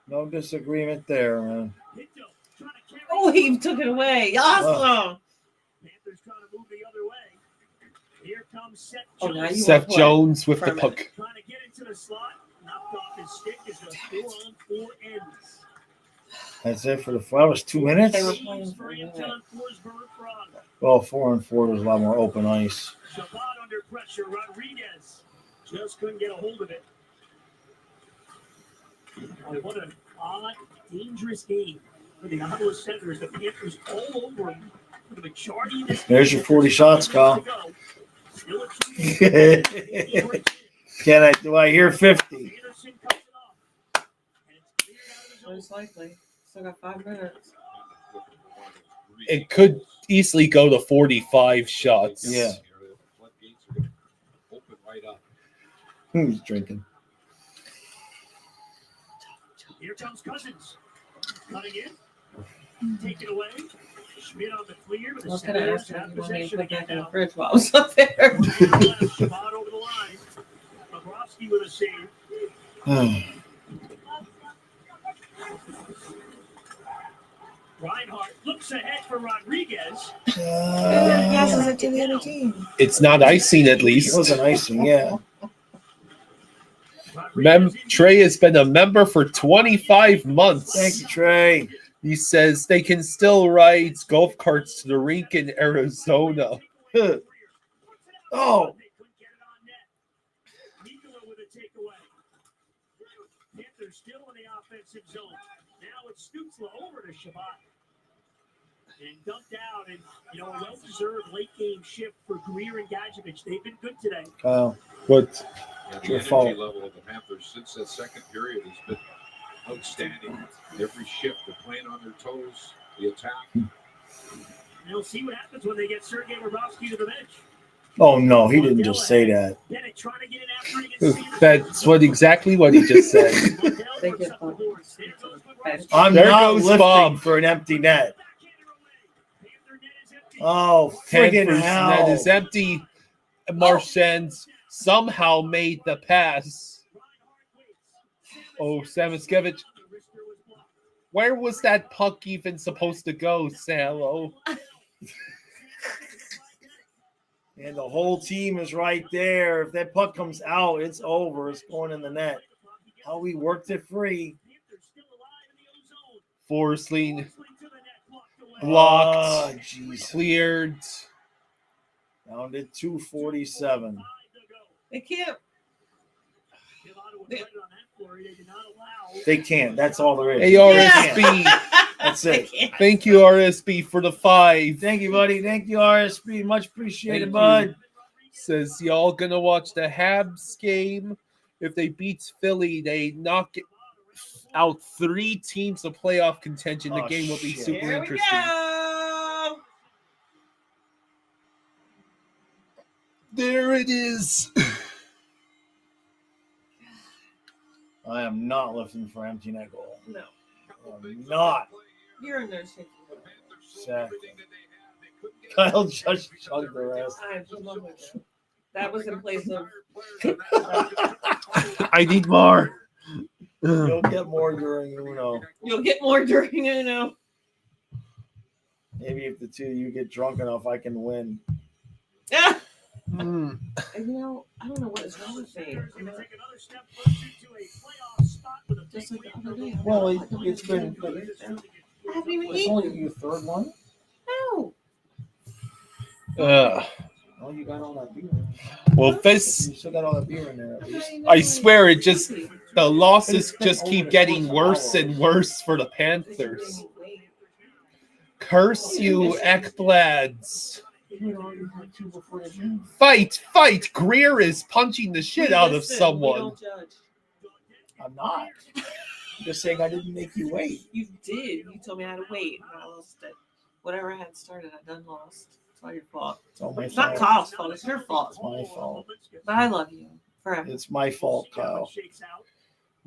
No disagreement there, man. Oh, he took it away. Awesome. Panthers trying to move the other way. Here comes Seth Oh, now Jones. you Seth want Jones with the permanent. puck. Trying to get into the slot. Knocked off his stick as the 4-on-4 ends. That's it for the that was 2 minutes. They were playing For Anton Forsberg for Ottawa. Well, 4-on-4, there's a lot more open ice. Shabbat under pressure. Rodriguez just couldn't get a hold of it. Oh, what an odd, dangerous game for the Ottawa Senators. The Panthers all over them for the majority of this game. There's your 40 shots, Kyle. Still a 2-game. Do I hear 50? Anderson cuts it off. And it's cleared out of the zone. Most likely. Still got 5 minutes. It could easily go to 45 shots. Yeah. Open right up. Who's drinking? Here comes Cousins. Cutting in. Take it away. Schmidt on the clear. But I the was going to Senators ask you have if you wanted to possession put back again in the now. fridge while I was up there. Shabbat over the line. Bobrovsky with a save. Reinhardt looks ahead for Rodriguez. Passes it to the other team. It's not icing, at It least. wasn't icing, yeah. Trey has been a member for 25 months. Thank you, Trey. He says they can still ride golf carts to the rink in Arizona. Oh, Panthers still in the offensive zone. Now it's Stutzla over to Shabbat. And dumped out, and a well-deserved late-game shift for Greer and Gadjevich. They've been good today. Kyle. What? Yeah, the Your energy fault. level of the Panthers since that second period has been outstanding. Every shift, they're playing on their toes. The attack. And we'll see what happens when they get Sergei Bobrovsky to the bench. Oh, no, he didn't just say that. Bennett trying to get an after against That's exactly what he just said. They get the bench. I'm There not goes lifting Bob. for an empty net. Oh, friggin' Panthers hell. net is empty. Marchand somehow made the pass. Oh, Samoskevich. Where was that puck even supposed to go, Salo? And the whole team is right there. If that puck comes out, it's over. It's going in the net. How we worked it free. Forsling blocked, Oh, jeez. cleared. Down to 247. They can't. They can't. That's all there is. Hey, RSB. That's it. Thank you, RSB, for the 5. Thank you, buddy. Thank you, RSB. Much appreciated, Thank bud. you. Says y'all gonna watch the Habs game. If they beats Philly, they knock it. out 3 teams of playoff contention. The Oh, game will be shit. super Here we interesting. go. There it is. I am not lifting for empty net goal. No, I'm not. you're in there shaking. Exactly. Kyle just chugged the rest. I just love it. That was in place of. I need more. You'll get more during Uno. You'll get more during Uno. Maybe if the two of you get drunk enough, I can win. Yeah. Mm. And I don't know what is wrong with me. I'm not- Just like the other day. Well, it's been. I haven't even It's eaten. only your third one. No. Oh, you got all that beer. Well, this, You still got all that beer in there. At least. I swear, the losses just keep getting worse and worse for the Panthers. Curse you, Ekblads. Fight! Greer is punching the shit out of Listen, we someone. don't judge. I'm not. I'm just saying I didn't make you wait. You did. You told me I had to wait, and I lost it. Whatever I had started, I done lost. It's all your fault. It's all my It's not fault. Kyle's fault. It's your fault. It's my fault. But I love you forever. It's my fault, Kyle.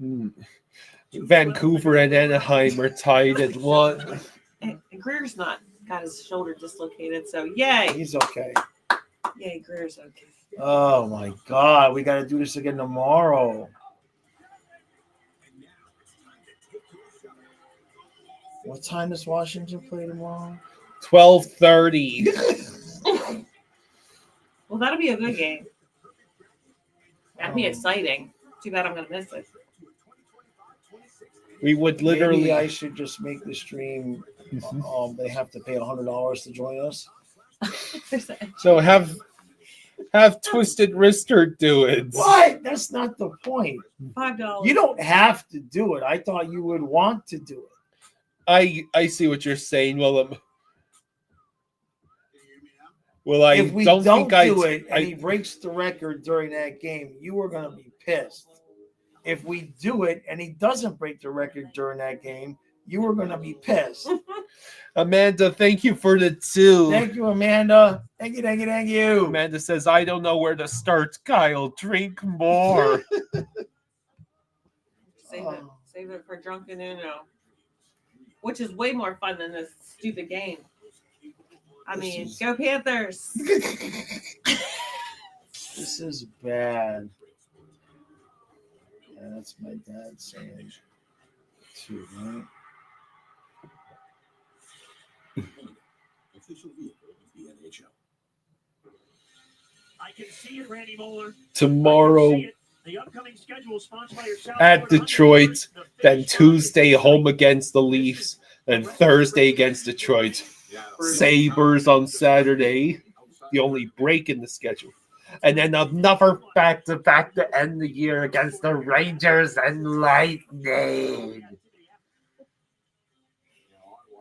Mm. Vancouver and Anaheim are tied at 1. And Greer's not got his shoulder dislocated, so yay. He's okay. Yay, Greer's okay. Oh my God, we got to do this again tomorrow. What time does Washington play tomorrow? 12:30. Well, that'll be a good game. That'll be exciting. Too bad I'm gonna miss it. We would literally. Maybe I should just make the stream. They have to pay $100 to join us. So have Twisted Wrister do it. What? That's not the point. $5. You don't have to do it. I thought you would want to do it. I see what you're saying. Well, I If we don't don't think do it and he breaks the record during that game, you are going to be pissed. If we do it and he doesn't break the record during that game, you are going to be pissed. Amanda, thank you for the 2. Thank you, Amanda. Thank you. Amanda says, I don't know where to start, Kyle. Drink more. Save it for drunken Uno, which is way more fun than this stupid game. I mean, go Panthers. This is bad. Yeah, that's my dad saying too, right? Official vehicle of the NHL. I can see it, Randy Moeller. Tomorrow The upcoming schedule is sponsored by your South at Florida Detroit, then Tuesday home against the Leafs, then Thursday against Detroit. Sabres on Saturday, the only break in the schedule. And then another back-to-back to end the year against the Rangers and Lightning.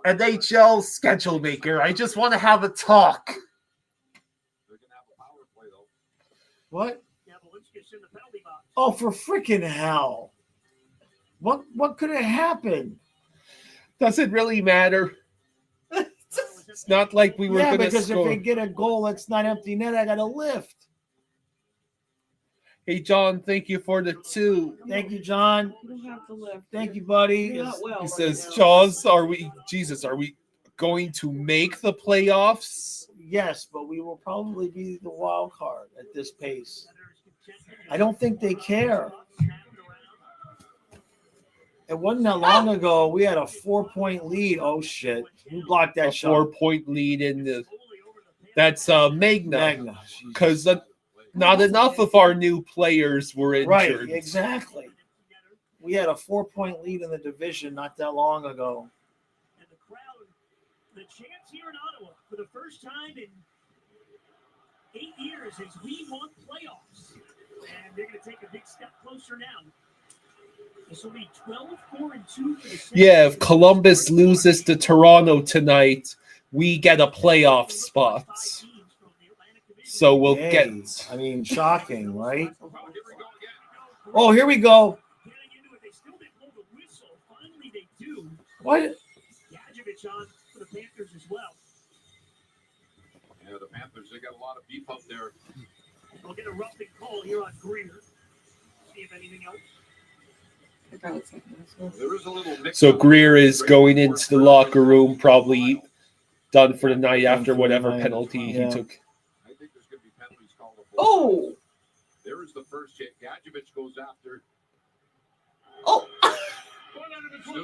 NHL schedule maker, I just want to have a talk. What? Oh, for freaking hell. What could have happened? Does it really matter? It's not like we were going to because score. if they get a goal that's not empty net, I got to lift. Hey, John, thank you for the 2. Thank you, John. You don't have to lift. Thank you, buddy. You're not well He right says, now. Jaws, are we going to make the playoffs? Yes, but we will probably be the wild card at this pace. I don't think they care. It wasn't that long ago. We had a 4-point lead. Oh, shit. Who blocked that A shot? 4-point lead in the. That's Magna. Magna. Because not enough of our new players were injured. Right, exactly. We had a 4-point lead in the division not that long ago. And the crowd, the chance here in Ottawa for the first time in 8 years is we want playoffs. And they're going to take a big step closer now. This will be 12-4-2 for the Yeah, if Columbus loses to Toronto tonight, we get a playoff spot. So we'll get. I mean, shocking, right? Oh, here we go. What? Gadjevich on for the Panthers as well. Yeah, the Panthers, they got a lot of beef up there. We'll get a roughing call here on Greer. See if anything else. There is a little mix. So Greer is going into the locker room, probably done for the night after whatever penalty he took. I think there's going to be penalties called. Oh! There is the first hit. Gadjevich goes after. Oh!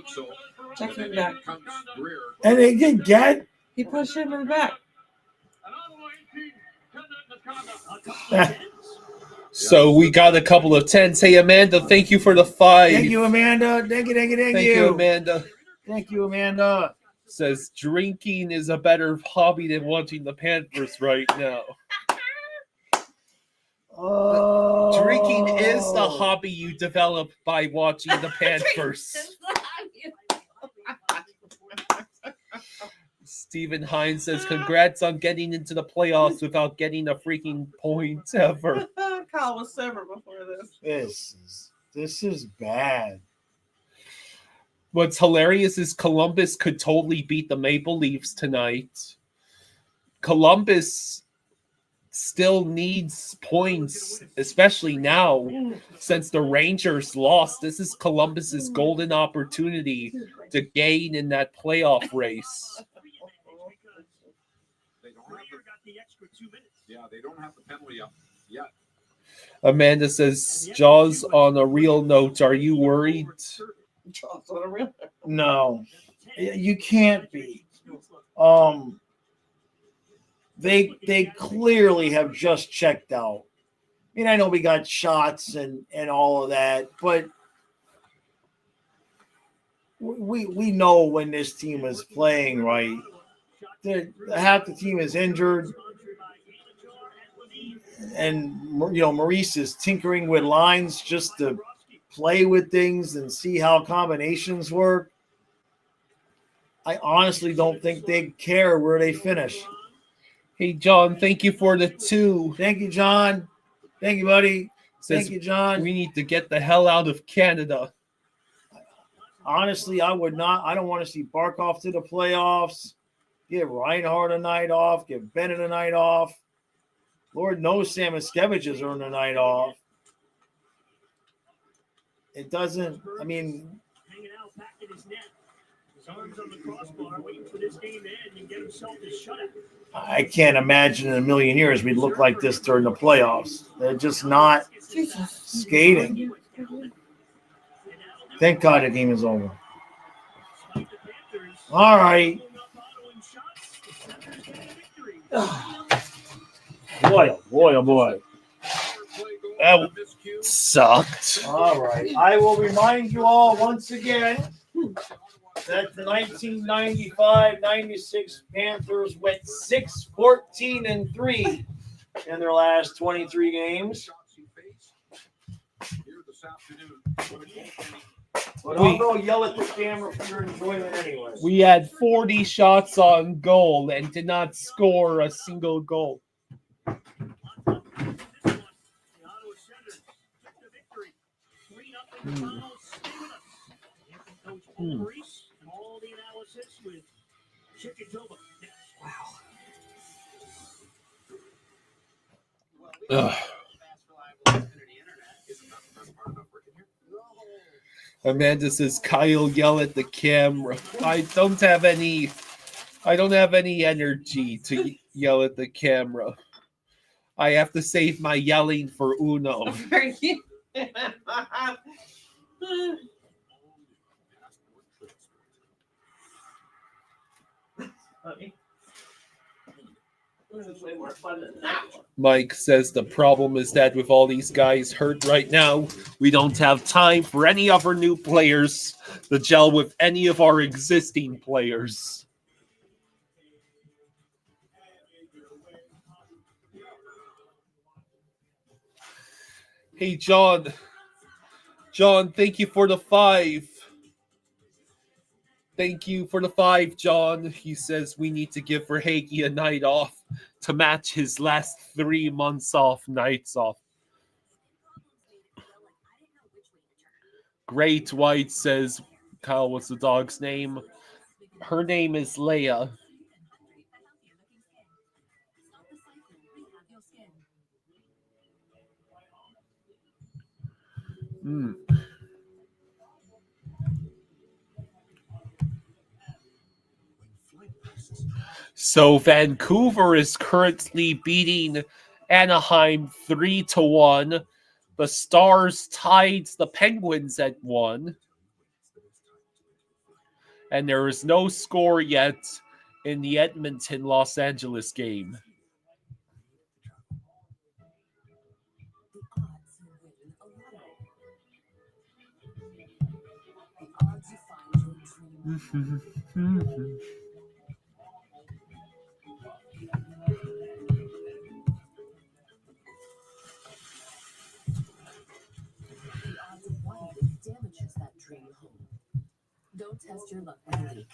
So, Check him back. comes Greer. And they get Gad. He pushed him in the back. So we got a couple of 10s. Hey, Amanda, thank you for the 5. Thank you, Amanda. Thank you. Thank you, Amanda. Thank you, Amanda. Says drinking is a better hobby than watching the Panthers right now. Oh. Drinking is the hobby you develop by watching the Panthers. Stephen Hines says, congrats on getting into the playoffs without getting a freaking point ever. Kyle was sober before this. This is bad. What's hilarious is Columbus could totally beat the Maple Leafs tonight. Columbus still needs points, especially now since the Rangers lost. This is Columbus's golden opportunity to gain in that playoff race. Yeah, they don't have the penalty up yet. Amanda says, Jaws, on a real note, are you worried? Jaws on a real note. No, you can't be. They clearly have just checked out. I mean, I know we got shots and all of that, but we know when this team is playing right. Half the team is injured, and Maurice is tinkering with lines just to play with things and see how combinations work. I honestly don't think they care where they finish. Hey, John, thank you for the 2. Thank you, John. Thank you, buddy. Thank you, John. We need to get the hell out of Canada. Honestly, I would not. I don't want to see Barkov to the playoffs. Give Reinhardt a night off. Give Bennett a night off. Lord knows Sam Miskevich has earned a night off. It doesn't. I mean, Hanging out back in his net. His arms on the crossbar, waiting for this game to end and get himself his shutout. I can't imagine in a million years we'd look like this during the playoffs. They're just not skating. Thank God the game is over. All right. Boy. That sucked. All right. I will remind you all once again that the 1995-96 Panthers went 6-14-3 in their last 23 games. But I'll go yell at the camera for your enjoyment anyway. We had 40 shots on goal and did not score a single goal. All the analysis with Chickatoba. Ugh. Amanda says, Kyle, yell at the camera. I don't have any energy to yell at the camera. I have to save my yelling for Uno. This is way more fun than that one. Mike says the problem is that with all these guys hurt right now, we don't have time for any of our new players to gel with any of our existing players. Hey, John. John, thank you for the 5. Thank you for the 5, John. He says we need to give Verhaeghe a night off to match his last 3 months off, nights off. Great White says Kyle, what's the dog's name? Her name is Leia. Hmm. So Vancouver is currently beating Anaheim 3-1. The Stars tied the Penguins at 1. And there is no score yet in the Edmonton-Los Angeles game. Damages that dream home. Don't test your luck with a leak.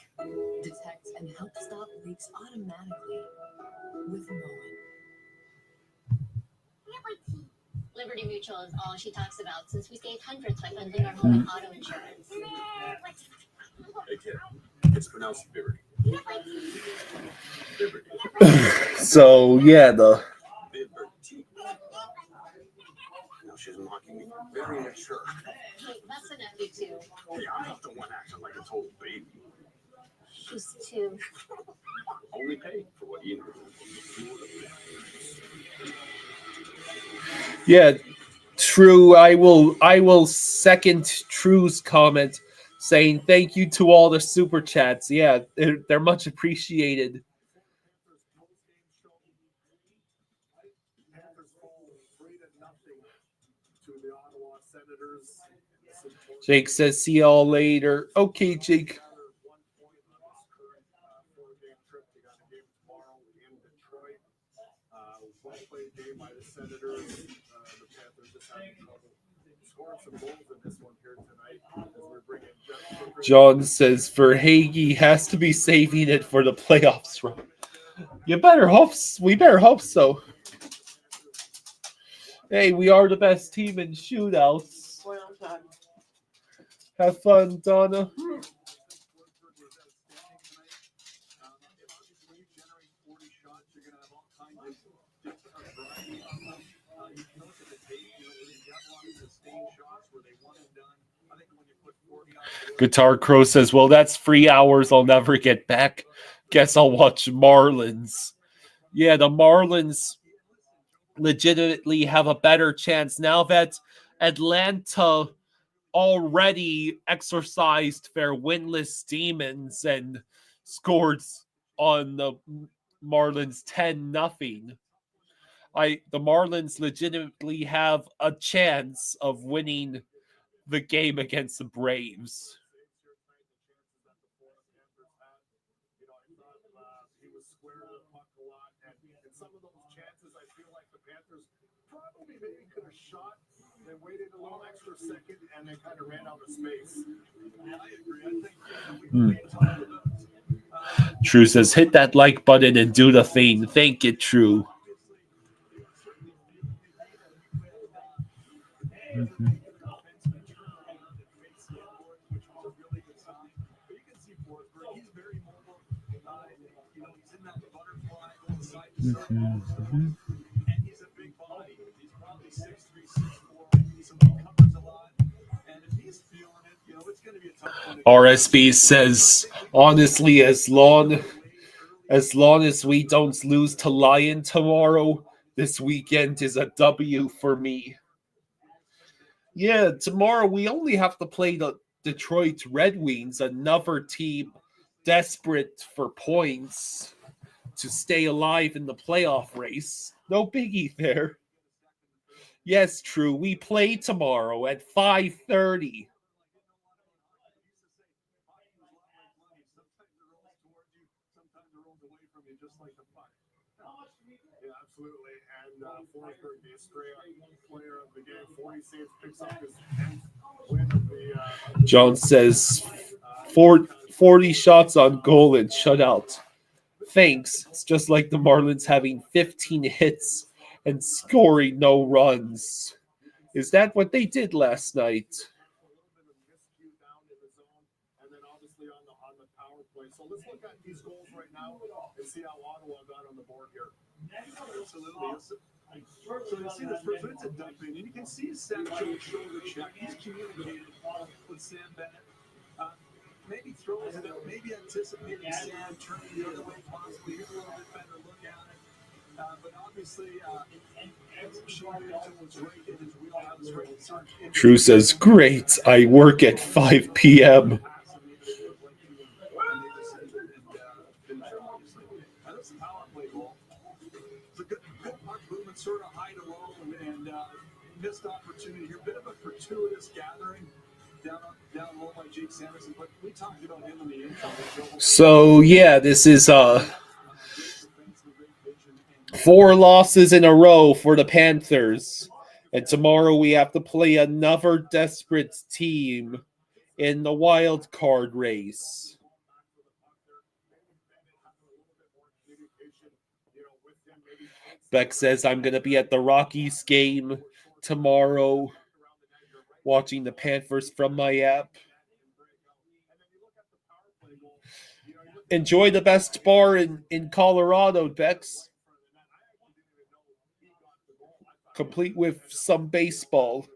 Detect and help stop leaks automatically with Moen. Liberty Mutual is all she talks about since we saved hundreds by bundling our home and auto insurance. Hey kid, it's pronounced Liberty. Liberty. So, yeah, the Liberty. Now she's mocking me. Very mature. Hey, that's an attitude. Hey, I'm not the one acting like a total baby. She's too. Only pay for what you know. Yeah, True. I will second True's comment, saying thank you to all the super chats. Yeah, they're much appreciated. Jake says, "See y'all later." Okay, Jake. Game by the Senators. The Panthers just having trouble scoring some goals in this one here tonight as we're bringing Jeff. John says Verhage has to be saving it for the playoffs run. You better hope. We better hope so. Hey, we are the best team in shootouts. Have fun, Donna. Guitar Crow says, well, that's 3 hours I'll never get back. Guess I'll watch Marlins. Yeah, the Marlins legitimately have a better chance now that Atlanta already exorcised their winless demons and scored on the Marlins 10-0. The Marlins legitimately have a chance of winning the game against the Braves. He was square to the puck a lot, and in some of those chances, I feel like the Panthers probably maybe could have shot and waited a little extra second, and then kind of ran out of space. I agree. I think True says, hit that like button and do the thing. Thank you, True. RSB says, honestly, as long as we don't lose to Lion tomorrow, this weekend is a W for me. Yeah, tomorrow we only have to play the Detroit Red Wings, another team desperate for points to stay alive in the playoff race. No biggie there. Yes, True. We play tomorrow at 5:30. Yeah, absolutely. And Forsberg, the Australian player of the game, 40 saves, picks up his 10th win of the. John says 40 shots on goal and shutout. Thanks. It's just like the Marlins having 15 hits and scoring no runs. Is that what they did last night? and then obviously on the power play. So let's look at these goals right now and see how Ottawa got on the board here. Absolutely. So you see this for Vincent dumping, and you can see Sam Jones shoulder check. He's communicated with Sam Bennett. Maybe throws it out, maybe anticipating Sam turning the other way, possibly here's a little bit better look at it. But obviously, Sean Benson was right in his wheelhouse, right? Drew says, "Great. I work at 5 p.m." That's a power play goal. It's a good puck movement, sort of high to low, and missed opportunity here. Bit of a fortuitous gathering down low by Jake Sanderson, but we talked about him in the intro. So yeah, this is 4 losses in a row for the Panthers. And tomorrow we have to play another desperate team in the wild card race. Beck says, I'm going to be at the Rockies game tomorrow, watching the Panthers from my app. Enjoy the best bar in Colorado, Bex. Complete with some baseball.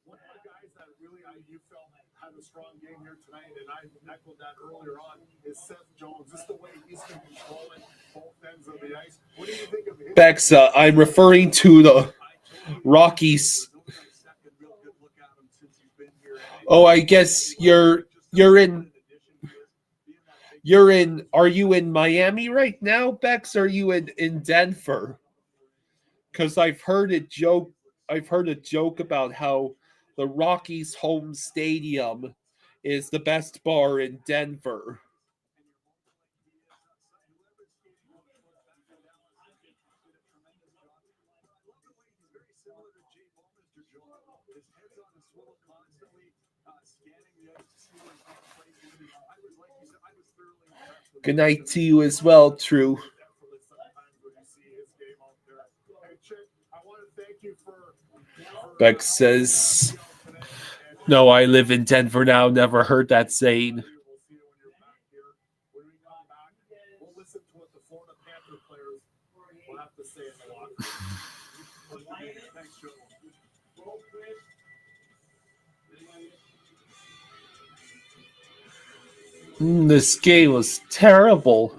One of the guys that really you felt had a strong game here tonight, and I echoed that earlier on, is Seth Jones. Just the way he's been controlling both ends of the ice. What do you think of him? Bex, I'm referring to the Rockies. Oh, I guess you're in. Are you in Miami right now, Bex? Or are you in Denver? Because I've heard a joke about how the Rockies' home stadium is the best bar in Denver. Good night to you as well, True. Beck says, no, I live in Denver now. Never heard that saying. We'll listen to what the Florida Panthers players will have to say in the locker room. Thanks, Joe. This game was terrible.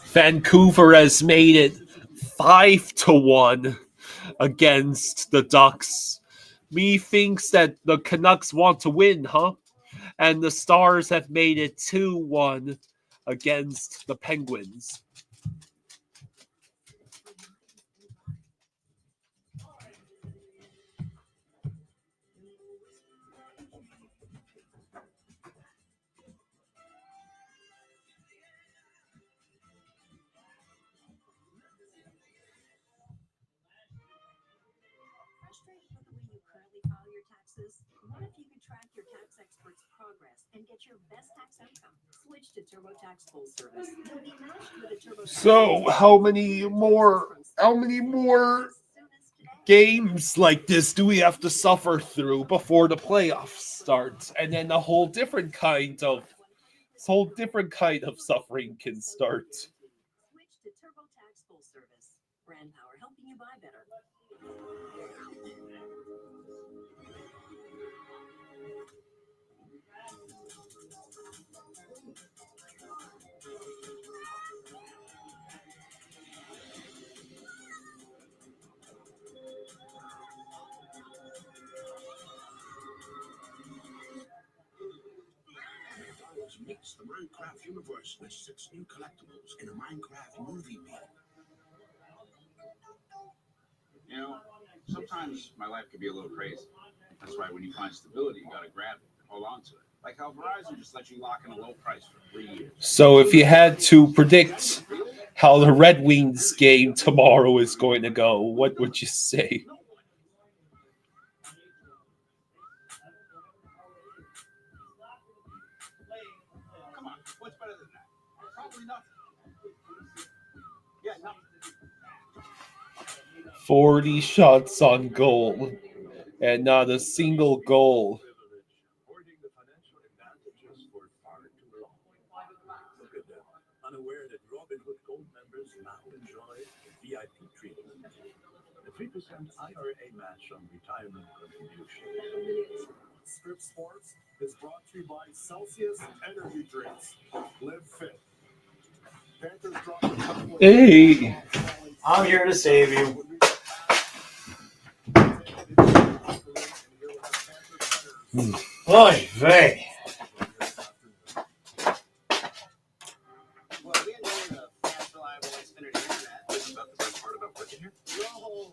Vancouver has made it 5-1 against the Ducks. Me thinks that the Canucks want to win, huh? And the Stars have made it 2-1 against the Penguins. What if you could track your tax expert's progress and get your best tax outcome? Switch to TurboTax Full Service. You'll be matched with a TurboTax. So how many more games like this do we have to suffer through before the playoffs start? And then a whole different kind of suffering can start. Switch to TurboTax Full Service. Brand power helping you buy better. Meets the Minecraft universe with 6 new collectibles in a Minecraft movie meal. You know, sometimes my life could be a little crazy. That's why when you find stability, you gotta grab it, hold on to it. Like how Verizon just lets you lock in a low price for 3 years. So if you had to predict how the Red Wings game tomorrow is going to go, what would you say? Come on, what's better than that? Probably nothing. Yeah, nothing. 40 shots on goal and not a single goal. Hoarding the financial advantages for far too long. Look at them, unaware that Robin Hood Gold members now enjoy VIP treatment. A 3% IRA match on retirement contributions. Strip Sports is brought to you by Celsius Energy Drinks. Live fit. Panthers dropped a couple of Hey. I'm here to save you. Oy vey. Well, we enjoy the fast, reliable, extended internet. This is about the best part about working here. Yo,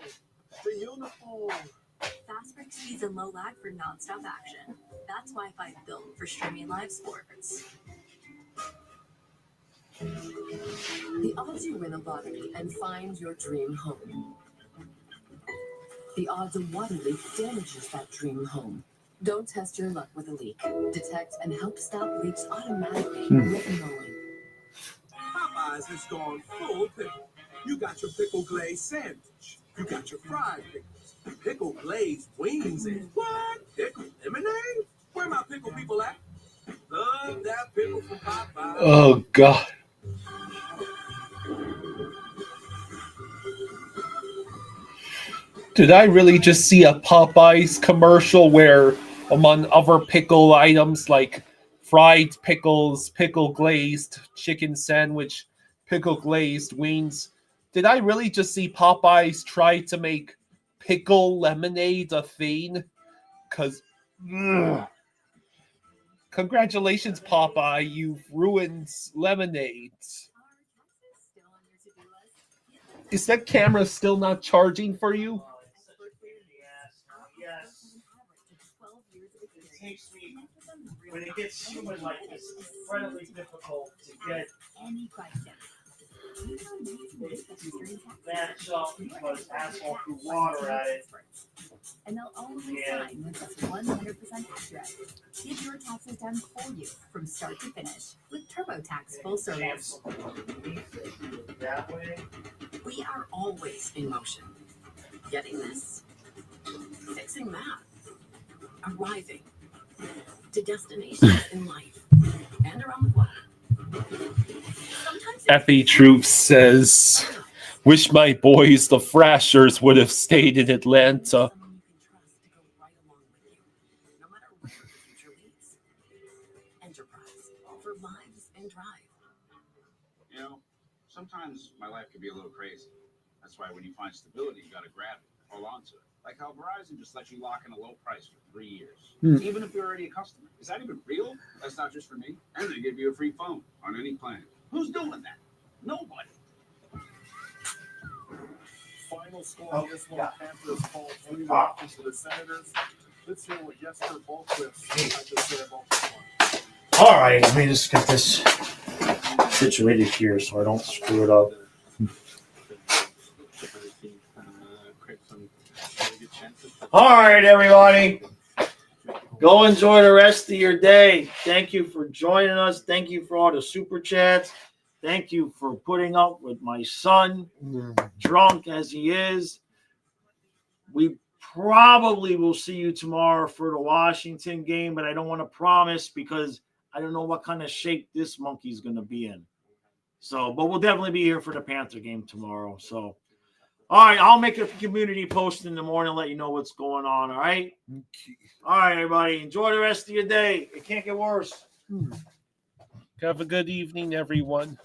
the uniform. Fast break speeds and low lag for nonstop action. That's Wi-Fi built for streaming live sports. The odds you win a lottery and find your dream home. The odds a water leak damages that dream home. Don't test your luck with a leak. Detect and help stop leaks automatically with mowing. Popeyes has gone full pickle. You got your pickle glazed sandwich. You got your fried pickles. Pickle glazed wings and what? Pickle lemonade? Where my pickle people at? Love that pickle from Popeyes. Oh, God. Did I really just see a Popeyes commercial where, among other pickle items like fried pickles, pickle glazed chicken sandwich, pickle glazed wings, did I really just see Popeyes try to make pickle lemonade a thing? Because, congratulations, Popeye, you've ruined lemonade. Is that camera still not charging for you? Yes. It takes me, when it gets humid like this, it's incredibly difficult to get match up because asphalt through water at it. And they'll only sign when it's 100% accurate. Get your taxes done for you from start to finish with TurboTax Full Service. That way. We are always in motion. Getting this, fixing that, arriving to destinations in life and around the globe. Effie Troop says, wish my boys, the Thrashers, would have stayed in Atlanta. Enterprise for lives and drive. You know, sometimes my life can be a little crazy. That's why when you find stability, you got to grab it, hold on to it. Like how Verizon just lets you lock in a low price for 3 years, even if you're already a customer. Is that even real? That's not just for me. And they give you a free phone on any plan. Who's doing that? Nobody. Final score this one, Panthers fall 3-1 to the Senators. Let's hear what Jesper Bohlquist had to say about this one. All right, let me just get this situated here so I don't screw it up. All right, everybody. Go enjoy the rest of your day. Thank you for joining us. Thank you for all the super chats. Thank you for putting up with my son, drunk as he is. We probably will see you tomorrow for the Washington game, but I don't want to promise because I don't know what kind of shape this monkey's going to be in. So, but we'll definitely be here for the Panther game tomorrow. So, all right, I'll make a community post in the morning and let you know what's going on, all right? All right, everybody, enjoy the rest of your day. It can't get worse. Have a good evening, everyone.